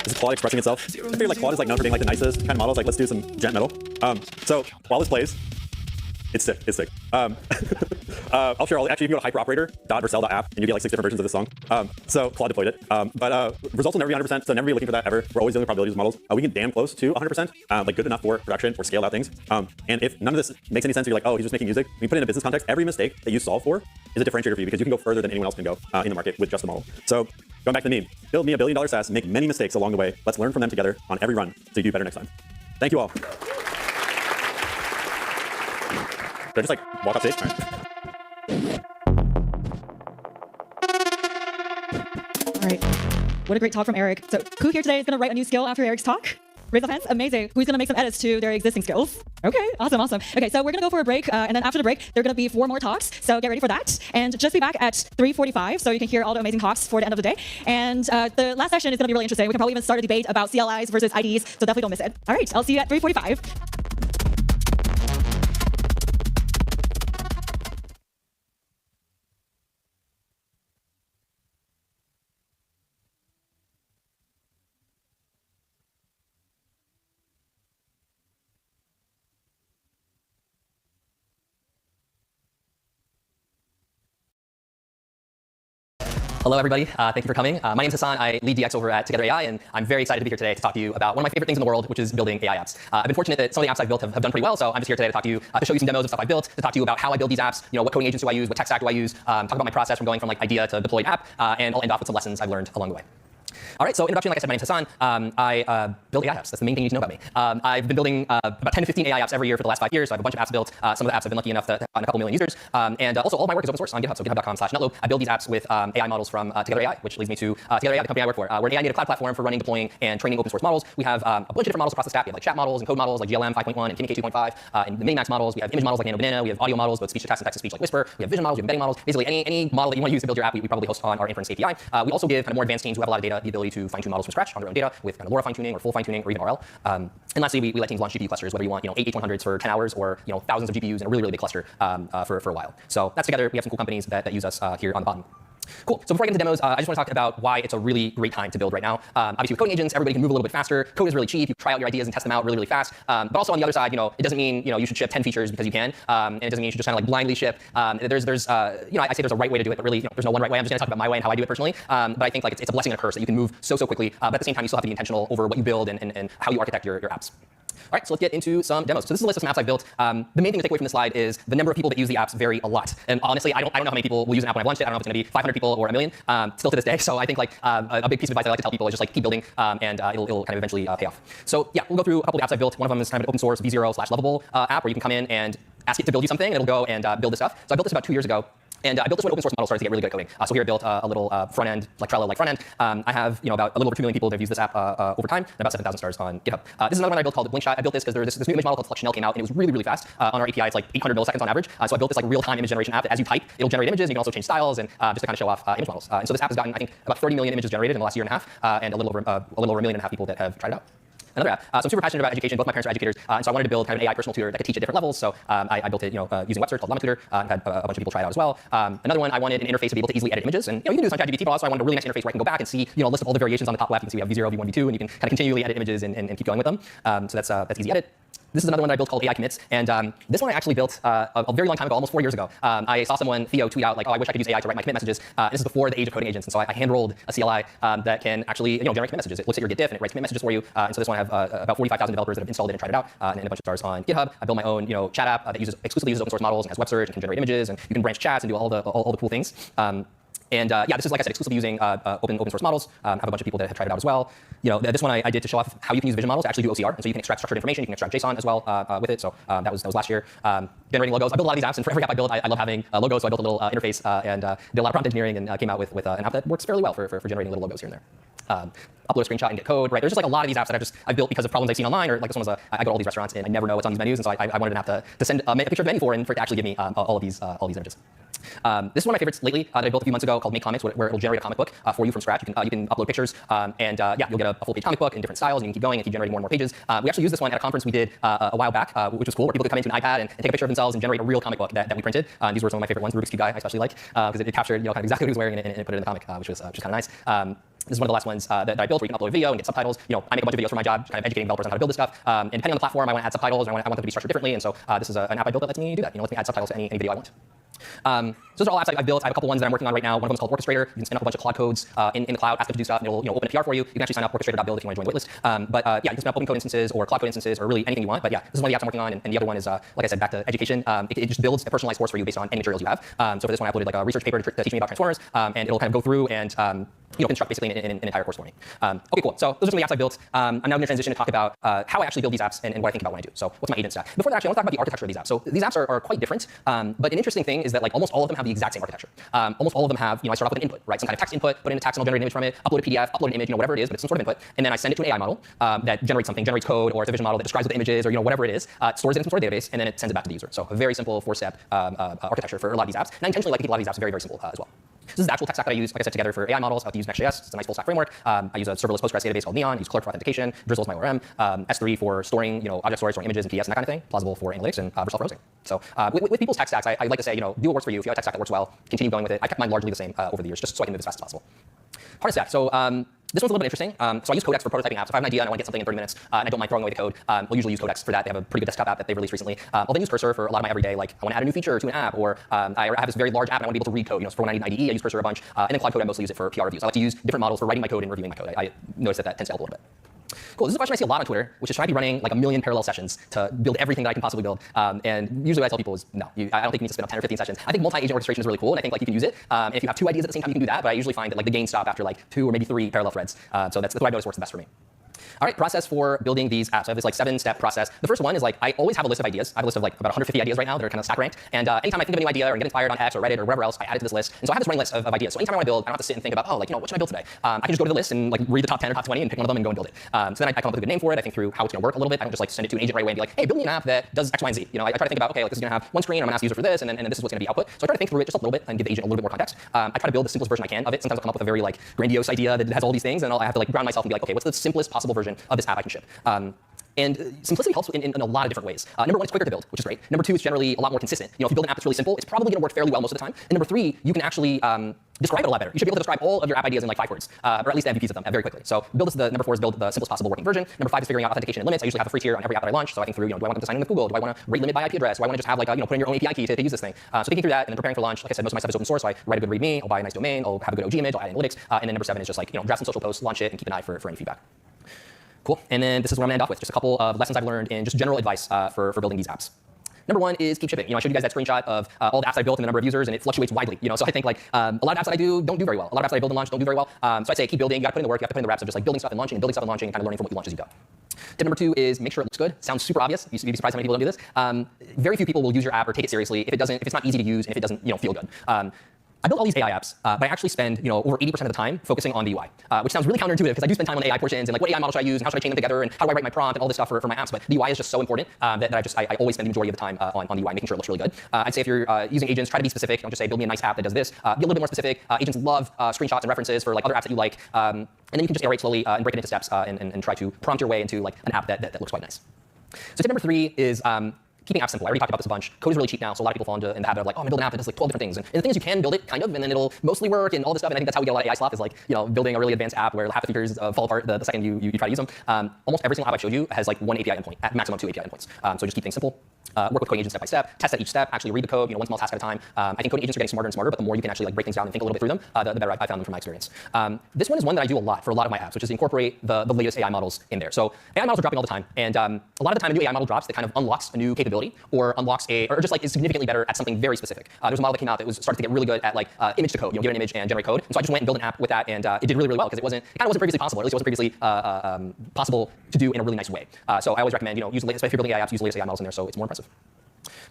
[SPEAKER 11] This is Claude expressing itself. I figure like Claude is like known for being like the nicest kind of models. Like let's do some gent metal. So while this plays, it's sick. It's sick. I'll share all. Actually, you can go to hyperoperator.vercel.app and you get like 6 different versions of this song. So Claude deployed it. But results will never be 100%. So never be looking for that ever. We're always dealing with probabilities of models. We get damn close to 100%. Like good enough for production or scaled out things. And if none of this makes any sense, you're like, oh, he's just making music. When you put it in a business context, every mistake that you solve for is a differentiator for you because you can go further than anyone else can go in the market with just the model. So going back to the meme, build me $1 billion SaaS, make many mistakes along the way. Let's learn from them together on every run so you do better next time. Thank you all. Did I just like walk off stage? All
[SPEAKER 6] right. What a great talk from Eric. So who here today is going to write a new skill after Eric's talk? Raise up hands. Amazing. Who's going to make some edits to their existing skills? Okay, awesome. Okay, so we're going to go for a break. And then after the break, there are going to be 4 more talks. So get ready for that. And just be back at 3:45 so you can hear all the amazing talks for the end of the day. And the last session is going to be really interesting. We can probably even start a debate about CLIs versus IDs. So definitely don't miss it. All right, I'll see you at 3:45.
[SPEAKER 13] Hello, everybody. Thank you for coming. My name is Hassan. I lead DX over at Together AI, and I'm very excited to be here today to talk to you about one of my favorite things in the world, which is building AI apps. I've been fortunate that some of the apps I've built have done pretty well, so I'm just here today to talk to you, to show you some demos of stuff I built, to talk to you about how I build these apps, what coding agents do I use, what tech stack do I use, talk about my process from going from like idea to deployed app, and I'll end off with some lessons I've learned along the way. All right, so introduction, like I said, my name is Hassan. I build AI apps. That's the main thing you need to know about me. I've been building about 10 to 15 AI apps every year for the last 5 years. So I have a bunch of apps built. Some of the apps I've been lucky enough to have a couple million users. And also all of my work is open source on GitHub, so github.com/netlow. I build these apps with AI models from Together AI, which leads me to Together AI, the company I work for. We're an AI native cloud platform for running, deploying, and training open source models. We have a bunch of different models across the stack. We have like chat models and code models like GLM 5.1 and Communicate 2.5, and the Minimax models. We have image models like Nano Banana. We have audio models, both speech to text and text to speech like Whisper. We have vision models. We have embedding models. Basically, any model that you want to use to build your app, we probably host on our inference API. We also give kind of more advanced teams who have a lot of data the ability to fine-tune models from scratch on their own data with kind of LoRa fine-tuning or full fine-tuning or even RL. And lastly, we let teams launch GPU clusters, whether you want 8 H100s for 10 hours or thousands of GPUs in a really, really big cluster for a while. So that's Together. We have some cool companies that use us here on the bottom. Cool. So before I get into demos, I just want to talk about why it's a really great time to build right now. Obviously, with coding agents, everybody can move a little bit faster. Code is really cheap. You try out your ideas and test them out really, really fast. But also on the other side, it doesn't mean you should ship 10 features because you can, and it doesn't mean you should just kind of like blindly ship. I say there's a right way to do it, but really, there's no one right way. I'm just going to talk about my way and how I do it personally. But I think like it's a blessing and a curse that you can move so quickly, but at the same time, you still have to be intentional over what you build and how you architect your apps. All right, so let's get into some demos. So this is a list of some apps I've built. The main thing to take away from this slide is the number of people that use the apps vary a lot. And honestly, I don't know how many people will use an app when I've launched it. I don't know if it's going to be 500 people or 1 million, still to this day. So I think like a big piece of advice I like to tell people is just like keep building, and it'll kind of eventually pay off. So yeah, we'll go through a couple of apps I've built. One of them is kind of an open source v0/lovable app where you can come in and ask it to build you something, and it'll go and build this stuff. So I built this about 2 years ago. And I built this when open source models started to get really good at coding. So here I built a little front end, like Trello-like front end. I have about a little over 2 million people that have used this app over time, and about 7,000 stars on GitHub. This is another one I built called Blinkshot. I built this because there was this new image model called FluxChanel came out, and it was really, really fast. On our API, it's like 800 milliseconds on average. So I built this like real-time image generation app that as you type, it'll generate images, and you can also change styles, and just to kind of show off image models. And so this app has gotten, I think, about 30 million images generated in the last year and a half, and a little over 1.5 million people that have tried it out. Another app. So I'm super passionate about education. Both my parents are educators, and so I wanted to build kind of an AI personal tutor that could teach at different levels. So I built it, using web search called Llama Tutor, and had a bunch of people try it out as well. Another one, I wanted an interface to be able to easily edit images, and you can do this on ChatGPT, but also I wanted a really nice interface where I can go back and see, a list of all the variations on the top left. You can see we have V0, V1, V2, and you can kind of continually edit images and keep going with them. So that's easy edit. This is another one that I built called AI Commits, and this one I actually built a very long time ago, almost 4 years ago. I saw someone, Theo, tweet out like, "Oh, I wish I could use AI to write my commit messages." This is before the age of coding agents, and so I hand-rolled a CLI that can actually generate commit messages. It looks at your Git diff and it writes commit messages for you. And so this one I have about 45,000 developers that have installed it and tried it out, and a bunch of stars on GitHub. I built my own chat app that exclusively uses open source models and has web search and can generate images, and you can branch chats and do all the cool things. And yeah, this is, like I said, exclusively using open source models. I have a bunch of people that have tried it out as well. This one I did to show off how you can use vision models to actually do OCR. And so you can extract structured information, you can extract JSON as well with it. So that was last year. Generating logos. I built a lot of these apps, and for every app I build, I love having logos. So I built a little interface and did a lot of prompt engineering and came out with an app that works fairly well for generating little logos here and there. Upload a screenshot and get code, right? There's just like a lot of these apps that I've built because of problems I've seen online, or like this one was I go to all these restaurants and I never know what's on these menus, and so I wanted an app to send a picture of the menu for, and for it to actually give me all these images. This is one of my favorites lately that I built a few months ago called Make Comics, where it'll generate a comic book for you from scratch. You can upload pictures, and yeah, you'll get a full page comic book in different styles, and you can keep going and keep generating more and more pages. We actually used this one at a conference we did a while back, which was cool, where people could come into an iPad and take a picture of themselves and generate a real comic book that we printed. These were some of my favorite ones. Rubik's Cube guy I especially like, because it captured kind of exactly what he was wearing and put it in the comic, which was kind of nice. This is one of the last ones that I built, where you can upload a video and get subtitles. I make a bunch of videos for my job, kind of educating developers on how to build this stuff. And depending on the platform, I want to add subtitles, or I want them to be structured differently. And so this is an app I built that lets me do that. Lets me add subtitles to any video I want. So those are all apps I've built. I have a couple ones that I'm working on right now. One of them is called Orchestrator. You can spin up a bunch of Claude codes in the cloud, ask it to do stuff, and it'll open a PR for you. You can actually sign up orchestrator.build if you want to join the waitlist. But yeah, you can spin up open code instances or Claude code instances or really anything you want. But yeah, this is one of the apps I'm working on. And the other one is, like I said, back to education. It just builds a personalized course for you based on any materials you have. So for this one, I uploaded like a research paper to teach me about transformers, and it'll kind of go through and construct basically an entire course for me. Okay, cool. So those are some of the apps I built. I'm now going to transition to talk about how I actually build these apps and what I think about when I do. So what's my agent stack? Before that, actually, I want to talk about the architecture of these apps. So these apps are quite different, but an interesting thing is that like almost all of them have the exact same architecture. Almost all of them have, I start off with an input, right? Some kind of text input, put in a text and I'll generate an image from it, upload a PDF, upload an image, whatever it is, but it's some sort of input. And then I send it to an AI model that generates something, generates code, or it's a vision model that describes what the image is, or whatever it is, stores it in some sort of database, and then it sends it back to the user. So a very simple 4-step architecture for a lot of these apps. And I intentionally like to keep a lot of these apps very, very simple as well. This is the actual tech stack that I use, like I said, together for AI models. I have to use Next.js. It's a nice full stack framework. I use a serverless Postgres database called Neon. I use Clerk for authentication. Drizzle is my ORM. S3 for storing, object storage, storing images and PDFs and that kind of thing. Plausible for analytics and Vercel for hosting. So with people's tech stacks, I like to say, do what works for you. If you have a tech stack that works well, continue going with it. I kept mine largely the same over the years, just so I can move as fast as possible. Harness stack. So this one's a little bit interesting. So I use Codex for prototyping apps. If I have an idea and I want to get something in 30 minutes, and I don't mind throwing away the code, we'll usually use Codex for that. They have a pretty good desktop app that they've released recently. I'll then use Cursor for a lot of my everyday, like I want to add a new feature to an app, or I have this very large app and I want to be able to read code. So for when I need an IDE, I use Cursor a bunch. And then Claude Code, I mostly use it for PR reviews. I like to use different models for writing my code and reviewing my code. I notice that tends to help a little bit. Cool. This is a question I see a lot on Twitter, which is should I be running like 1 million parallel sessions to build everything that I can possibly build? And usually what I tell people is no. I don't think you need to spin up 10 or 15 sessions. I think multi-agent orchestration is really cool, and I think like you can use it. And if you have 2 ideas at the same time, you can do that. But I usually find that like the gains stop after like 2 or maybe 3 parallel threads. So that's what I notice works the best for me. All right, process for building these apps. I have this like 7-step process. The first one is like I always have a list of ideas. I have a list of like about 150 ideas right now that are kind of stack ranked. And anytime I think of a new idea or get inspired on X or Reddit or wherever else, I add it to this list. And so I have this running list of ideas. So anytime I want to build, I don't have to sit and think about, what should I build today? I can just go to the list and like read the top 10 or top 20 and pick one of them and go and build it. So then I come up with a good name for it. I think through how it's going to work a little bit. I don't just like send it to an agent right away and be like, hey, build me an app that does X, Y, and Z. I try to think about, okay, like this is going to have one screen. I'm going to ask the user for this, and then this is what's going to be output. So I try to think through it just a little bit and give the agent a little bit more context. I try to build the simplest version I can of it. Sometimes I'll come up with a very like grandiose idea that has all these things, and I have to like ground myself and be like, okay, what's the simplest possible version of this app I can ship? And simplicity helps in a lot of different ways. Number 1, it's quicker to build, which is great. Number 2, it's generally a lot more consistent. If you build an app that's really simple, it's probably going to work fairly well most of the time. And number 3, you can actually describe it a lot better. You should be able to describe all of your app ideas in like 5 words, or at least the MVPs of them very quickly. So number 4 is build the simplest possible working version. Number 5 is figuring out authentication and limits. I usually have a free tier on every app that I launch. So I think through, do I want them to sign in with Google? Do I want to rate limit by IP address? Do I want to just have like, put in your own API key to use this thing? So thinking through that and then preparing for launch. Like I said, most of my stuff is open source. So I write a good README. I'll buy a nice domain. I'll have a good OG image. I'll add analytics. And then number 7 is just like, draft some social posts, launch it, and keep an eye for any feedback. Cool. And then this is what I'm going to end off with, just a couple of lessons I've learned in just general advice for building these apps. Number 1 is keep shipping. I showed you guys that screenshot of all the apps I built and the number of users, and it fluctuates widely. So I think like a lot of apps that I do don't do very well. A lot of apps that I build and launch don't do very well. So I'd say keep building. You got to put in the work. You have to put in the reps of just like building stuff and launching and building stuff and launching and kind of learning from what you launch as you go. Tip number 2 is make sure it looks good. Sounds super obvious. You'd be surprised how many people don't do this. Very few people will use your app or take it seriously if it's not easy to use and if it doesn't feel good. I built all these AI apps, but I actually spend over 80% of the time focusing on the UI, which sounds really counterintuitive because I do spend time on the AI portions and like what AI model should I use and how should I chain them together and how do I write my prompt and all this stuff for my apps. But the UI is just so important that I always spend the majority of the time on the UI, making sure it looks really good. I'd say if you're using agents, try to be specific. Don't just say build me a nice app that does this. Be a little bit more specific. Agents love screenshots and references for like other apps that you like, and then you can just iterate slowly and break it into steps and try to prompt your way into like an app that looks quite nice. So tip number 3 is keeping apps simple. I already talked about this a bunch. Code is really cheap now, so a lot of people fall in the habit of like, I'm gonna build an app that does like 12 different things. And the thing is, you can build it kind of, and then it'll mostly work and all this stuff. And I think that's how we get a lot of AI slop is like, building a really advanced app where half the features fall apart the second you try to use them. Almost every single app I showed you has like 1 API endpoint, at maximum 2 API endpoints. So just keep things simple. work with coding agents step by step, test at each step, actually read the code, one small task at a time. I think coding agents are getting smarter and smarter, but the more you can actually break things down and think a little bit through them, the better I found them from my experience. This one is one that I do a lot for a lot of my apps, which is incorporate the latest AI models in there. So AI models are dropping all the time, and a lot of the time a new AI model drops that kind of unlocks a new capability or unlocks or just like is significantly better at something very specific. There's a model that came out that was started to get really good at like image to code, give it an image and generate code. And so I just went and built an app with that, and it did really, really well because it kind of wasn't previously possible, or at least it wasn't previously possible to do in a really nice way. So I always recommend, use the latest, if you're building AI apps, use the latest AI models in there, so it's more impressive.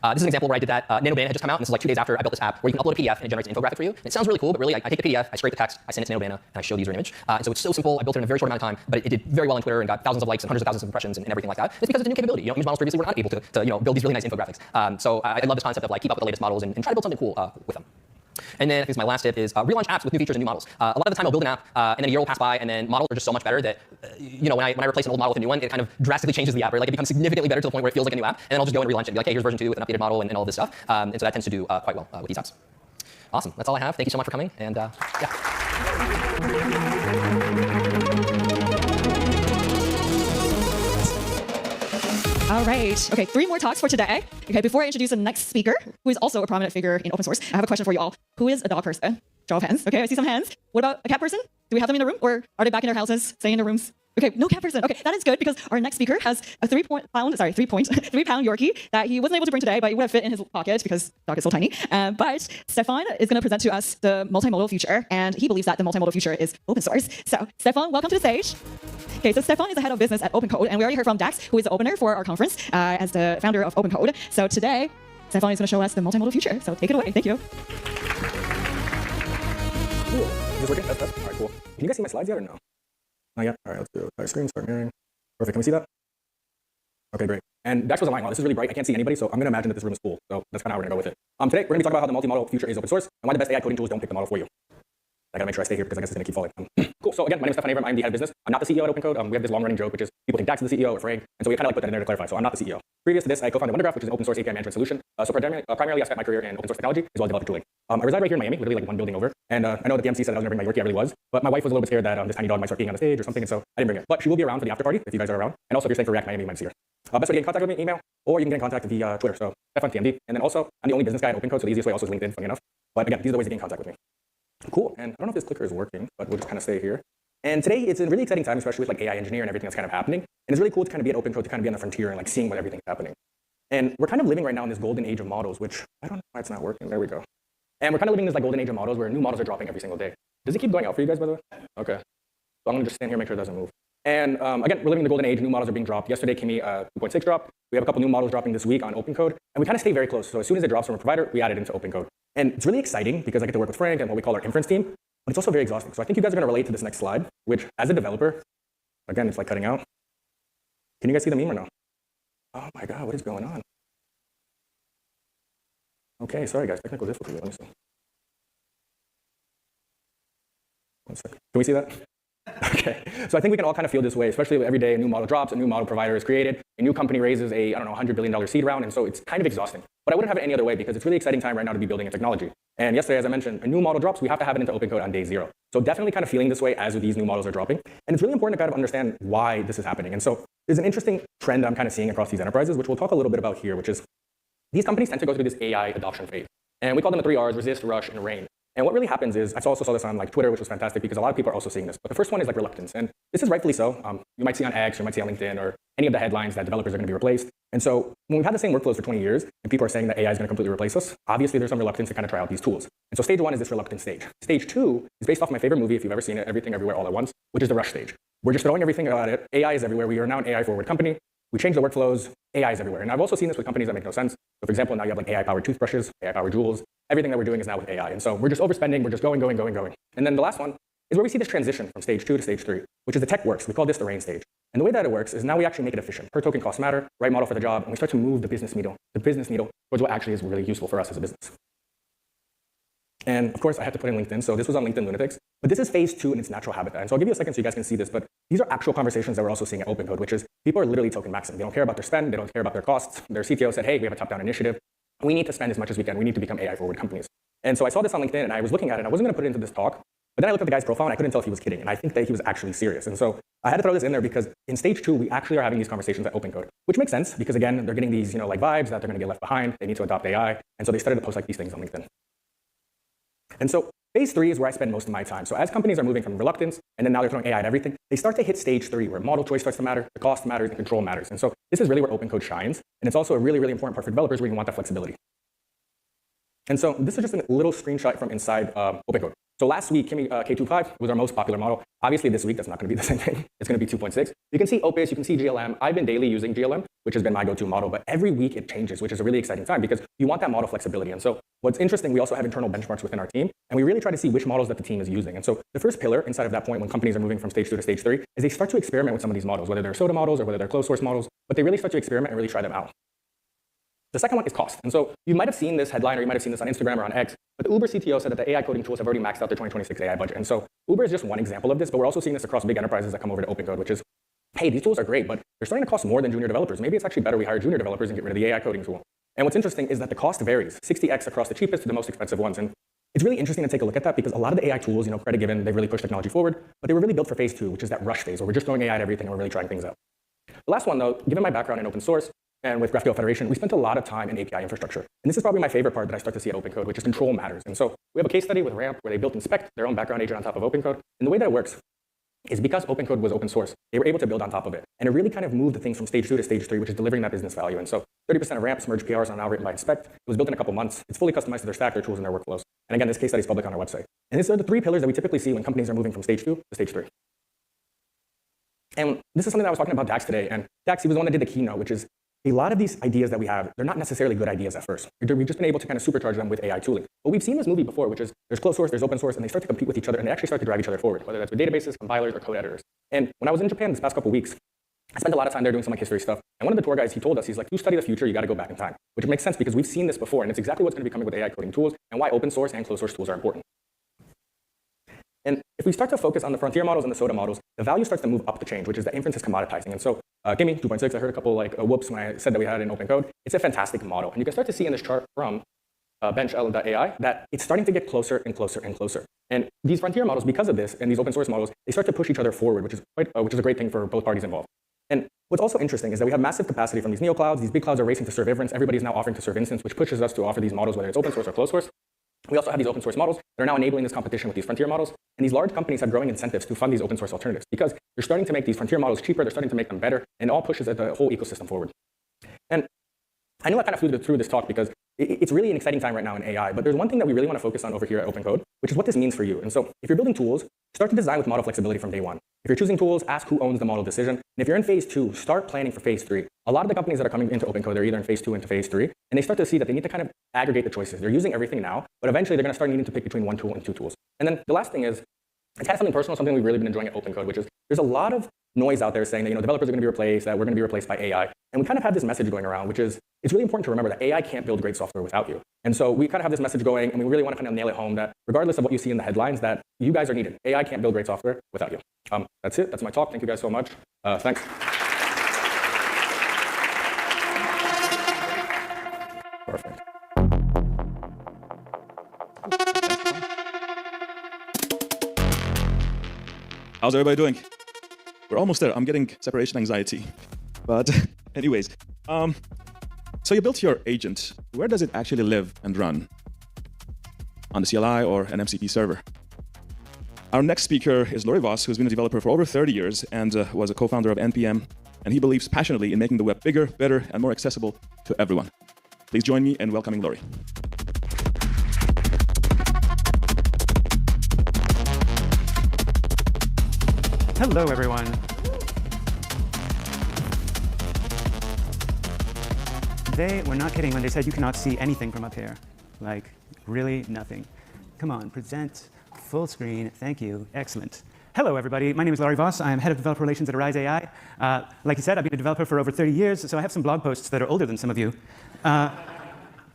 [SPEAKER 13] This is an example where I did that. Nanobana had just come out, and this is like 2 days after I built this app, where you can upload a PDF and it generates an infographic for you. And it sounds really cool, but really, I take the PDF, I scrape the text, I send it to Nanobana, and I show the user an image. And so it's so simple. I built it in a very short amount of time, but it did very well on Twitter and got thousands of likes and hundreds of thousands of impressions and everything like that. It's because it's a new capability. Image models previously were not able to build these really nice infographics. So I love this concept of like keep up with the latest models and try to build something cool with them. And then I think my last tip is relaunch apps with new features and new models. A lot of the time I'll build an app and then a year will pass by and then models are just so much better that when I replace an old model with a new one, it kind of drastically changes the app, right? Like it becomes significantly better to the point where it feels like a new app. And then I'll just go and relaunch it and be like, hey, here's version 2 with an updated model and all this stuff. And so that tends to do quite well with these apps. Awesome. That's all I have. Thank you so much for coming. And yeah.
[SPEAKER 6] All right. Okay, 3 more talks for today. Okay, before I introduce the next speaker, who is also a prominent figure in open source, I have a question for you all. Who is a dog person? Show of hands. Okay, I see some hands. What about a cat person? Do we have them in the room, or are they back in their houses, staying in their rooms? Okay, no cat person. Okay, that is good because our next speaker has a 3-pound Yorkie that he wasn't able to bring today, but it would have fit in his pocket because the dog is so tiny. But Stefan is going to present to us the multimodal future, and he believes that the multimodal future is open source. So, Stefan, welcome to the stage. Okay, so Stefan is the head of business at OpenCode, and we already heard from Dax, who is the opener for our conference as the founder of OpenCode. So today, Stefan is going to show us the multimodal future. So take it away. Thank you.
[SPEAKER 14] Cool. Is this working? That's all right, cool. Can you guys see my slides yet or no? Not yet? All right, let's do it. Entire screen, start mirroring. Perfect. Can we see that? Okay, great. And Dax was lying. Wow, this is really bright. I can't see anybody, so I'm going to imagine that this room is full. So that's kind of how we're going to go with it. Today, we're going to be talking about how the multi-model future is open source and why the best AI coding tools don't pick the model for you. I gotta make sure I stay here because I guess it's gonna keep falling. Cool. So again, my name is Stefan Abram. I'm the head of business. I'm not the CEO at OpenCode. We have this long-running joke, which is people think Dax is the CEO or Frank, and so we kind of like put that in there to clarify. So I'm not the CEO. Previous to this, I co-founded WonderGraph, which is an open source API management solution. So primarily I spent my career in open source technology as well as developer tooling. I reside right here in Miami, literally like 1 building over. And I know that the MC said I was gonna bring my Yorkie. I really was, but my wife was a little bit scared that this tiny dog might start peeing on the stage or something, and so I didn't bring it. But she will be around for the after party if you guys are around. And also if you're staying for React Miami, you might see her. Best way to get in contact with me, email, or you can get in contact via Twitter. So FunTMD. And then also I'm the only business guy at OpenCode, so the easiest way also is LinkedIn, funny enough. But again, these are the ways to get in contact with me. Cool. And I don't know if this clicker is working, but we'll just kind of stay here. And today it's a really exciting time, especially with like AI engineer and everything that's kind of happening. And it's really cool to kind of be at OpenCode, to kind of be on the frontier and like seeing what everything's happening. And we're kind of living right now in this golden age of models, which I don't know why it's not working. There we go. And we're kind of living in this like golden age of models where new models are dropping every single day. Does it keep going out for you guys, by the way? Okay. So I'm gonna just stand here, make sure it doesn't move. And again, we're living in the golden age. New models are being dropped. Yesterday, Kimi 2.6 dropped. We have a couple new models dropping this week on OpenCode, and we kind of stay very close. So as soon as it drops from a provider, we add it into OpenCode. And it's really exciting because I get to work with Frank and what we call our inference team, but it's also very exhausting. So I think you guys are going to relate to this next slide, which as a developer, again, it's like cutting out. Can you guys see the meme or no? Oh my God, what is going on? Okay, sorry guys, technical difficulty. Let me see. 1 second. Can we see that? Okay, so I think we can all kind of feel this way, especially every day a new model drops, a new model provider is created, a new company raises a, I don't know, $100 billion seed round, and so it's kind of exhausting. But I wouldn't have it any other way because it's a really exciting time right now to be building a technology. And yesterday, as I mentioned, a new model drops, we have to have it into OpenCode on day 0. So definitely kind of feeling this way as these new models are dropping. And it's really important to kind of understand why this is happening. And so there's an interesting trend that I'm kind of seeing across these enterprises, which we'll talk a little bit about here, which is these companies tend to go through this AI adoption phase. And we call them the 3 Rs, resist, rush, and reign. And what really happens is, I also saw this on like Twitter, which was fantastic because a lot of people are also seeing this. But the first one is like reluctance. And this is rightfully so. You might see on X, or you might see on LinkedIn, or any of the headlines that developers are going to be replaced. And so when we've had the same workflows for 20 years, and people are saying that AI is going to completely replace us, obviously there's some reluctance to kind of try out these tools. And so stage 1 is this reluctant stage. Stage 2 is based off my favorite movie, if you've ever seen it, Everything Everywhere All at Once, which is the rush stage. We're just throwing everything at it. AI is everywhere. We are now an AI forward company. We change the workflows. AI is everywhere. And I've also seen this with companies that make no sense. So for example, now you have like AI-powered toothbrushes, AI-powered jewels. Everything that we're doing is now with AI. And so we're just overspending. We're just going. And then the last one is where we see this transition from stage 2 to stage 3, which is the tech works. We call this the reign stage. And the way that it works is now we actually make it efficient. Per token costs matter, right model for the job, and we start to move the business needle towards what actually is really useful for us as a business. And of course, I had to put in LinkedIn. So this was on LinkedIn Lunatics. But this is phase 2 in its natural habitat. And so I'll give you a second so you guys can see this. But these are actual conversations that we're also seeing at OpenCode, which is people are literally token maxing. They don't care about their spend. They don't care about their costs. Their CTO said, hey, we have a top-down initiative. We need to spend as much as we can. We need to become AI-forward companies. And so I saw this on LinkedIn, and I was looking at it, and I wasn't going to put it into this talk, But then I looked at the guy's profile and I couldn't tell if he was kidding. And I think that he was actually serious. And so I had to throw this in there because in stage 2, we actually are having these conversations at OpenCode, which makes sense because again, they're getting these like vibes that they're going to get left behind. They need to adopt AI. And so they started to post like these things on LinkedIn. And so phase 3 is where I spend most of my time. So as companies are moving from reluctance, and then now they're throwing AI at everything, they start to hit stage 3, where model choice starts to matter, the cost matters, and control matters. And so this is really where OpenCode shines. And it's also a really, really important part for developers where you want that flexibility. And so this is just a little screenshot from inside OpenCode. So last week, Kimi K25 was our most popular model. Obviously, this week, that's not going to be the same thing. It's going to be 2.6. You can see Opus, you can see GLM. I've been daily using GLM, which has been my go-to model. But every week, it changes, which is a really exciting time because you want that model flexibility. And so what's interesting, we also have internal benchmarks within our team. And we really try to see which models that the team is using. And so the first pillar inside of that point when companies are moving from stage 2 to stage 3 is they start to experiment with some of these models, whether they're SOTA models or whether they're closed source models. But they really start to experiment and really try them out. The second one is cost. And so you might have seen this headline or you might have seen this on Instagram or on X, but the Uber CTO said that the AI coding tools have already maxed out their 2026 AI budget. And so Uber is just one example of this, but we're also seeing this across big enterprises that come over to OpenCode, which is, hey, these tools are great, but they're starting to cost more than junior developers. Maybe it's actually better we hire junior developers and get rid of the AI coding tool. And what's interesting is that the cost varies, 60x across the cheapest to the most expensive ones. And it's really interesting to take a look at that because a lot of the AI tools, credit given, they've really pushed technology forward, but they were really built for phase 2, which is that rush phase where we're just throwing AI at everything and we're really trying things out. The last one, though, given my background in open source, and with GraphQL Federation, we spent a lot of time in API infrastructure. And this is probably my favorite part that I start to see at OpenCode, which is control matters. And so we have a case study with Ramp where they built Inspect, their own background agent on top of OpenCode. And the way that it works is because OpenCode was open source, they were able to build on top of it. And it really kind of moved the things from stage 2 to stage 3, which is delivering that business value. And so 30% of Ramp's merge PRs are now written by Inspect. It was built in a couple months. It's fully customized to their stack, their tools, and their workflows. And again, this case study is public on our website. And these are the 3 pillars that we typically see when companies are moving from stage 2 to stage 3. And this is something that I was talking about Dax today. And Dax, he was the one that did the keynote, which is a lot of these ideas that we have, they're not necessarily good ideas at first. We've just been able to kind of supercharge them with AI tooling. But we've seen this movie before, which is there's closed source, there's open source, and they start to compete with each other, and they actually start to drive each other forward, whether that's with databases, compilers, or code editors. And when I was in Japan this past couple weeks, I spent a lot of time there doing some like history stuff. And one of the tour guys, he told us, he's like, to study the future, you got to go back in time, which makes sense because we've seen this before, and it's exactly what's going to be coming with AI coding tools and why open source and closed source tools are important. And if we start to focus on the frontier models and the SOTA models, the value starts to move up the chain, which is that inference is commoditizing. And so Gimme 2.6, I heard a couple like whoops when I said that we had it in OpenCode. It's a fantastic model. And you can start to see in this chart from bench.ai that it's starting to get closer and closer and closer. And these frontier models, because of this, and these open source models, they start to push each other forward, which is a great thing for both parties involved. And what's also interesting is that we have massive capacity from these neo clouds. These big clouds are racing to serve inference. Everybody's now offering to serve instance, which pushes us to offer these models, whether it's open source or closed source. We also have these open source models that are now enabling this competition with these frontier models. And these large companies have growing incentives to fund these open source alternatives because they're starting to make these frontier models cheaper, they're starting to make them better, and it all pushes the whole ecosystem forward. And I know I kind of flew through this talk because it's really an exciting time right now in AI, but there's one thing that we really want to focus on over here at OpenCode, which is what this means for you. And so if you're building tools, start to design with model flexibility from day one. If you're choosing tools, ask who owns the model decision. And if you're in phase 2, start planning for phase 3. A lot of the companies that are coming into OpenCode, they're either in phase 2 into phase 3, and they start to see that they need to kind of aggregate the choices. They're using everything now, but eventually they're going to start needing to pick between one tool and 2 tools. And then the last thing is, it's kind of something personal, something we've really been enjoying at OpenCode, which is there's a lot of noise out there saying that developers are going to be replaced, that we're going to be replaced by AI. And we kind of have this message going around, which is it's really important to remember that AI can't build great software without you. And so we kind of have this message going, and we really want to kind of nail it home that regardless of what you see in the headlines, that you guys are needed. AI can't build great software without you. That's it. That's my talk. Thank you guys so much. Thanks. Perfect.
[SPEAKER 3] How's everybody doing? We're almost there. I'm getting separation anxiety. But anyways, so you built your agent. Where does it actually live and run? On the CLI or an MCP server? Our next speaker is Laurie Voss, who's been a developer for over 30 years and was a co-founder of NPM. And he believes passionately in making the web bigger, better, and more accessible to everyone. Please join me in welcoming Laurie.
[SPEAKER 15] Hello, everyone. They were not kidding when they said you cannot see anything from up here. Like, really nothing. Come on, present full screen. Thank you. Excellent. Hello, everybody. My name is Laurie Voss. I am head of developer relations at Arise AI. Like you said, I've been a developer for over 30 years, so I have some blog posts that are older than some of you.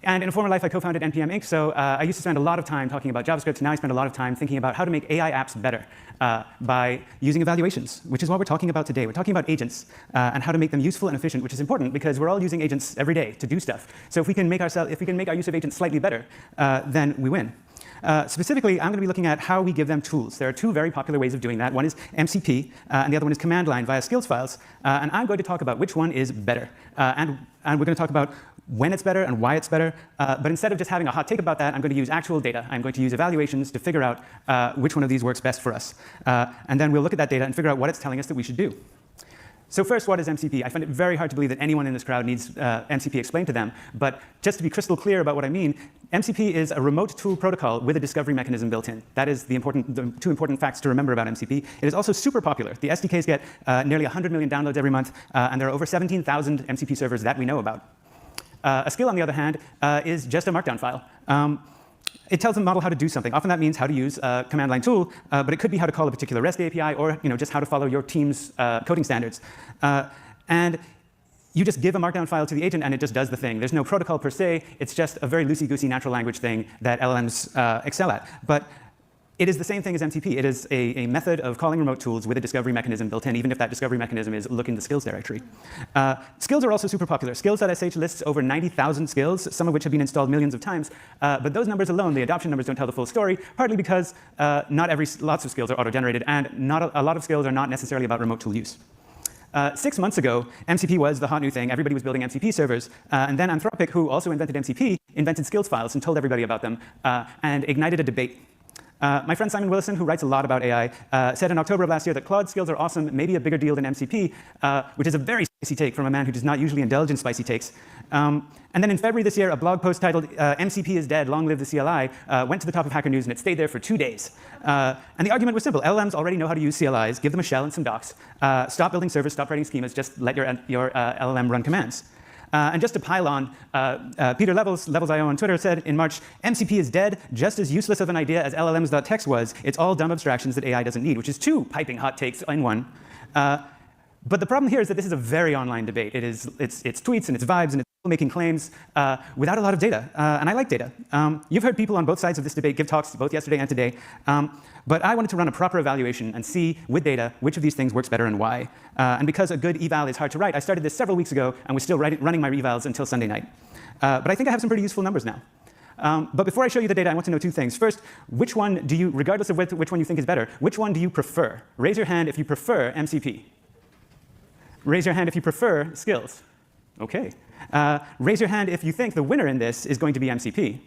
[SPEAKER 15] And in a former life, I co-founded NPM Inc., so I used to spend a lot of time talking about JavaScript. Now I spend a lot of time thinking about how to make AI apps better by using evaluations, which is what we're talking about today. We're talking about agents and how to make them useful and efficient, which is important because we're all using agents every day to do stuff. So if we can make our use of agents slightly better, then we win. Specifically, I'm going to be looking at how we give them tools. There are two very popular ways of doing that. One is MCP, and the other one is command line via skills files. And I'm going to talk about which one is better. And we're going to talk about when it's better and why it's better. But instead of just having a hot take about that, I'm going to use actual data. I'm going to use evaluations to figure out which one of these works best for us. And then we'll look at that data and figure out what it's telling us that we should do. So first, what is MCP? I find it very hard to believe that anyone in this crowd needs MCP explained to them. But just to be crystal clear about what I mean, MCP is a remote tool protocol with a discovery mechanism built in. That is the two important facts to remember about MCP. It is also super popular. The SDKs get nearly 100 million downloads every month, and there are over 17,000 MCP servers that we know about. A skill, on the other hand, is just a markdown file. It tells a model how to do something. Often that means how to use a command line tool, but it could be how to call a particular REST API or just how to follow your team's coding standards. And you just give a markdown file to the agent and it just does the thing. There's no protocol per se. It's just a very loosey-goosey natural language thing that LLMs excel at. But it is the same thing as MCP. It is a method of calling remote tools with a discovery mechanism built in, even if that discovery mechanism is look in the skills directory. Skills are also super popular. Skills.sh lists over 90,000 skills, some of which have been installed millions of times. But those numbers alone, the adoption numbers, don't tell the full story, partly because lots of skills are auto-generated, and not a lot of skills are not necessarily about remote tool use. 6 months ago, MCP was the hot new thing. Everybody was building MCP servers. And then Anthropic, who also invented MCP, invented skills files and told everybody about them and ignited a debate. My friend Simon Willison, who writes a lot about AI, said in October of last year that Claude skills are awesome, maybe a bigger deal than MCP, which is a very spicy take from a man who does not usually indulge in spicy takes. And then in February this year, a blog post titled MCP is dead, long live the CLI, went to the top of Hacker News, and it stayed there for 2 days. And the argument was simple. LLMs already know how to use CLIs. Give them a shell and some docs. Stop building servers, stop writing schemas, just let your LLM run commands. And just to pile on, Peter Levels.io on Twitter said in March, MCP is dead, just as useless of an idea as LLMs.txt was. It's all dumb abstractions that AI doesn't need, which is two piping hot takes in one. But the problem here is that this is a very online debate. It's tweets and it's vibes and it's people making claims without a lot of data. And I like data. You've heard people on both sides of this debate give talks both yesterday and today. But I wanted to run a proper evaluation and see with data which of these things works better and why. And because a good eval is hard to write, I started this several weeks ago and was still running my evals until Sunday night. But I think I have some pretty useful numbers now. But before I show you the data, I want to know two things. First, which one do you, regardless of which one you think is better, which one do you prefer? Raise your hand if you prefer MCP. Raise your hand if you prefer skills. OK. Raise your hand if you think the winner in this is going to be MCP.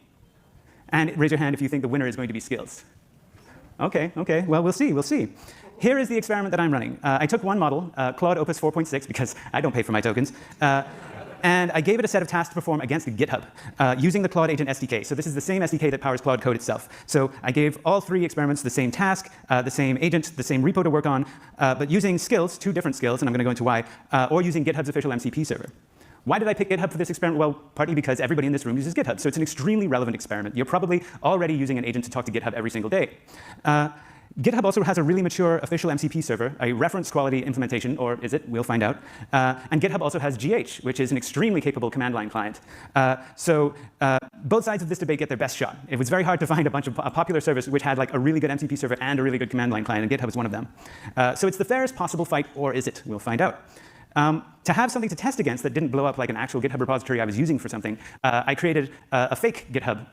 [SPEAKER 15] And raise your hand if you think the winner is going to be skills. OK. Well, we'll see. Here is the experiment that I'm running. I took one model, Claude Opus 4.6, because I don't pay for my tokens. And I gave it a set of tasks to perform against GitHub using the Claude Agent SDK. So this is the same SDK that powers Claude Code itself. So I gave all three experiments the same task, the same agent, the same repo to work on, but using skills, two different skills, and I'm going to go into why, or using GitHub's official MCP server. Why did I pick GitHub for this experiment? Well, partly because everybody in this room uses GitHub. So it's an extremely relevant experiment. You're probably already using an agent to talk to GitHub every single day. GitHub also has a really mature official MCP server, a reference quality implementation, or is it? We'll find out. And GitHub also has GH, which is an extremely capable command line client. So both sides of this debate get their best shot. It was very hard to find a bunch of popular servers which had like a really good MCP server and a really good command line client, and GitHub is one of them. So it's the fairest possible fight, or is it? We'll find out. To have something to test against that didn't blow up like an actual GitHub repository I was using for something, I created a fake GitHub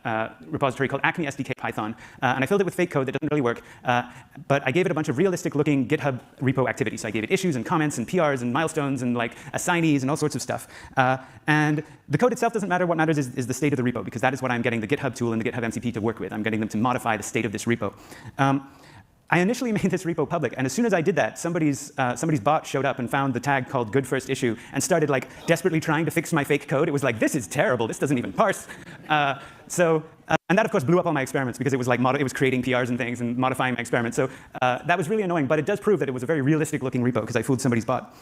[SPEAKER 15] repository called Acme SDK Python, and I filled it with fake code that doesn't really work, but I gave it a bunch of realistic-looking GitHub repo activities. So I gave it issues and comments and PRs and milestones and like assignees and all sorts of stuff. And the code itself doesn't matter. What matters is the state of the repo, because that is what I'm getting the GitHub tool and the GitHub MCP to work with. I'm getting them to modify the state of this repo. I initially made this repo public, and as soon as I did that, somebody's bot showed up and found the tag called good first issue and started like desperately trying to fix my fake code. It was like, this is terrible. This doesn't even parse. And that, of course, blew up all my experiments because it was like it was creating PRs and things and modifying my experiments. So that was really annoying, but it does prove that it was a very realistic-looking repo because I fooled somebody's bot.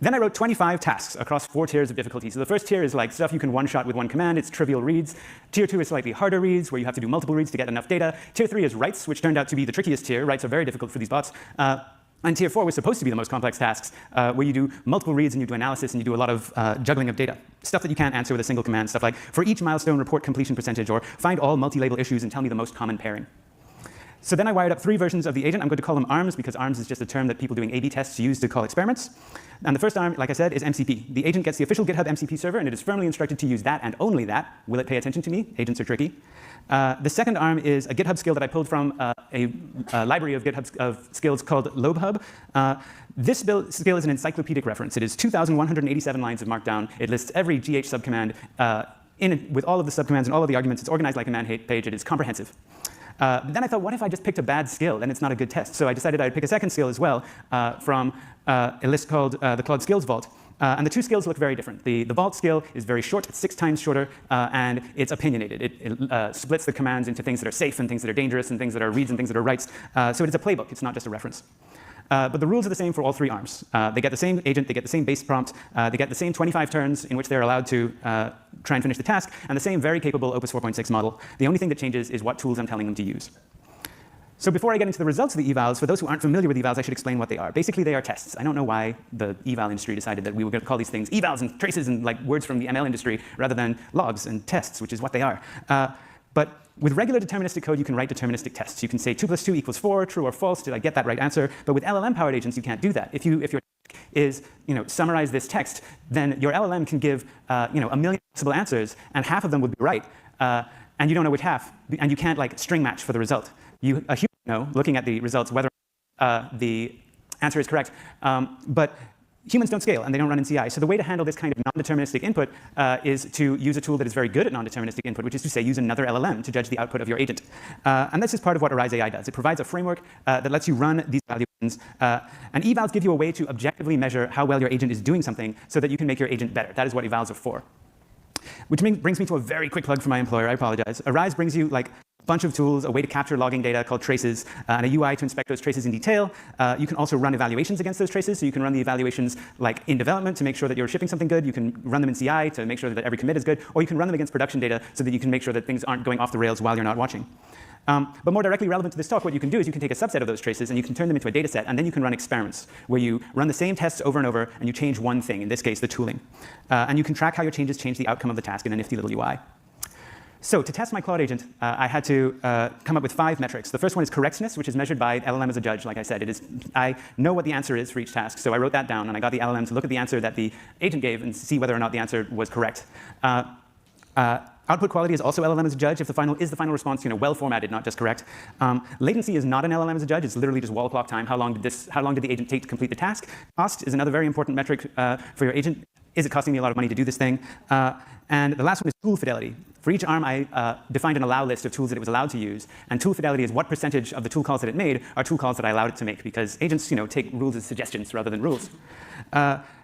[SPEAKER 15] Then I wrote 25 tasks across 4 tiers of difficulty. So the first tier is like stuff you can one-shot with one command. It's trivial reads. Tier 2 is slightly harder reads, where you have to do multiple reads to get enough data. Tier 3 is writes, which turned out to be the trickiest tier. Writes are very difficult for these bots. And tier 4 was supposed to be the most complex tasks, where you do multiple reads and you do analysis and you do a lot of juggling of data. Stuff that you can't answer with a single command. Stuff like, for each milestone, report completion percentage, or find all multi-label issues and tell me the most common pairing. So then I wired up 3 versions of the agent. I'm going to call them ARMS, because ARMS is just a term that people doing A/B tests use to call experiments. And the first arm, like I said, is MCP. The agent gets the official GitHub MCP server, and it is firmly instructed to use that and only that. Will it pay attention to me? Agents are tricky. The second arm is a GitHub skill that I pulled from a library of GitHub skills called LobHub. This skill is an encyclopedic reference. It is 2,187 lines of Markdown. It lists every GH subcommand with all of the subcommands and all of the arguments. It's organized like a man page. It is comprehensive. Then I thought, what if I just picked a bad skill? Then it's not a good test. So I decided I'd pick a second skill as well from a list called the Claude Skills Vault. And the two skills look very different. The Vault skill is very short. It's 6 times shorter, and it's opinionated. It splits the commands into things that are safe and things that are dangerous and things that are reads and things that are writes. So it is a playbook. It's not just a reference. But the rules are the same for all 3 arms. They get the same agent, they get the same base prompt, they get the same 25 turns in which they're allowed to try and finish the task, and the same very capable Opus 4.6 model. The only thing that changes is what tools I'm telling them to use. So before I get into the results of the evals, for those who aren't familiar with evals, I should explain what they are. Basically, they are tests. I don't know why the eval industry decided that we were going to call these things evals and traces and like words from the ML industry rather than logs and tests, which is what they are. But with regular deterministic code, you can write deterministic tests. You can say 2 + 2 = 4, true or false, did I get that right answer? But with LLM-powered agents, you can't do that. If your task is summarize this text, then your LLM can give a million possible answers, and half of them would be right, and you don't know which half, and you can't like string match for the result. A human know, looking at the results, whether the answer is correct, but humans don't scale and they don't run in CI. So the way to handle this kind of non-deterministic input is to use a tool that is very good at non-deterministic input, which is to say use another LLM to judge the output of your agent. And this is part of what Arise AI does. It provides a framework that lets you run these evaluations. And evals give you a way to objectively measure how well your agent is doing something so that you can make your agent better. That is what evals are for. Which brings me to a very quick plug for my employer. I apologize. Arise brings you like a bunch of tools, a way to capture logging data called traces, and a UI to inspect those traces in detail. You can also run evaluations against those traces. So you can run the evaluations like in development to make sure that you're shipping something good. You can run them in CI to make sure that every commit is good. Or you can run them against production data so that you can make sure that things aren't going off the rails while you're not watching. But more directly relevant to this talk, what you can do is you can take a subset of those traces and you can turn them into a data set, and then you can run experiments where you run the same tests over and over and you change one thing, in this case the tooling. And you can track how your changes change the outcome of the task in a nifty little UI. So to test my Claude agent, I had to come up with 5 metrics. The first one is correctness, which is measured by LLM as a judge. Like I said, I know what the answer is for each task, so I wrote that down and I got the LLM to look at the answer that the agent gave and see whether or not the answer was correct. Output quality is also LLM as a judge if the final response well formatted, not just correct. Latency is not an LLM as a judge. It's literally just wall clock time. How long did the agent take to complete the task? Cost is another very important metric for your agent. Is it costing me a lot of money to do this thing? And the last one is tool fidelity. For each arm, I defined an allow list of tools that it was allowed to use. And tool fidelity is what percentage of the tool calls that it made are tool calls that I allowed it to make, because agents take rules as suggestions rather than rules.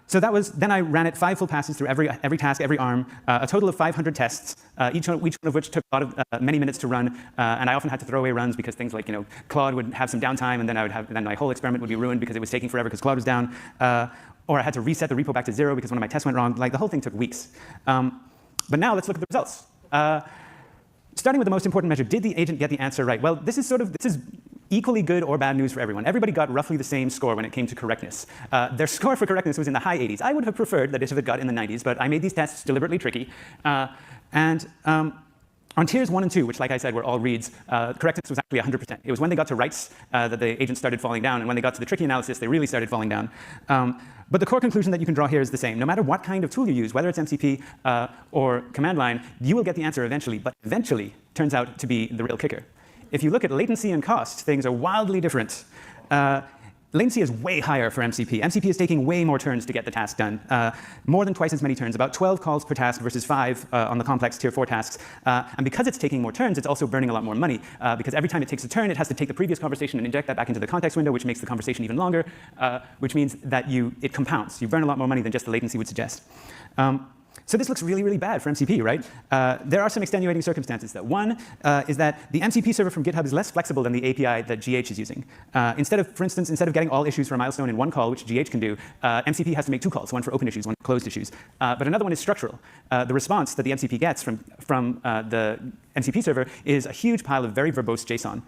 [SPEAKER 15] So that was, then I ran it 5 full passes through every task, every arm, a total of 500 tests, each one of which took a lot of many minutes to run, and I often had to throw away runs because things like Claude would have some downtime, and then my whole experiment would be ruined because it was taking forever because Claude was down, or I had to reset the repo back to 0 because one of my tests went wrong. Like the whole thing took weeks. But now let's look at the results. Starting with the most important measure, did the agent get the answer right? Well, this is equally good or bad news for everyone. Everybody got roughly the same score when it came to correctness. Their score for correctness was in the high 80s. I would have preferred that it had got in the 90s, but I made these tests deliberately tricky. On tiers 1 and 2, which like I said were all reads, correctness was actually 100%. It was when they got to writes that the agent started falling down, and when they got to the tricky analysis, they really started falling down. But the core conclusion that you can draw here is the same. No matter what kind of tool you use, whether it's MCP or command line, you will get the answer eventually, but eventually turns out to be the real kicker. If you look at latency and cost, things are wildly different. Latency is way higher for MCP. MCP is taking way more turns to get the task done. More than twice as many turns, about 12 calls per task versus 5 on the complex tier 4 tasks. And because it's taking more turns, it's also burning a lot more money. Because every time it takes a turn, it has to take the previous conversation and inject that back into the context window, which makes the conversation even longer, which means that it compounds. You burn a lot more money than just the latency would suggest. So this looks really, really bad for MCP, right? There are some extenuating circumstances, though. One is that the MCP server from GitHub is less flexible than the API that GH is using. For instance, instead of getting all issues for a milestone in one call, which GH can do, MCP has to make 2 calls, one for open issues, one for closed issues. But another one is structural. The response that the MCP gets from the MCP server is a huge pile of very verbose JSON.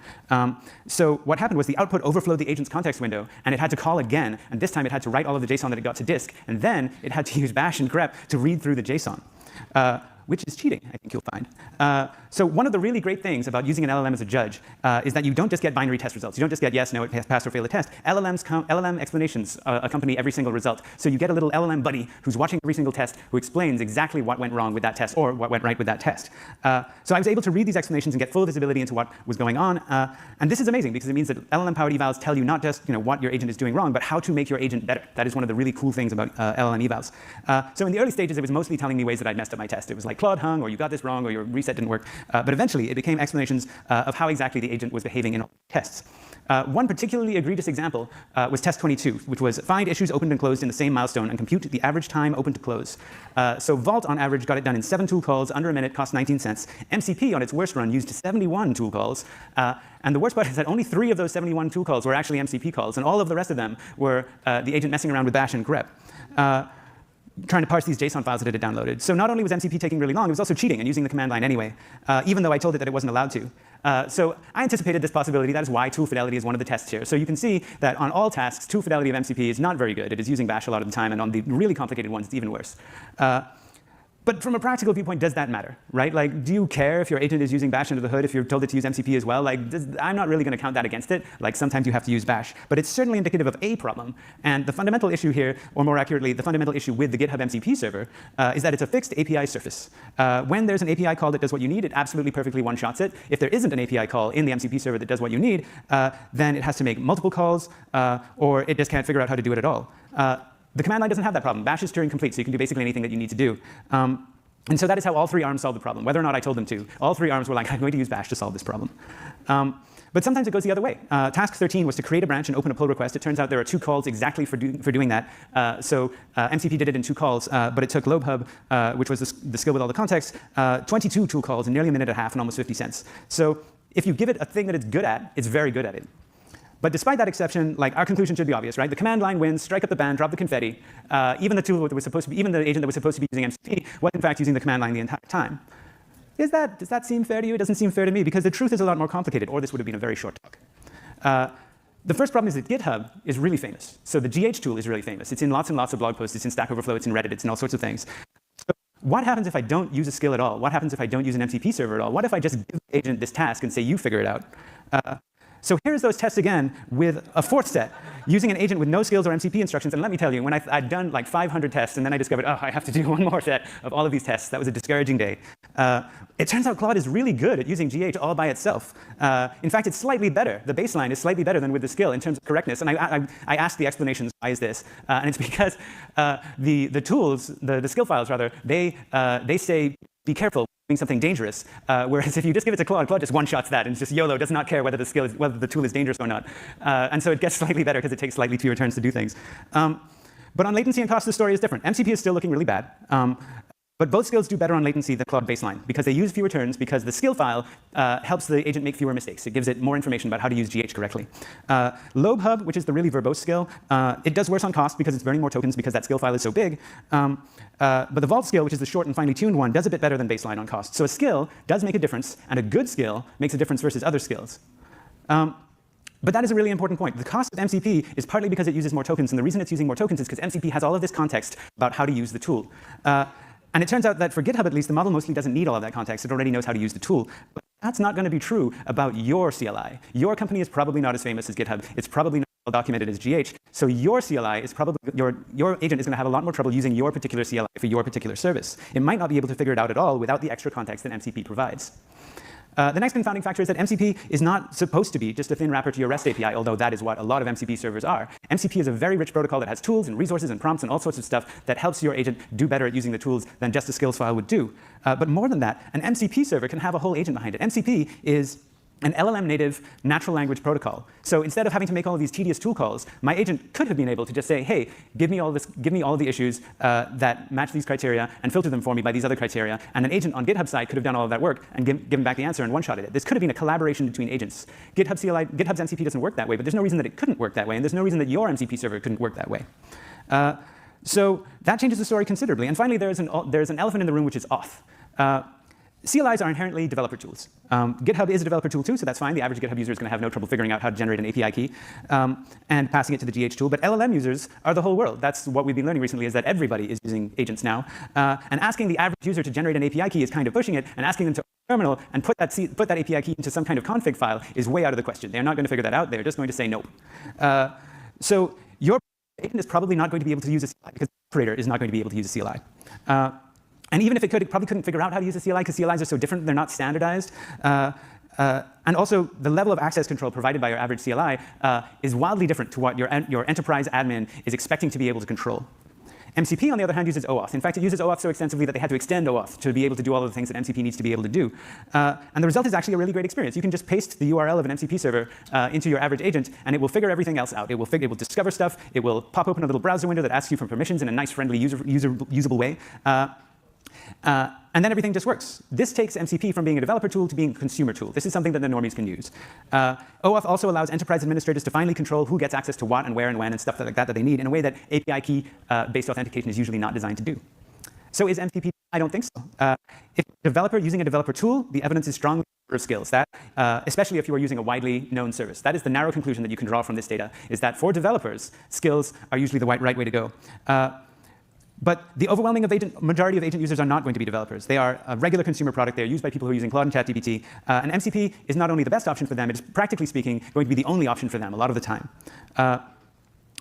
[SPEAKER 15] So what happened was the output overflowed the agent's context window, and it had to call again, and this time it had to write all of the JSON that it got to disk, and then it had to use bash and grep to read through the JSON. which is cheating, I think you'll find. So one of the really great things about using an LLM as a judge is that you don't just get binary test results. You don't just get yes, no, it passed or failed the test. LLM explanations accompany every single result. So you get a little LLM buddy who's watching every single test who explains exactly what went wrong with that test or what went right with that test. So I was able to read these explanations and get full visibility into what was going on. And this is amazing because it means that LLM-powered evals tell you not just what your agent is doing wrong, but how to make your agent better. That is one of the really cool things about LLM evals. So in the early stages, it was mostly telling me ways that I'd messed up my test. It was like Claude hung, or you got this wrong, or your reset didn't work. But eventually, it became explanations of how exactly the agent was behaving in all tests. One particularly egregious example was test 22, which was find issues opened and closed in the same milestone and compute the average time open to close. So Vault, on average, got it done in 7 tool calls, under a minute, cost 19 cents. MCP, on its worst run, used 71 tool calls. And the worst part is that only 3 of those 71 tool calls were actually MCP calls, and all of the rest of them were the agent messing around with bash and grep. Trying to parse these JSON files that it had downloaded. So not only was MCP taking really long, it was also cheating and using the command line anyway, even though I told it that it wasn't allowed to. So I anticipated this possibility. That is why tool fidelity is one of the tests here. So you can see that on all tasks, tool fidelity of MCP is not very good. It is using bash a lot of the time, and on the really complicated ones, it's even worse. But from a practical viewpoint, does that matter, right? Like, do you care if your agent is using bash under the hood if you're told it to use MCP as well? Like, I'm not really going to count that against it. Like, sometimes you have to use bash. But it's certainly indicative of a problem. And the fundamental issue here, or more accurately, the fundamental issue with the GitHub MCP server is that it's a fixed API surface. When there's an API call that does what you need, it absolutely perfectly one-shots it. If there isn't an API call in the MCP server that does what you need, then it has to make multiple calls, or it just can't figure out how to do it at all. The command line doesn't have that problem. Bash is Turing complete, so you can do basically anything that you need to do. And so that is how all 3 arms solve the problem, whether or not I told them to. All 3 arms were like, I'm going to use bash to solve this problem. But sometimes it goes the other way. Task 13 was to create a branch and open a pull request. It turns out there are 2 calls exactly for doing that. So MCP did it in 2 calls, but it took LobHub, which was the skill with all the context, 22 tool calls in nearly a minute and a half and almost 50 cents. So if you give it a thing that it's good at, it's very good at it. But despite that exception, like, our conclusion should be obvious, right? The command line wins, strike up the band, drop the confetti. Even the tool that was supposed to be, even the agent that was supposed to be using MCP was in fact using the command line the entire time. Does that seem fair to you? It doesn't seem fair to me, because the truth is a lot more complicated, or this would have been a very short talk. The first problem is that GitHub is really famous. So the GH tool is really famous. It's in lots and lots of blog posts. It's in Stack Overflow. It's in Reddit. It's in all sorts of things. So what happens if I don't use a skill at all? What happens if I don't use an MCP server at all? What if I just give the agent this task and say, you figure it out? So here's those tests again with a 4th set, using an agent with no skills or MCP instructions. And let me tell you, when I'd done like 500 tests, and then I discovered, oh, I have to do one more set of all of these tests. That was a discouraging day. It turns out Claude is really good at using GH all by itself. In fact, it's slightly better. The baseline is slightly better than with the skill in terms of correctness. And I asked the explanations, why is this? And it's because the tools, the skill files rather, they say, be careful doing something dangerous. Whereas if you just give it to Claude, Claude just one-shots that and it's just YOLO, does not care whether the tool is dangerous or not. And so it gets slightly better because it takes slightly fewer turns to do things. But on latency and cost, the story is different. MCP is still looking really bad. But both skills do better on latency than Claude baseline because they use fewer turns, because the skill file helps the agent make fewer mistakes. It gives it more information about how to use GH correctly. LobHub, which is the really verbose skill, it does worse on cost because it's burning more tokens because that skill file is so big. But the Vault skill, which is the short and finely tuned one, does a bit better than baseline on cost. So a skill does make a difference, and a good skill makes a difference versus other skills. But that is a really important point. The cost of MCP is partly because it uses more tokens, and the reason it's using more tokens is because MCP has all of this context about how to use the tool. And it turns out that for GitHub, at least, the model mostly doesn't need all of that context. It already knows how to use the tool. But that's not going to be true about your CLI. Your company is probably not as famous as GitHub. It's probably not as well documented as GH. So your CLI is probably, your agent is going to have a lot more trouble using your particular CLI for your particular service. It might not be able to figure it out at all without the extra context that MCP provides. The next confounding factor is that MCP is not supposed to be just a thin wrapper to your REST API, although that is what a lot of MCP servers are. MCP is a very rich protocol that has tools and resources and prompts and all sorts of stuff that helps your agent do better at using the tools than just a skills file would do. But more than that, an MCP server can have a whole agent behind it. MCP is an LLM native natural language protocol. So instead of having to make all of these tedious tool calls, my agent could have been able to just say, hey, give me all of the issues that match these criteria and filter them for me by these other criteria. And an agent on GitHub side could have done all of that work and given back the answer and one-shotted it. This could have been a collaboration between agents. GitHub's MCP doesn't work that way, but there's no reason that it couldn't work that way, and there's no reason that your MCP server couldn't work that way. So that changes the story considerably. And finally, there's an elephant in the room, which is auth. CLIs are inherently developer tools. GitHub is a developer tool too, so that's fine. The average GitHub user is going to have no trouble figuring out how to generate an API key and passing it to the GH tool. But LLM users are the whole world. That's what we've been learning recently, is that everybody is using agents now. And asking the average user to generate an API key is kind of pushing it, and asking them to terminal and put that API key into some kind of config file is way out of the question. They're not going to figure that out. They're just going to say nope. So your agent is probably not going to be able to use a CLI because the operator is not going to be able to use a CLI. And even if it could, it probably couldn't figure out how to use a CLI because CLIs are so different, they're not standardized. And also, the level of access control provided by your average CLI is wildly different to what your enterprise admin is expecting to be able to control. MCP, on the other hand, uses OAuth. In fact, it uses OAuth so extensively that they had to extend OAuth to be able to do all of the things that MCP needs to be able to do. And the result is actually a really great experience. You can just paste the URL of an MCP server into your average agent, and it will figure everything else out. It will discover stuff. It will pop open a little browser window that asks you for permissions in a nice, friendly, usable way. And then everything just works. This takes MCP from being a developer tool to being a consumer tool. This is something that the normies can use. OAuth also allows enterprise administrators to finally control who gets access to what and where and when and stuff like that they need in a way that API key-based authentication is usually not designed to do. So is MCP? I don't think so. If a developer using a developer tool, the evidence is strongly for skills. That, especially if you are using a widely known service. That is the narrow conclusion that you can draw from this data, is that for developers, skills are usually the right way to go. But the overwhelming majority of agent users are not going to be developers. They are a regular consumer product. They are used by people who are using Claude and ChatGPT. And MCP is not only the best option for them, it is practically speaking going to be the only option for them a lot of the time.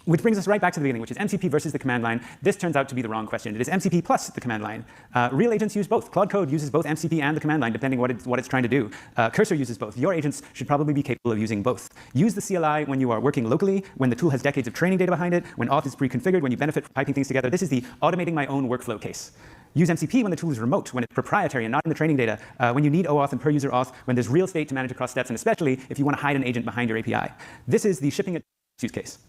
[SPEAKER 15] Which brings us right back to the beginning, which is MCP versus the command line. This turns out to be the wrong question. It is MCP plus the command line. Real agents use both. Claude Code uses both MCP and the command line, depending what it's trying to do. Cursor uses both. Your agents should probably be capable of using both. Use the CLI when you are working locally, when the tool has decades of training data behind it, when auth is pre-configured, when you benefit from piping things together. This is the automating my own workflow case. Use MCP when the tool is remote, when it's proprietary and not in the training data, when you need OAuth and per-user auth, when there's real state to manage across steps, and especially if you want to hide an agent behind your API. This is the shipping use case.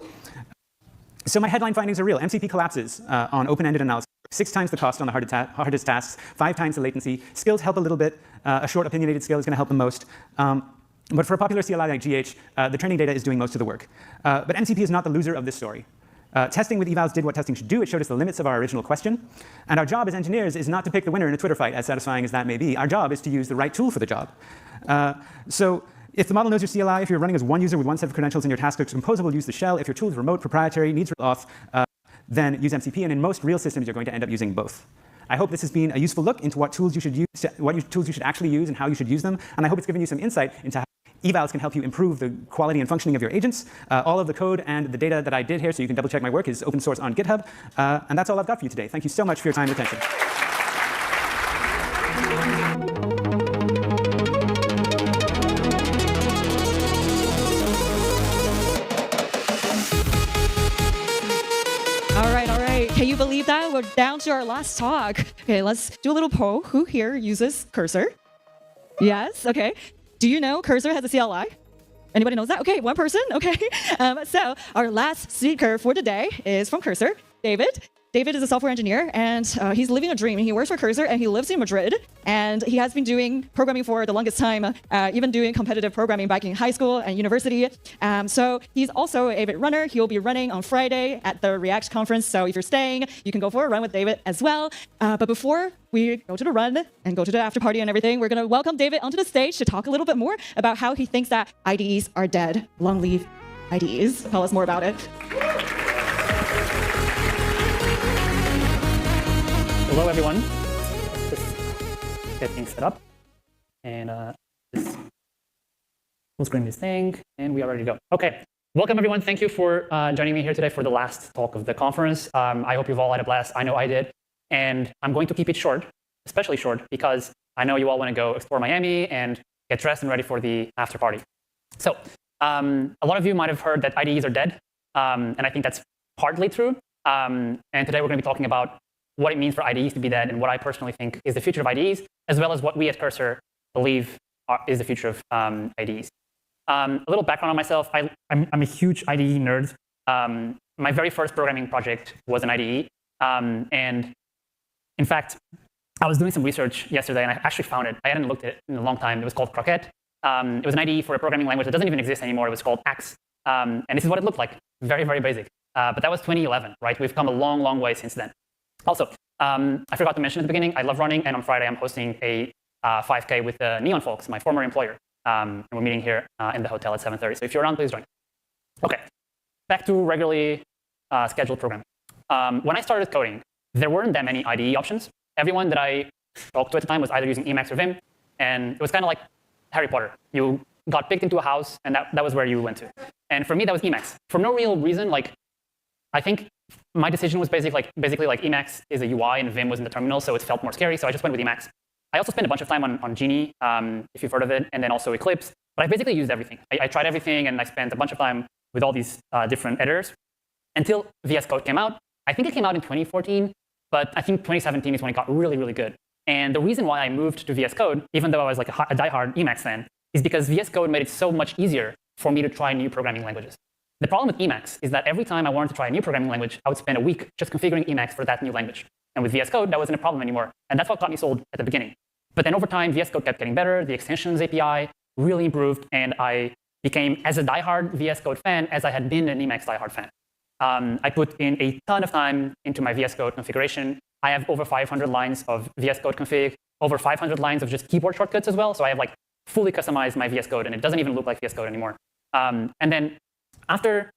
[SPEAKER 15] So my headline findings are real. MCP collapses on open-ended analysis. 6 times the cost on the hardest tasks, 5 times the latency. Skills help a little bit. A short opinionated skill is going to help the most. But for a popular CLI like GH, the training data is doing most of the work. But MCP is not the loser of this story. Testing with evals did what testing should do. It showed us the limits of our original question. And our job as engineers is not to pick the winner in a Twitter fight, as satisfying as that may be. Our job is to use the right tool for the job. So if the model knows your CLI, if you're running as one user with one set of credentials and your task looks composable, use the shell. If your tool is remote, proprietary, needs real auth, then use MCP. And in most real systems, you're going to end up using both. I hope this has been a useful look into what tools you should use, tools you should actually use and how you should use them. And I hope it's given you some insight into how evals can help you improve the quality and functioning of your agents. All of the code and the data that I did here, so you can double check my work, is open source on GitHub. And that's all I've got for you today. Thank you so much for your time and attention.
[SPEAKER 6] All right. Can you believe that? We're down to our last talk. Okay, let's do a little poll. Who here uses Cursor? Yes, okay. Do you know Cursor has a CLI? Anybody knows that? Okay, one person, okay. So our last speaker for today is from Cursor, David. David is a software engineer, and he's living a dream. He works for Cursor, and he lives in Madrid, and he has been doing programming for the longest time, even doing competitive programming back in high school and university. So he's also a bit runner. He will be running on Friday at the React conference, so if you're staying, you can go for a run with David as well. But before we go to the run and go to the after party and everything, we're going to welcome David onto the stage to talk a little bit more about how he thinks that IDEs are dead. Long live IDEs. Tell us more about it.
[SPEAKER 9] Hello, everyone. Just get things set up. And just full screen this thing, and we are ready to go. OK, welcome, everyone. Thank you for joining me here today for the last talk of the conference. I hope you've all had a blast. I know I did. And I'm going to keep it short, especially short, because I know you all want to go explore Miami and get dressed and ready for the after party. So a lot of you might have heard that IDEs are dead. And I think that's partly true. And today we're going to be talking about what it means for IDEs to be dead and what I personally think is the future of IDEs, as well as what we at Cursor believe is the future of IDEs. A little background on myself. I'm a huge IDE nerd. My very first programming project was an IDE. And in fact, I was doing some research yesterday, and I actually found it. I hadn't looked at it in a long time. It was called Croquette. It was an IDE for a programming language that doesn't even exist anymore. It was called Axe. And this is what it looked like. Very, very basic. But that was 2011, right? We've come a long, long way since then. Also, I forgot to mention at the beginning, I love running, and on Friday I'm hosting a 5K with the Neon folks, my former employer. And we're meeting here in the hotel at 7:30. So if you're around, please join. Okay, back to regularly scheduled programming. When I started coding, there weren't that many IDE options. Everyone that I talked to at the time was either using Emacs or Vim, and it was kind of like Harry Potter. You got picked into a house, and that was where you went to. And for me, that was Emacs. For no real reason, like I think my decision was basically like Emacs is a UI and Vim was in the terminal, so it felt more scary, so I just went with Emacs. I also spent a bunch of time on Genie, if you've heard of it, and then also Eclipse. But I basically used everything. I tried everything, and I spent a bunch of time with all these different editors until VS Code came out. I think it came out in 2014, but I think 2017 is when it got really, really good. And the reason why I moved to VS Code, even though I was like a diehard Emacs fan, is because VS Code made it so much easier for me to try new programming languages. The problem with Emacs is that every time I wanted to try a new programming language, I would spend a week just configuring Emacs for that new language. And with VS Code, that wasn't a problem anymore. And that's what got me sold at the beginning. But then over time, VS Code kept getting better. The extensions API really improved. And I became as a diehard VS Code fan as I had been an Emacs diehard fan. I put in a ton of time into my VS Code configuration. I have over 500 lines of VS Code config, over 500 lines of just keyboard shortcuts as well. So I have like fully customized my VS Code, and it doesn't even look like VS Code anymore. And then after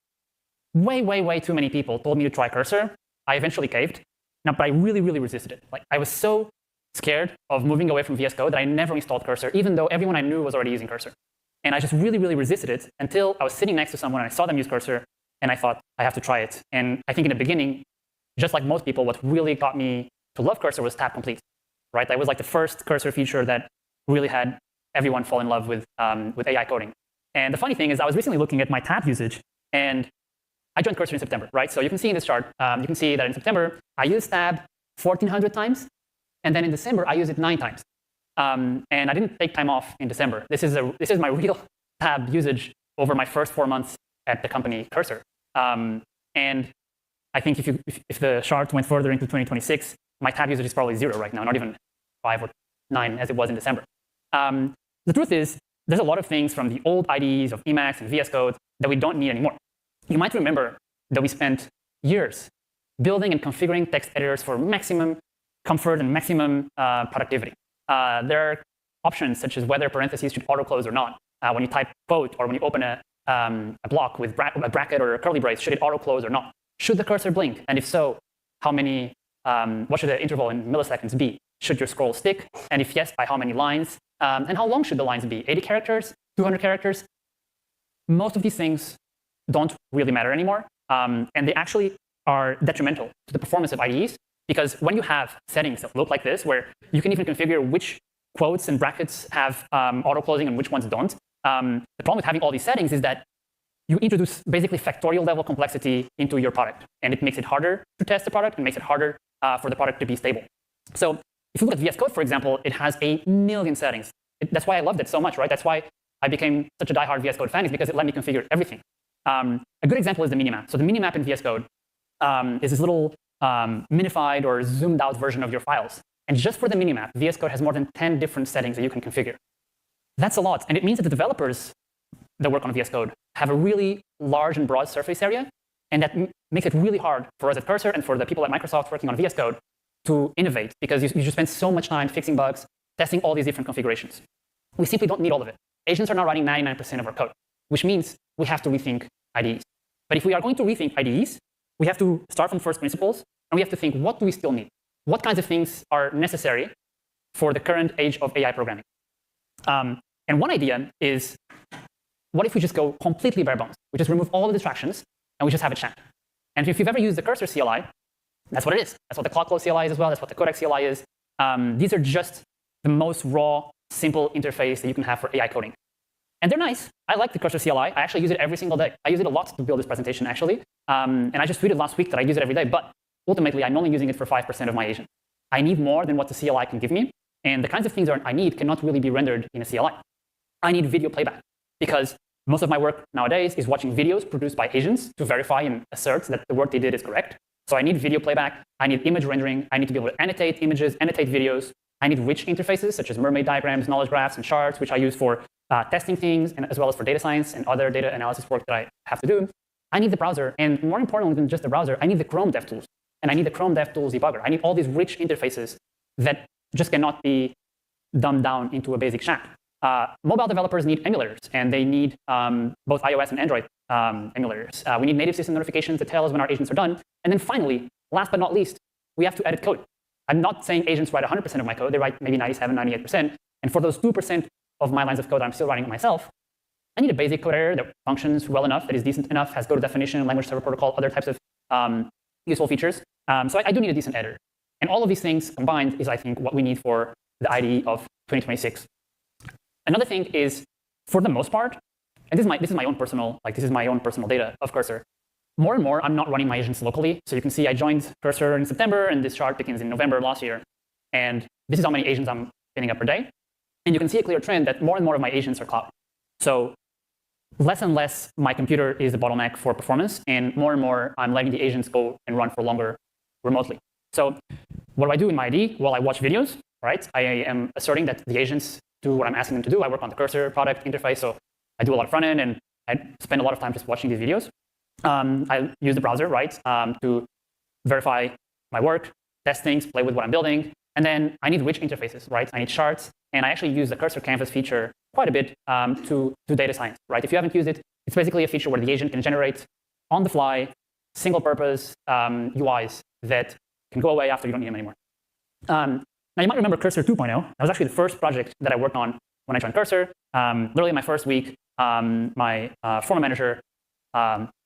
[SPEAKER 9] way too many people told me to try Cursor, I eventually caved. Now, but I really, really resisted it. Like I was so scared of moving away from VS Code that I never installed Cursor, even though everyone I knew was already using Cursor. And I just really, really resisted it until I was sitting next to someone and I saw them use Cursor, and I thought, I have to try it. And I think in the beginning, just like most people, what really got me to love Cursor was tab complete, right? That was like the first Cursor feature that really had everyone fall in love with AI coding. And the funny thing is I was recently looking at my tab usage, and I joined Cursor in September, right? So you can see in this chart, you can see that in September, I used tab 1,400 times, and then in December, I used it 9 times. And I didn't take time off in December. This is my real tab usage over my first 4 months at the company Cursor. And I think if the chart went further into 2026, my tab usage is probably 0 right now, not even 5 or 9 as it was in December. The truth is, there's a lot of things from the old IDEs of Emacs and VS Code that we don't need anymore. You might remember that we spent years building and configuring text editors for maximum comfort and maximum productivity. There are options such as whether parentheses should auto-close or not. When you type quote or when you open a block with a bracket or a curly brace, should it auto-close or not? Should the cursor blink? And if so, how many? What should the interval in milliseconds be? Should your scroll stick? And if yes, by how many lines? And how long should the lines be? 80 characters? 200 characters? Most of these things don't really matter anymore. And they actually are detrimental to the performance of IDEs, because when you have settings that look like this, where you can even configure which quotes and brackets have auto-closing and which ones don't, the problem with having all these settings is that you introduce basically factorial level complexity into your product, and it makes it harder to test the product and makes it harder for the product to be stable. So if you look at VS Code, for example, it has 1,000,000 settings. That's why I loved it so much, right? That's why I became such a diehard VS Code fan, is because it let me configure everything. A good example is the minimap. So the minimap in VS Code is this little minified or zoomed out version of your files. And just for the minimap, VS Code has more than 10 different settings that you can configure. That's a lot. And it means that the developers that work on VS Code have a really large and broad surface area. And that makes it really hard for us at Cursor and for the people at Microsoft working on VS Code to innovate, because you just spend so much time fixing bugs, testing all these different configurations. We simply don't need all of it. Agents are now writing 99% of our code, which means we have to rethink IDEs. But if we are going to rethink IDEs, we have to start from first principles, and we have to think, what do we still need? What kinds of things are necessary for the current age of AI programming? And one idea is, what if we just go completely bare bones? We just remove all the distractions, and we just have a chat. And if you've ever used the Cursor CLI, that's what it is. That's what the Cloudflow CLI is as well. That's what the Codex CLI is. These are just the most raw, simple interface that you can have for AI coding. And they're nice. I like the Cursor CLI. I actually use it every single day. I use it a lot to build this presentation, actually. And I just tweeted last week that I use it every day. But ultimately, I'm only using it for 5% of my agent. I need more than what the CLI can give me. And the kinds of things that I need cannot really be rendered in a CLI. I need video playback, because most of my work nowadays is watching videos produced by agents to verify and assert that the work they did is correct. So I need video playback. I need image rendering. I need to be able to annotate images, annotate videos. I need rich interfaces such as mermaid diagrams, knowledge graphs, and charts, which I use for testing things, and as well as for data science and other data analysis work that I have to do. I need the browser, and more importantly than just the browser, I need the Chrome DevTools, and I need the Chrome DevTools debugger. I need all these rich interfaces that just cannot be dumbed down into a basic chat. Mobile developers need emulators, and they need both iOS and Android emulators. We need native system notifications that tell us when our agents are done. And then finally, last but not least, we have to edit code. I'm not saying agents write 100% of my code. They write maybe 97, 98%. And for those 2% of my lines of code I'm still writing it myself, I need a basic code editor that functions well enough, that is decent enough, has go to definition, language server protocol, other types of useful features. So I do need a decent editor. And all of these things combined is, I think, what we need for the IDE of 2026. Another thing is, for the most part, and this is my own personal data of Cursor. More and more, I'm not running my agents locally. So you can see I joined Cursor in September, and this chart begins in November last year. And this is how many agents I'm spinning up per day. And you can see a clear trend that more and more of my agents are cloud. So less and less my computer is the bottleneck for performance, and more I'm letting the agents go and run for longer remotely. So what do I do in my IDE? Well, I watch videos, right? I am asserting that the agents do what I'm asking them to do. I work on the Cursor product interface, so I do a lot of front end, and I spend a lot of time just watching these videos. I use the browser, right, to verify my work, test things, play with what I'm building. And then I need rich interfaces, right? I need charts. And I actually use the Cursor Canvas feature quite a bit to do data science, right? If you haven't used it, it's basically a feature where the agent can generate on the fly, single purpose UIs that can go away after you don't need them anymore. Now you might remember Cursor 2.0. That was actually the first project that I worked on when I joined Cursor. Literally my first week, my former manager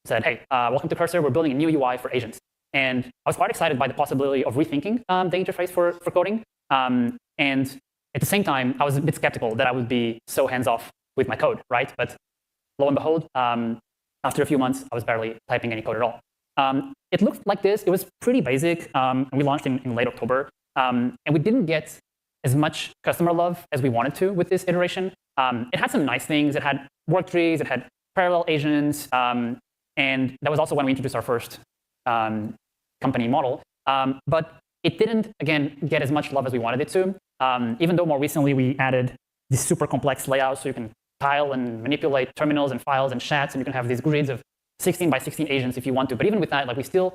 [SPEAKER 9] said, hey, welcome to Cursor. We're building a new UI for agents. And I was quite excited by the possibility of rethinking the interface for coding. And at the same time, I was a bit skeptical that I would be so hands-off with my code, right? But lo and behold, after a few months, I was barely typing any code at all. It looked like this. It was pretty basic. We launched in late October. And we didn't get as much customer love as we wanted to with this iteration. It had some nice things. It had work trees. It had parallel agents. And that was also when we introduced our first company model. But it didn't, again, get as much love as we wanted it to. Even though more recently we added this super complex layout so you can tile and manipulate terminals and files and chats, and you can have these grids of 16 by 16 agents if you want to. But even with that, like, we still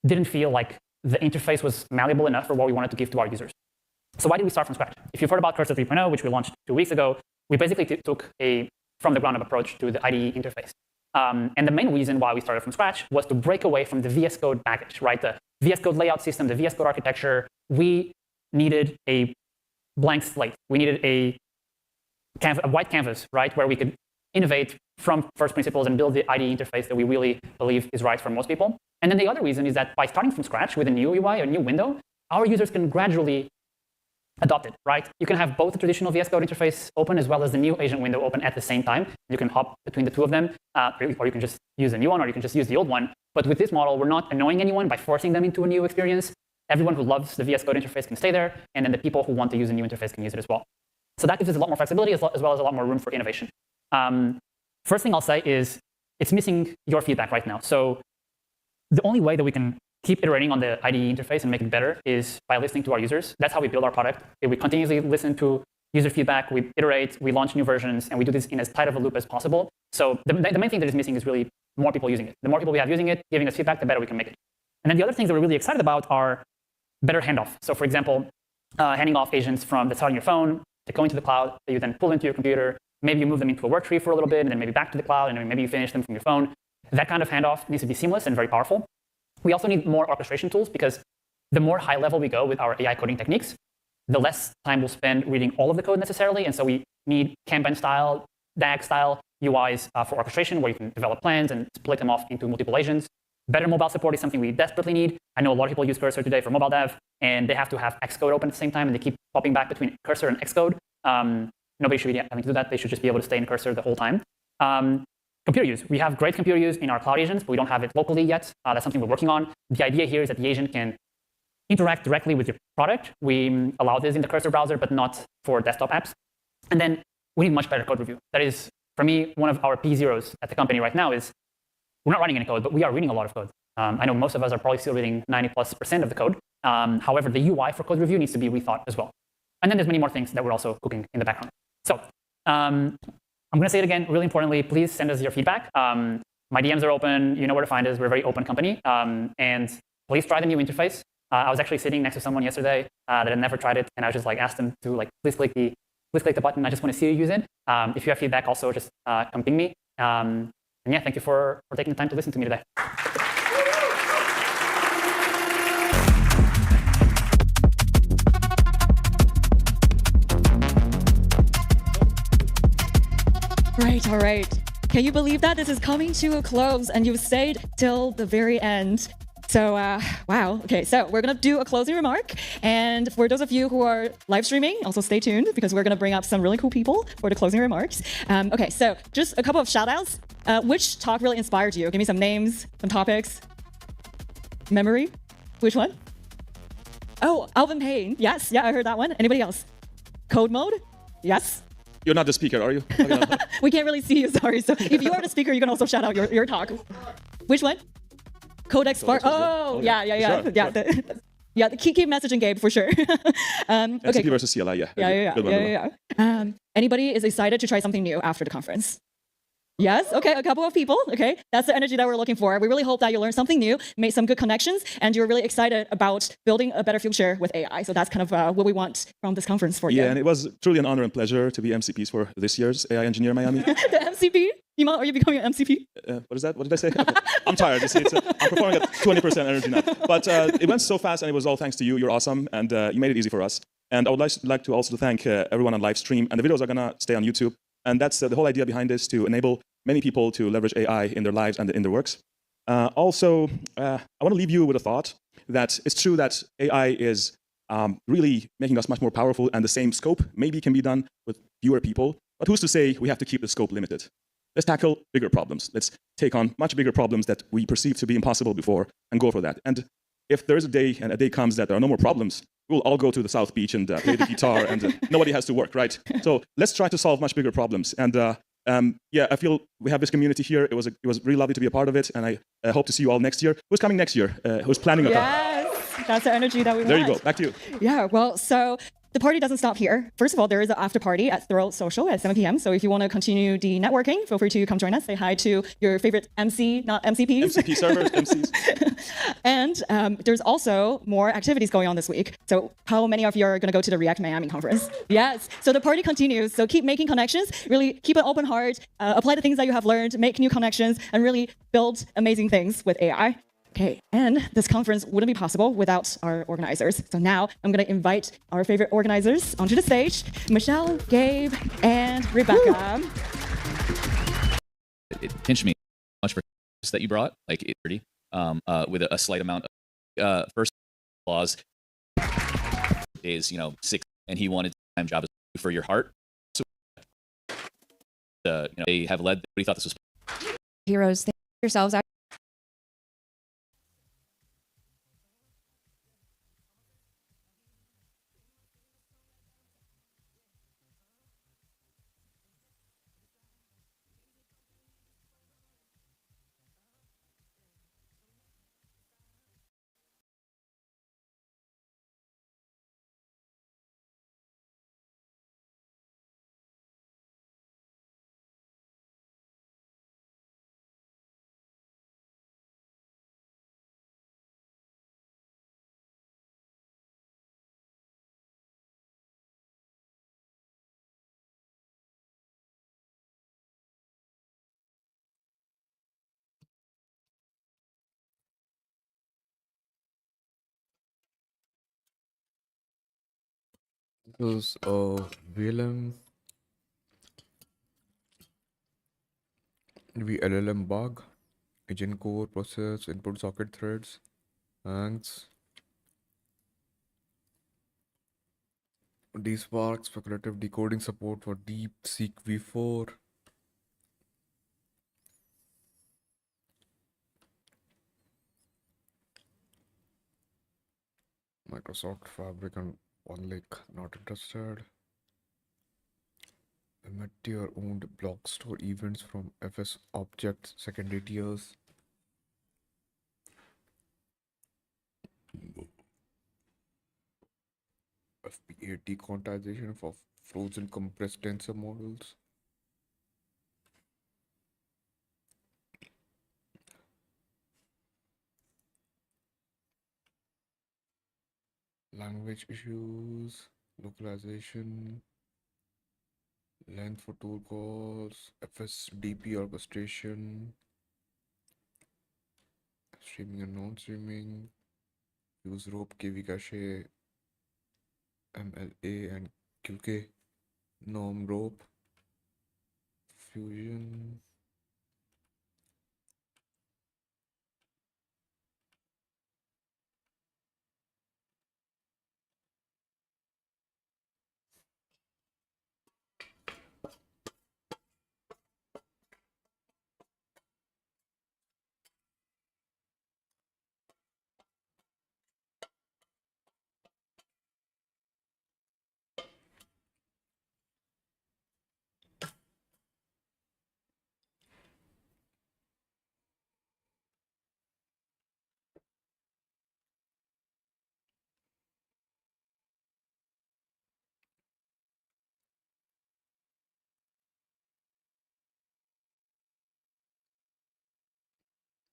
[SPEAKER 9] didn't feel like the interface was malleable enough for what we wanted to give to our users. So why did we start from scratch? If you've heard about Cursor 3.0, which we launched 2 weeks ago, we basically took a from-the-ground-up approach to the IDE interface. And the main reason why we started from scratch was to break away from the VS Code baggage, right? The VS Code layout system, the VS Code architecture. We needed a blank slate. We needed a white canvas, right, where we could innovate from first principles and build the IDE interface that we really believe is right for most people. And then the other reason is that by starting from scratch with a new UI, a new window, our users can gradually adopt it, right? You can have both the traditional VS Code interface open as well as the new agent window open at the same time. You can hop between the two of them, or you can just use the new one, or you can just use the old one. But with this model, we're not annoying anyone by forcing them into a new experience. Everyone who loves the VS Code interface can stay there, and then the people who want to use a new interface can use it as well. So that gives us a lot more flexibility as well as a lot more room for innovation. First thing I'll say is it's missing your feedback right now. So the only way that we can keep iterating on the IDE interface and make it better is by listening to our users. That's how we build our product. We continuously listen to user feedback, we iterate, we launch new versions, and we do this in as tight of a loop as possible. So the main thing that is missing is really more people using it. The more people we have using it, giving us feedback, the better we can make it. And then the other things that we're really excited about are better handoff. So for example, handing off agents from the start on your phone to go into the cloud, that you then pull into your computer. Maybe you move them into a work tree for a little bit, and then maybe back to the cloud, and then maybe you finish them from your phone. That kind of handoff needs to be seamless and very powerful. We also need more orchestration tools, because the more high level we go with our AI coding techniques, the less time we'll spend reading all of the code necessarily. And so we need Kanban style, DAG style UIs for orchestration, where you can develop plans and split them off into multiple agents. Better mobile support is something we desperately need. I know a lot of people use Cursor today for mobile dev, and they have to have Xcode open at the same time, and they keep popping back between Cursor and Xcode. Nobody should be having to do that. They should just be able to stay in Cursor the whole time. Computer use. We have great computer use in our cloud agents, but we don't have it locally yet. That's something we're working on. The idea here is that the agent can interact directly with your product. We allow this in the Cursor browser, but not for desktop apps. And then we need much better code review. That is, for me, one of our P0s at the company right now is we're not writing any code, but we are reading a lot of code. I know most of us are probably still reading 90+% of the code. However, the UI for code review needs to be rethought as well. And then there's many more things that we're also cooking in the background. So I'm going to say it again, really importantly, please send us your feedback. My DMs are open. You know where to find us. We're a very open company. And please try the new interface. I was actually sitting next to someone yesterday that had never tried it, and I was just like asked them to like please click the button. I just want to see you use it. If you have feedback, also just come ping me. And yeah, thank you for taking the time to listen to me today.
[SPEAKER 6] Right, all right. Can you believe that this is coming to a close and you've stayed till the very end? So, wow. Okay, so we're gonna do a closing remark. And for those of you who are live streaming, also stay tuned because we're gonna bring up some really cool people for the closing remarks. Okay, so just a couple of shout outs. Which talk really inspired you? Give me some names, some topics. Memory? Which one? Oh, Alvin Payne. Yes, yeah, I heard that one. Anybody else? Code mode? Yes.
[SPEAKER 3] You're not the speaker, are you?
[SPEAKER 6] We can't really see you, sorry. So if you are the speaker, you can also shout out your talk. Which one? Codex Spark. Oh, yeah.
[SPEAKER 3] Sure,
[SPEAKER 6] Yeah,
[SPEAKER 3] sure.
[SPEAKER 6] keep messaging Gabe for sure. Okay.
[SPEAKER 3] MCP versus CLI, yeah.
[SPEAKER 6] Yeah. Anybody is excited to try something new after the conference? Yes, okay, a couple of people, okay. That's the energy that we're looking for. We really hope that you learned something new, made some good connections, and you're really excited about building a better future with AI. So that's kind of what we want from this conference for you.
[SPEAKER 3] Yeah, and it was truly an honor and pleasure to be MCPs for this year's AI Engineer Miami.
[SPEAKER 6] The MCP? Iman, are you becoming an MCP?
[SPEAKER 3] What is that? What did I say? Okay. I'm tired. I'm performing at 20% energy now. But it went so fast, and it was all thanks to you. You're awesome, and you made it easy for us. And I would like to also thank everyone on live stream. And the videos are going to stay on YouTube. And that's the whole idea behind this, to enable many people to leverage AI in their lives and in their works. Also, I want to leave you with a thought that it's true that AI is really making us much more powerful, and the same scope maybe can be done with fewer people. But who's to say we have to keep the scope limited? Let's tackle bigger problems. Let's take on much bigger problems that we perceived to be impossible before and go for that. And if there is a day, and a day comes that there are no more problems, we'll all go to the South Beach and play the guitar, and nobody has to work, right? So let's try to solve much bigger problems. And yeah, I feel we have this community here. It was really lovely to be a part of it, and I hope to see you all next year. Who's coming next year? Who's planning a come?
[SPEAKER 6] Yes, that's the energy that we want.
[SPEAKER 3] There you go. Back to you.
[SPEAKER 6] Yeah, well, so the party doesn't stop here. First of all, there is an after party at Thrill Social at 7 p.m. So if you want to continue the networking, feel free to come join us. Say hi to your favorite MC, not MCPs.
[SPEAKER 3] MCP servers, MCs.
[SPEAKER 6] And there's also more activities going on this week. So how many of you are going to go to the React Miami conference? Yes. So the party continues. So keep making connections. Really keep an open heart. Apply the things that you have learned. Make new connections. And really build amazing things with AI. Okay, and this conference wouldn't be possible without our organizers. So now I'm going to invite our favorite organizers onto the stage, Michelle, Gabe, and Rebecca.
[SPEAKER 5] It pinched me much for that you brought, like 8:30, with a slight amount of first clause days, 6, and he wanted time job for your heart. So, they have led. He thought this was
[SPEAKER 16] heroes. Think yourselves out.
[SPEAKER 1] This is VLM, VLLM bug, agent core process, input socket threads, thanks. DSpark, speculative decoding support for DeepSeek V4. Microsoft Fabric and OneLake not interested. Meteor owned block store events from FS Objects secondary tiers. FP8 dequantization for frozen compressed tensor models. Language issues, localization, length for tool calls, FSDP orchestration, streaming and non-streaming, use rope, KV cache, MLA and QK, norm rope, fusion.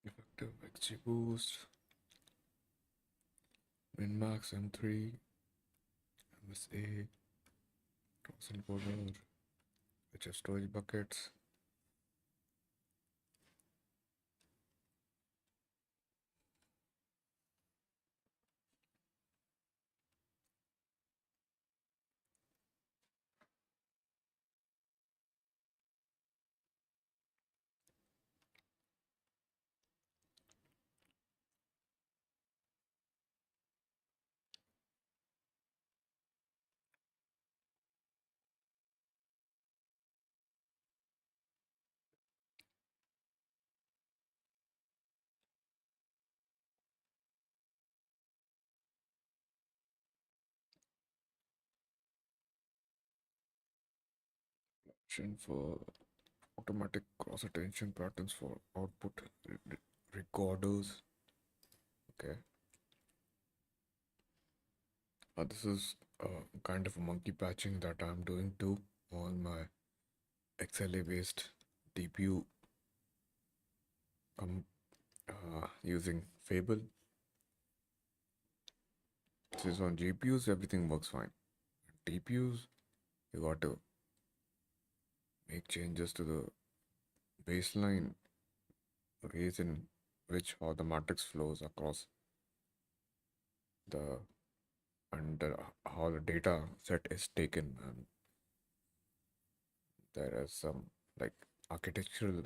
[SPEAKER 1] Effective XG boost, Minmax M3, MSA, cross encoder, HF storage buckets. Option for automatic cross attention patterns for output recorders. Okay. This is kind of a monkey patching that I'm doing too on my XLA based DPU using Fable. This is on GPUs, everything works fine. DPUs, you got to make changes to the baseline ways in which how the matrix flows across the and how the data set is taken, and there are some like architectural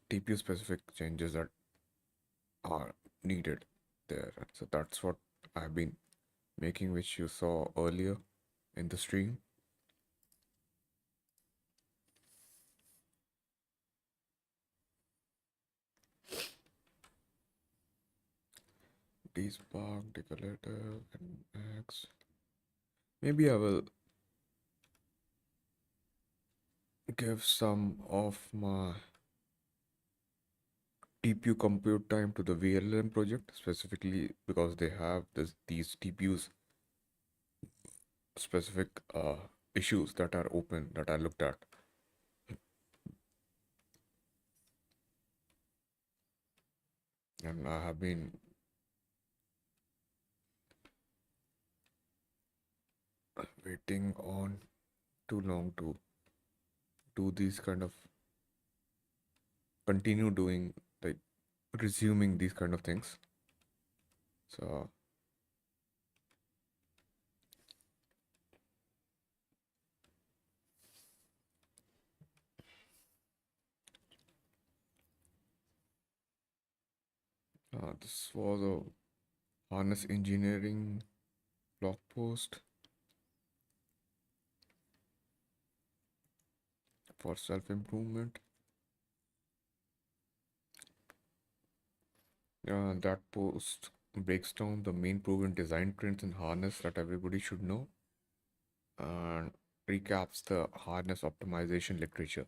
[SPEAKER 1] TPU specific changes that are needed there. So that's what I've been making, which you saw earlier in the stream. Dspark, decalator, and X. Maybe I will give some of my TPU compute time to the VLM project, specifically because they have these TPUs specific issues that are open that I looked at. And I have been waiting on too long to do these kind of continue doing like resuming these kind of things. So this was a harness engineering blog post for self-improvement. That post breaks down the main proven design trends in harness that everybody should know and recaps the harness optimization literature.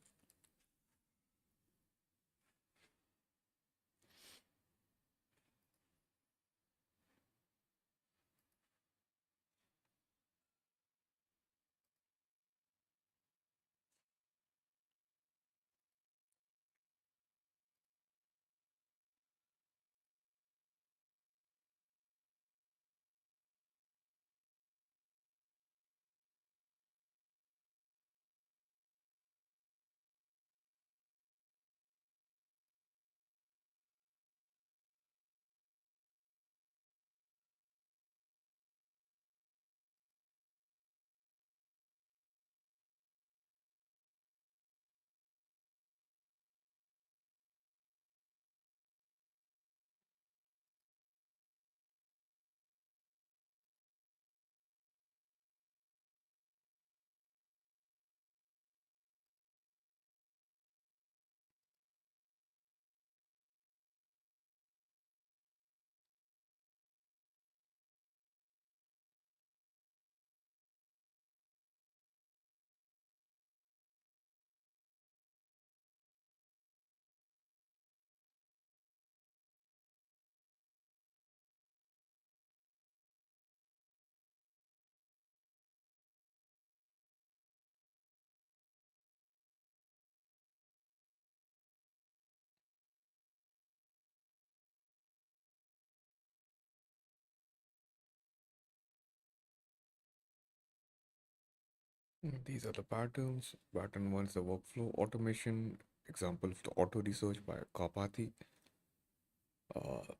[SPEAKER 1] These are the patterns. Pattern 1 is the workflow automation, example of the auto research by Kapati.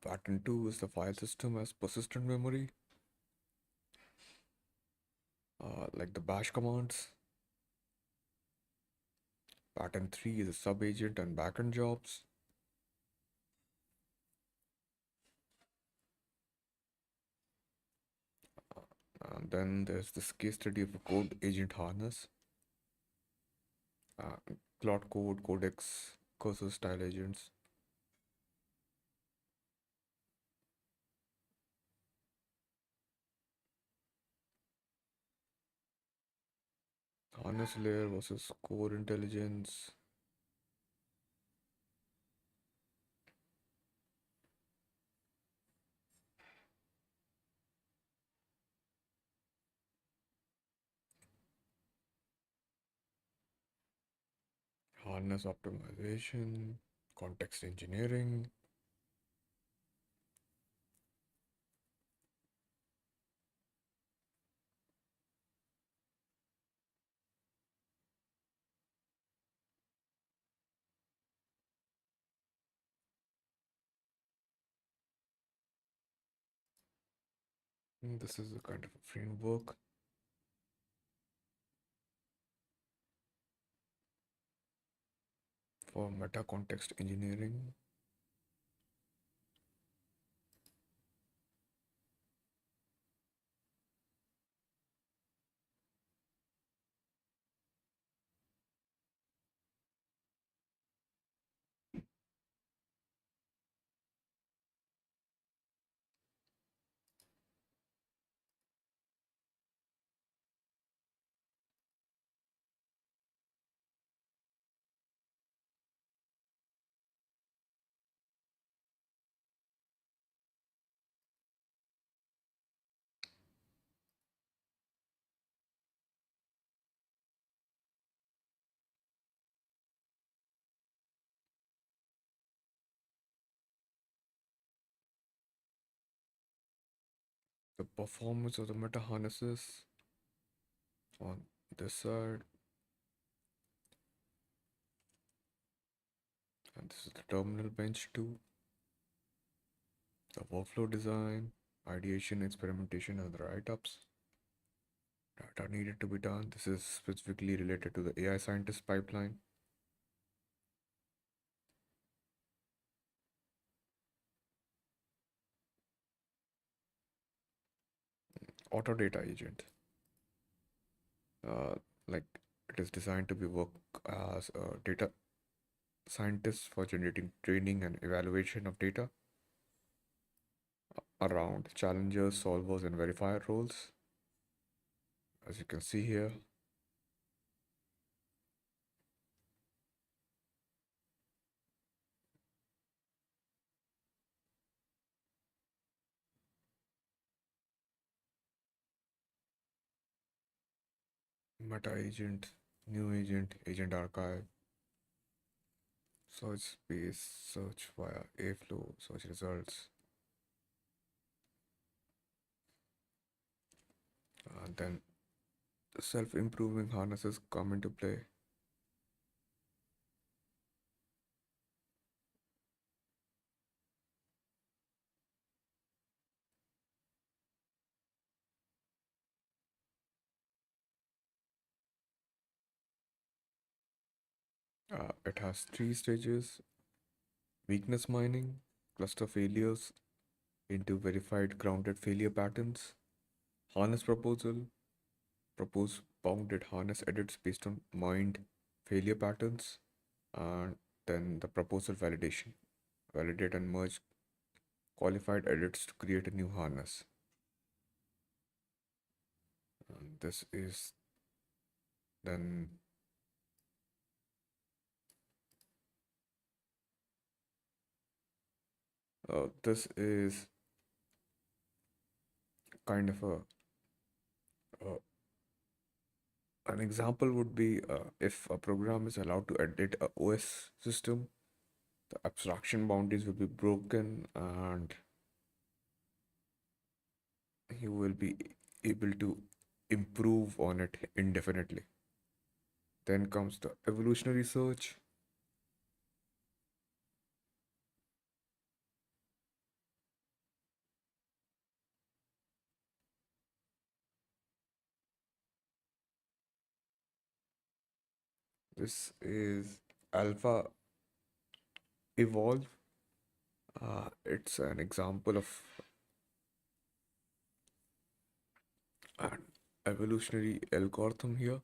[SPEAKER 1] Pattern 2 is the file system as persistent memory, like the bash commands. Pattern 3 is a sub-agent and backend jobs. And then there's this case study of a code agent harness. Cloud code, codex, cursor style agents. Harness layer versus core intelligence. Harness optimization, context engineering. This is a kind of a framework. For meta context engineering. The performance of the meta harnesses on this side, and this is the terminal bench too. The workflow design, ideation, experimentation, and the write-ups that are needed to be done. This is specifically related to the AI scientist pipeline. Auto data agent. Like it is designed to be work as a data scientist for generating training and evaluation of data around challengers, solvers, and verifier roles. As you can see here, meta agent, new agent, agent archive, search space, search via Airflow, search results. And then the self-improving harnesses come into play. It has 3 stages: weakness mining, cluster failures into verified grounded failure patterns, harness proposal, propose bounded harness edits based on mined failure patterns, and then the proposal validation. Validate and merge qualified edits to create a new harness. And this is then this is kind of uh, an example would be if a program is allowed to edit a OS system, the abstraction boundaries will be broken and you will be able to improve on it indefinitely. Then comes the evolutionary search. This is alpha evolve. It's an example of an evolutionary algorithm here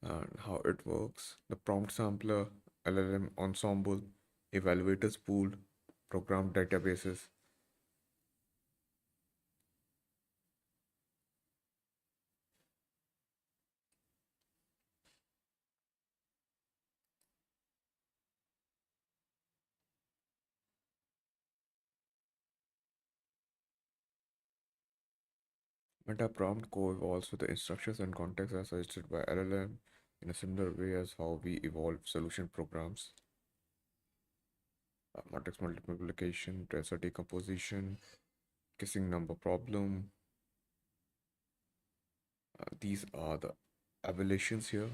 [SPEAKER 1] and how it works. The prompt sampler, LLM ensemble, evaluators pool, programmed databases. Meta prompt co-evolves with the instructions and context as suggested by LLM in a similar way as how we evolve solution programs. Matrix multiplication, tracer decomposition, kissing number problem. These are the ablations here.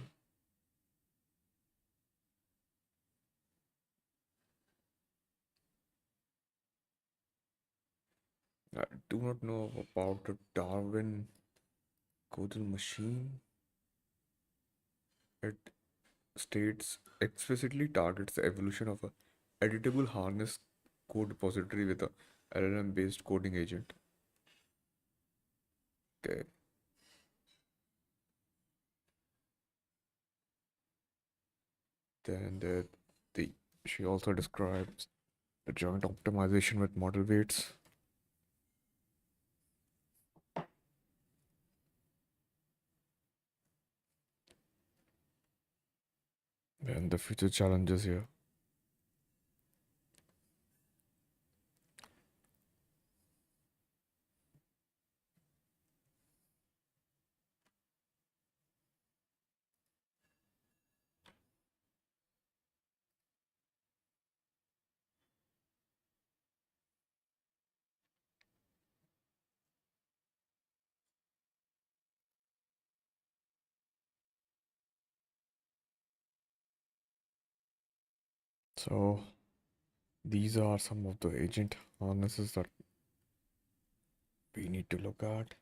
[SPEAKER 1] I do not know about the Darwin Gödel machine. It states explicitly targets the evolution of a editable harness code repository with a LLM based coding agent. Okay. Then the she also describes the joint optimization with model weights. And the future challenges here. So these are some of the agent harnesses that we need to look at.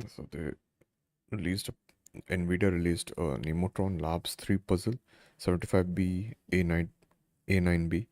[SPEAKER 1] So they released NVIDIA released a Nemotron Labs 3 puzzle 75B A9B.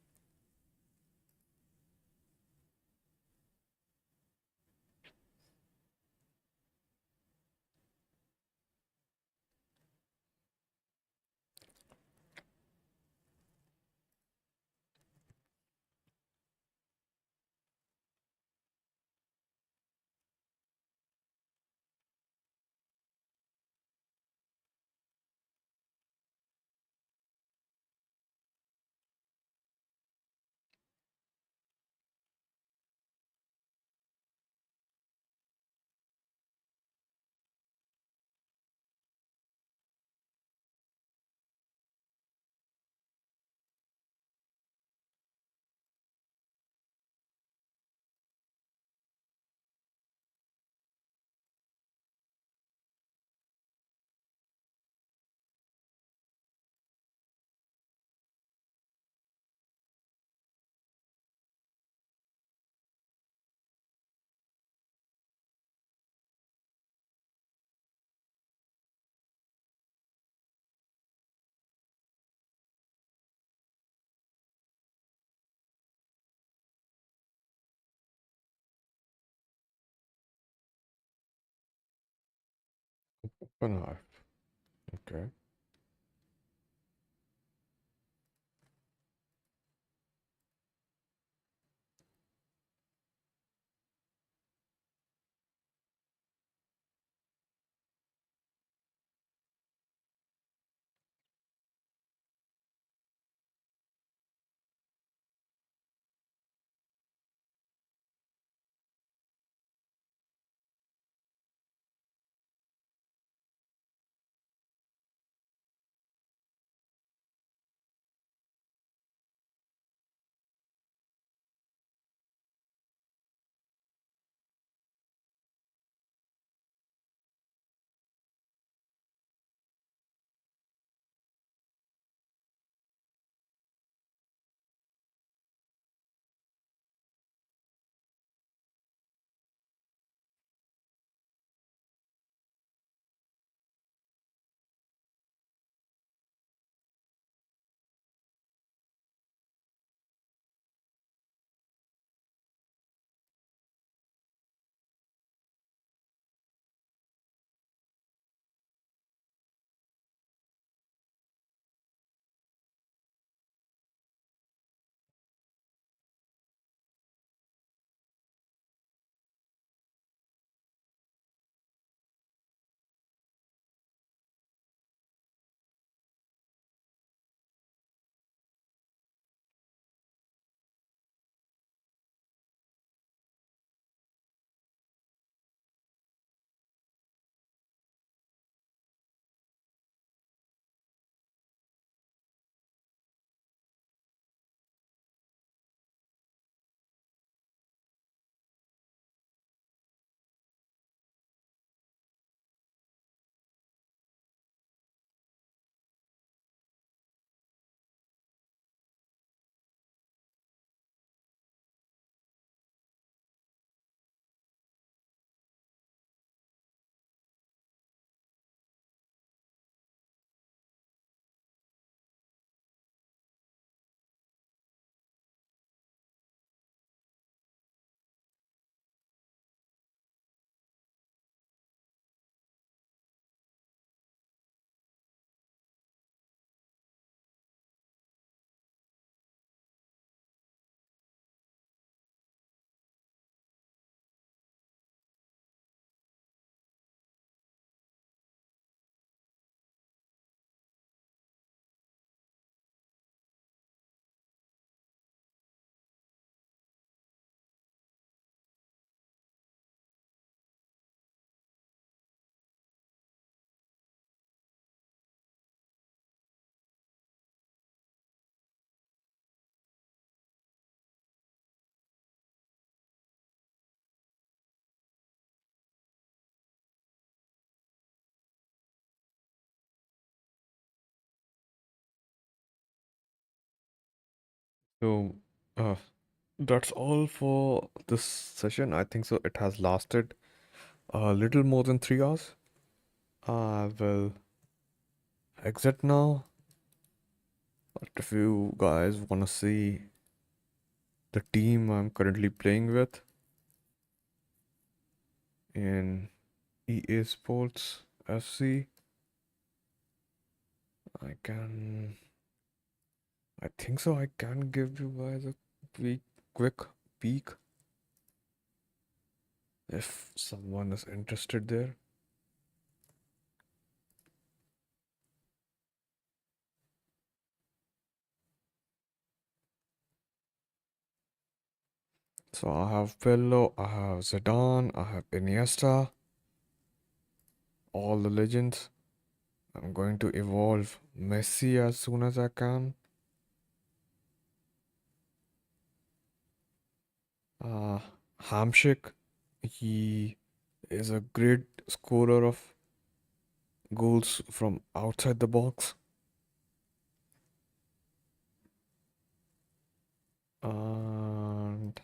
[SPEAKER 1] Open Hive. Okay. So, that's all for this session. I think so. It has lasted a little more than 3 hours. I will exit now. But if you guys want to see the team I'm currently playing with in EA Sports FC, I think so. I can give you guys a quick peek if someone is interested there. So I have Pirlo, I have Zidane, I have Iniesta, all the legends. I'm going to evolve Messi as soon as I can. Hamshik, he is a great scorer of goals from outside the box. And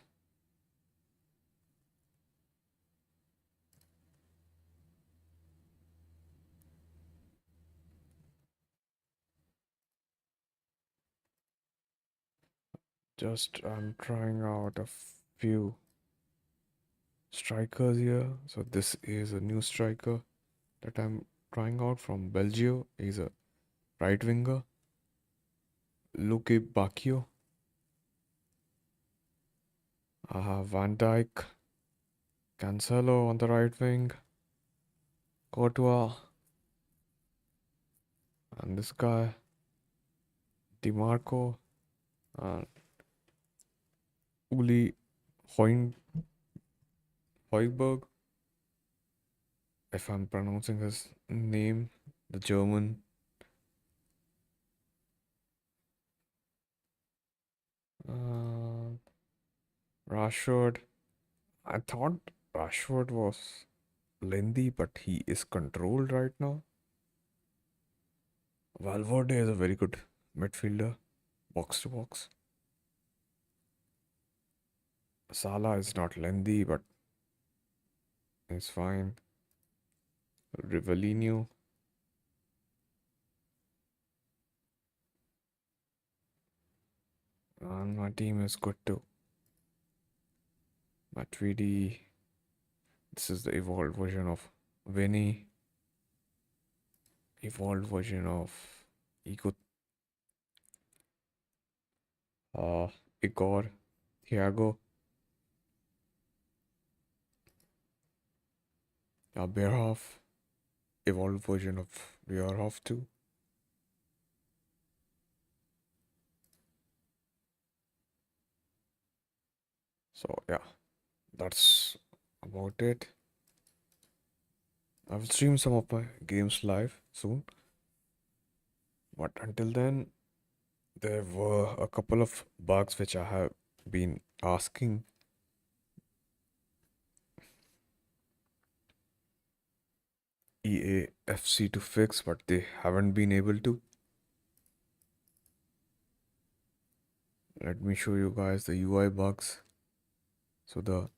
[SPEAKER 1] I'm trying out a few strikers here. So this is a new striker that I'm trying out from Belgium. He's a right winger. Luke Bacchio. I have Van Dijk, Cancelo on the right wing, Courtois, and this guy, DiMarco, and Uli Hoiberg, if I'm pronouncing his name, the German. Rashford. I thought Rashford was lengthy, but he is controlled right now. Valverde is a very good midfielder, box to box. Salah is not lengthy, but it's fine. Rivellino. And my team is good too. Matuidi. This is the evolved version of Vinny. Evolved version of Ego. Igor. Thiago. Bierhoff. Evolved version of Bierhoff too. So yeah, that's about it. I will stream some of my games live soon. But until then, there were a couple of bugs which I have been asking EA FC to fix, but they haven't been able to. Let me show you guys the UI bugs. So the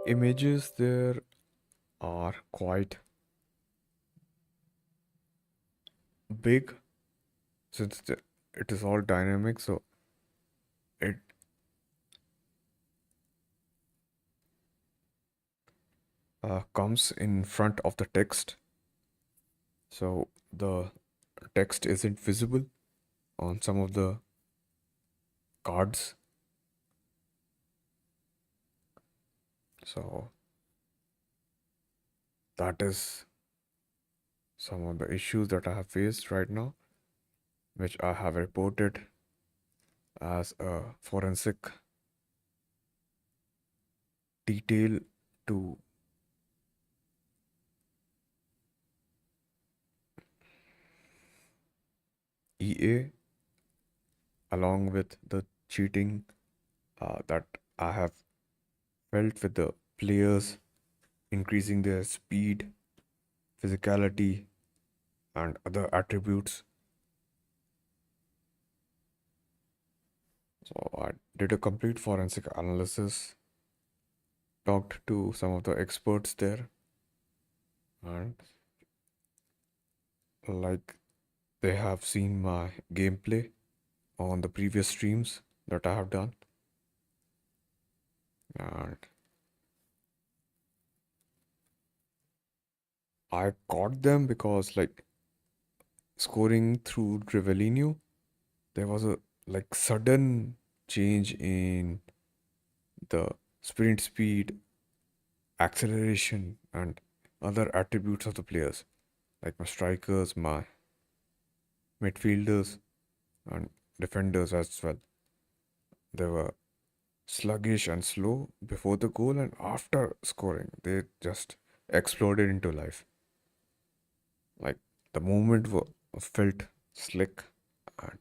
[SPEAKER 1] images there are quite big since it is all dynamic, so it comes in front of the text, so the text isn't visible on some of the cards. So that is some of the issues that I have faced right now, which I have reported as a forensic detail to EA, along with the cheating that I have felt with the players increasing their speed, physicality, and other attributes. So I did a complete forensic analysis, talked to some of the experts there, and like they have seen my gameplay on the previous streams that I have done. And I caught them because like scoring through Rivellino, there was a like sudden change in the sprint speed, acceleration, and other attributes of the players, like my strikers, my midfielders, and defenders as well. They were sluggish and slow before the goal, and after scoring, they just exploded into life. Like the movement felt slick, and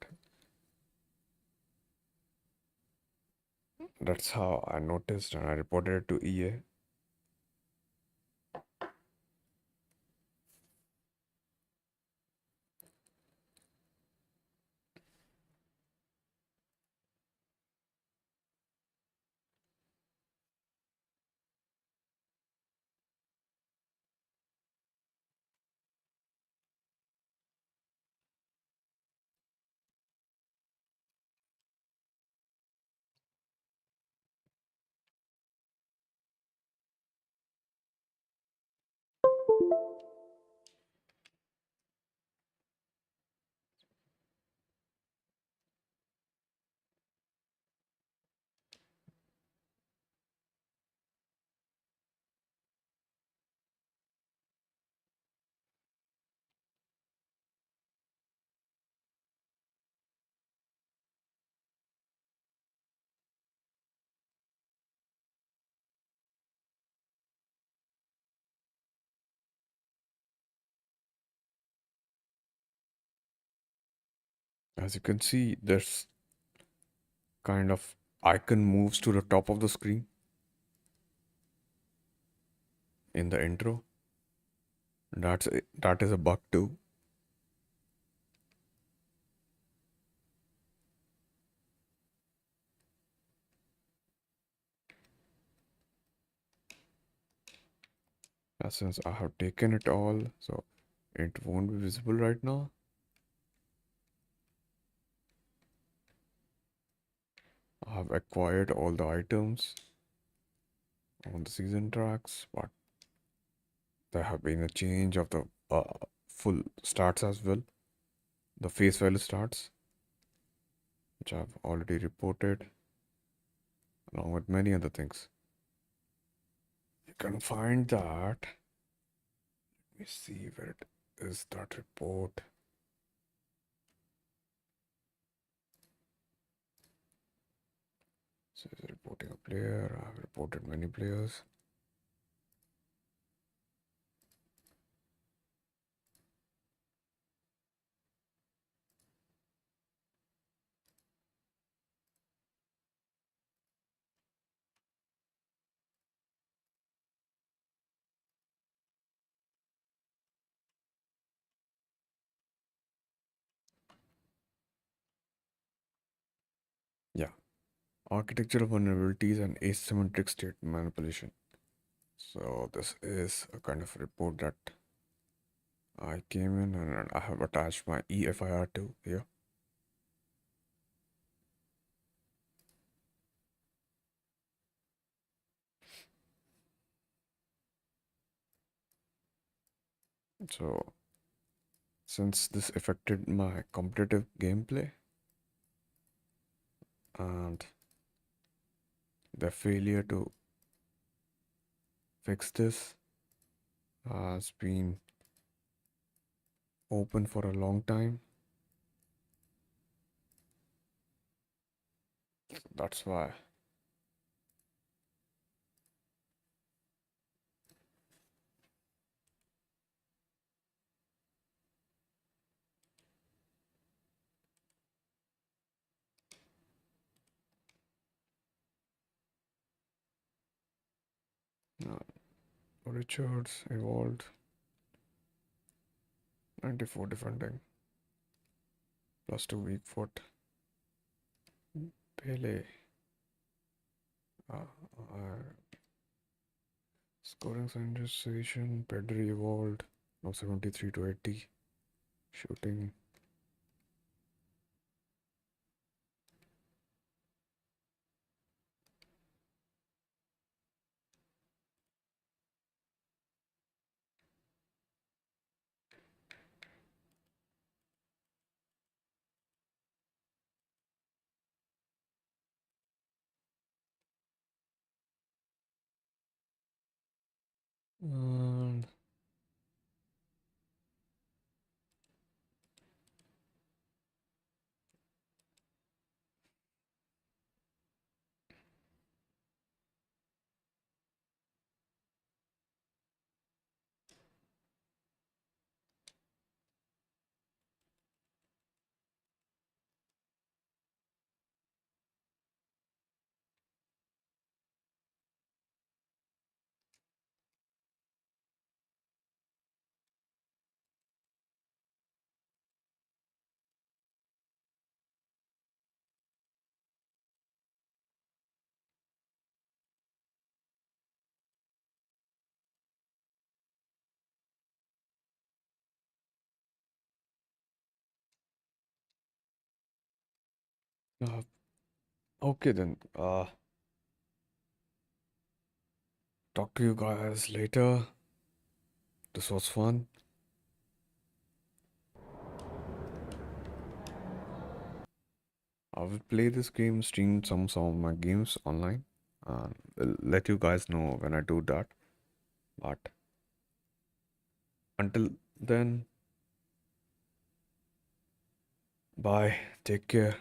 [SPEAKER 1] that's how I noticed and I reported it to EA. As you can see, there's kind of icon moves to the top of the screen in the intro. That is a bug too. Since I have taken it all, so it won't be visible right now. I have acquired all the items on the season tracks, but there have been a change of the full stats as well. The face value stats, which I've already reported, along with many other things. You can find that. Let me see where it is, that report. So it's reporting a player. I've reported many players. Yeah. Architectural vulnerabilities and asymmetric state manipulation. So this is a kind of report that I came in and I have attached my EFIR to here. So since this affected my competitive gameplay and the failure to fix this has been open for a long time. That's why. Richards evolved. 94 defending. +2 weak foot. Pele. Scoring sensation. Pedri evolved. Now 73 to 80. Shooting. And okay then. Talk to you guys later. This was fun. I will play this game, stream some of my games online, and will let you guys know when I do that. But until then, bye. Take care.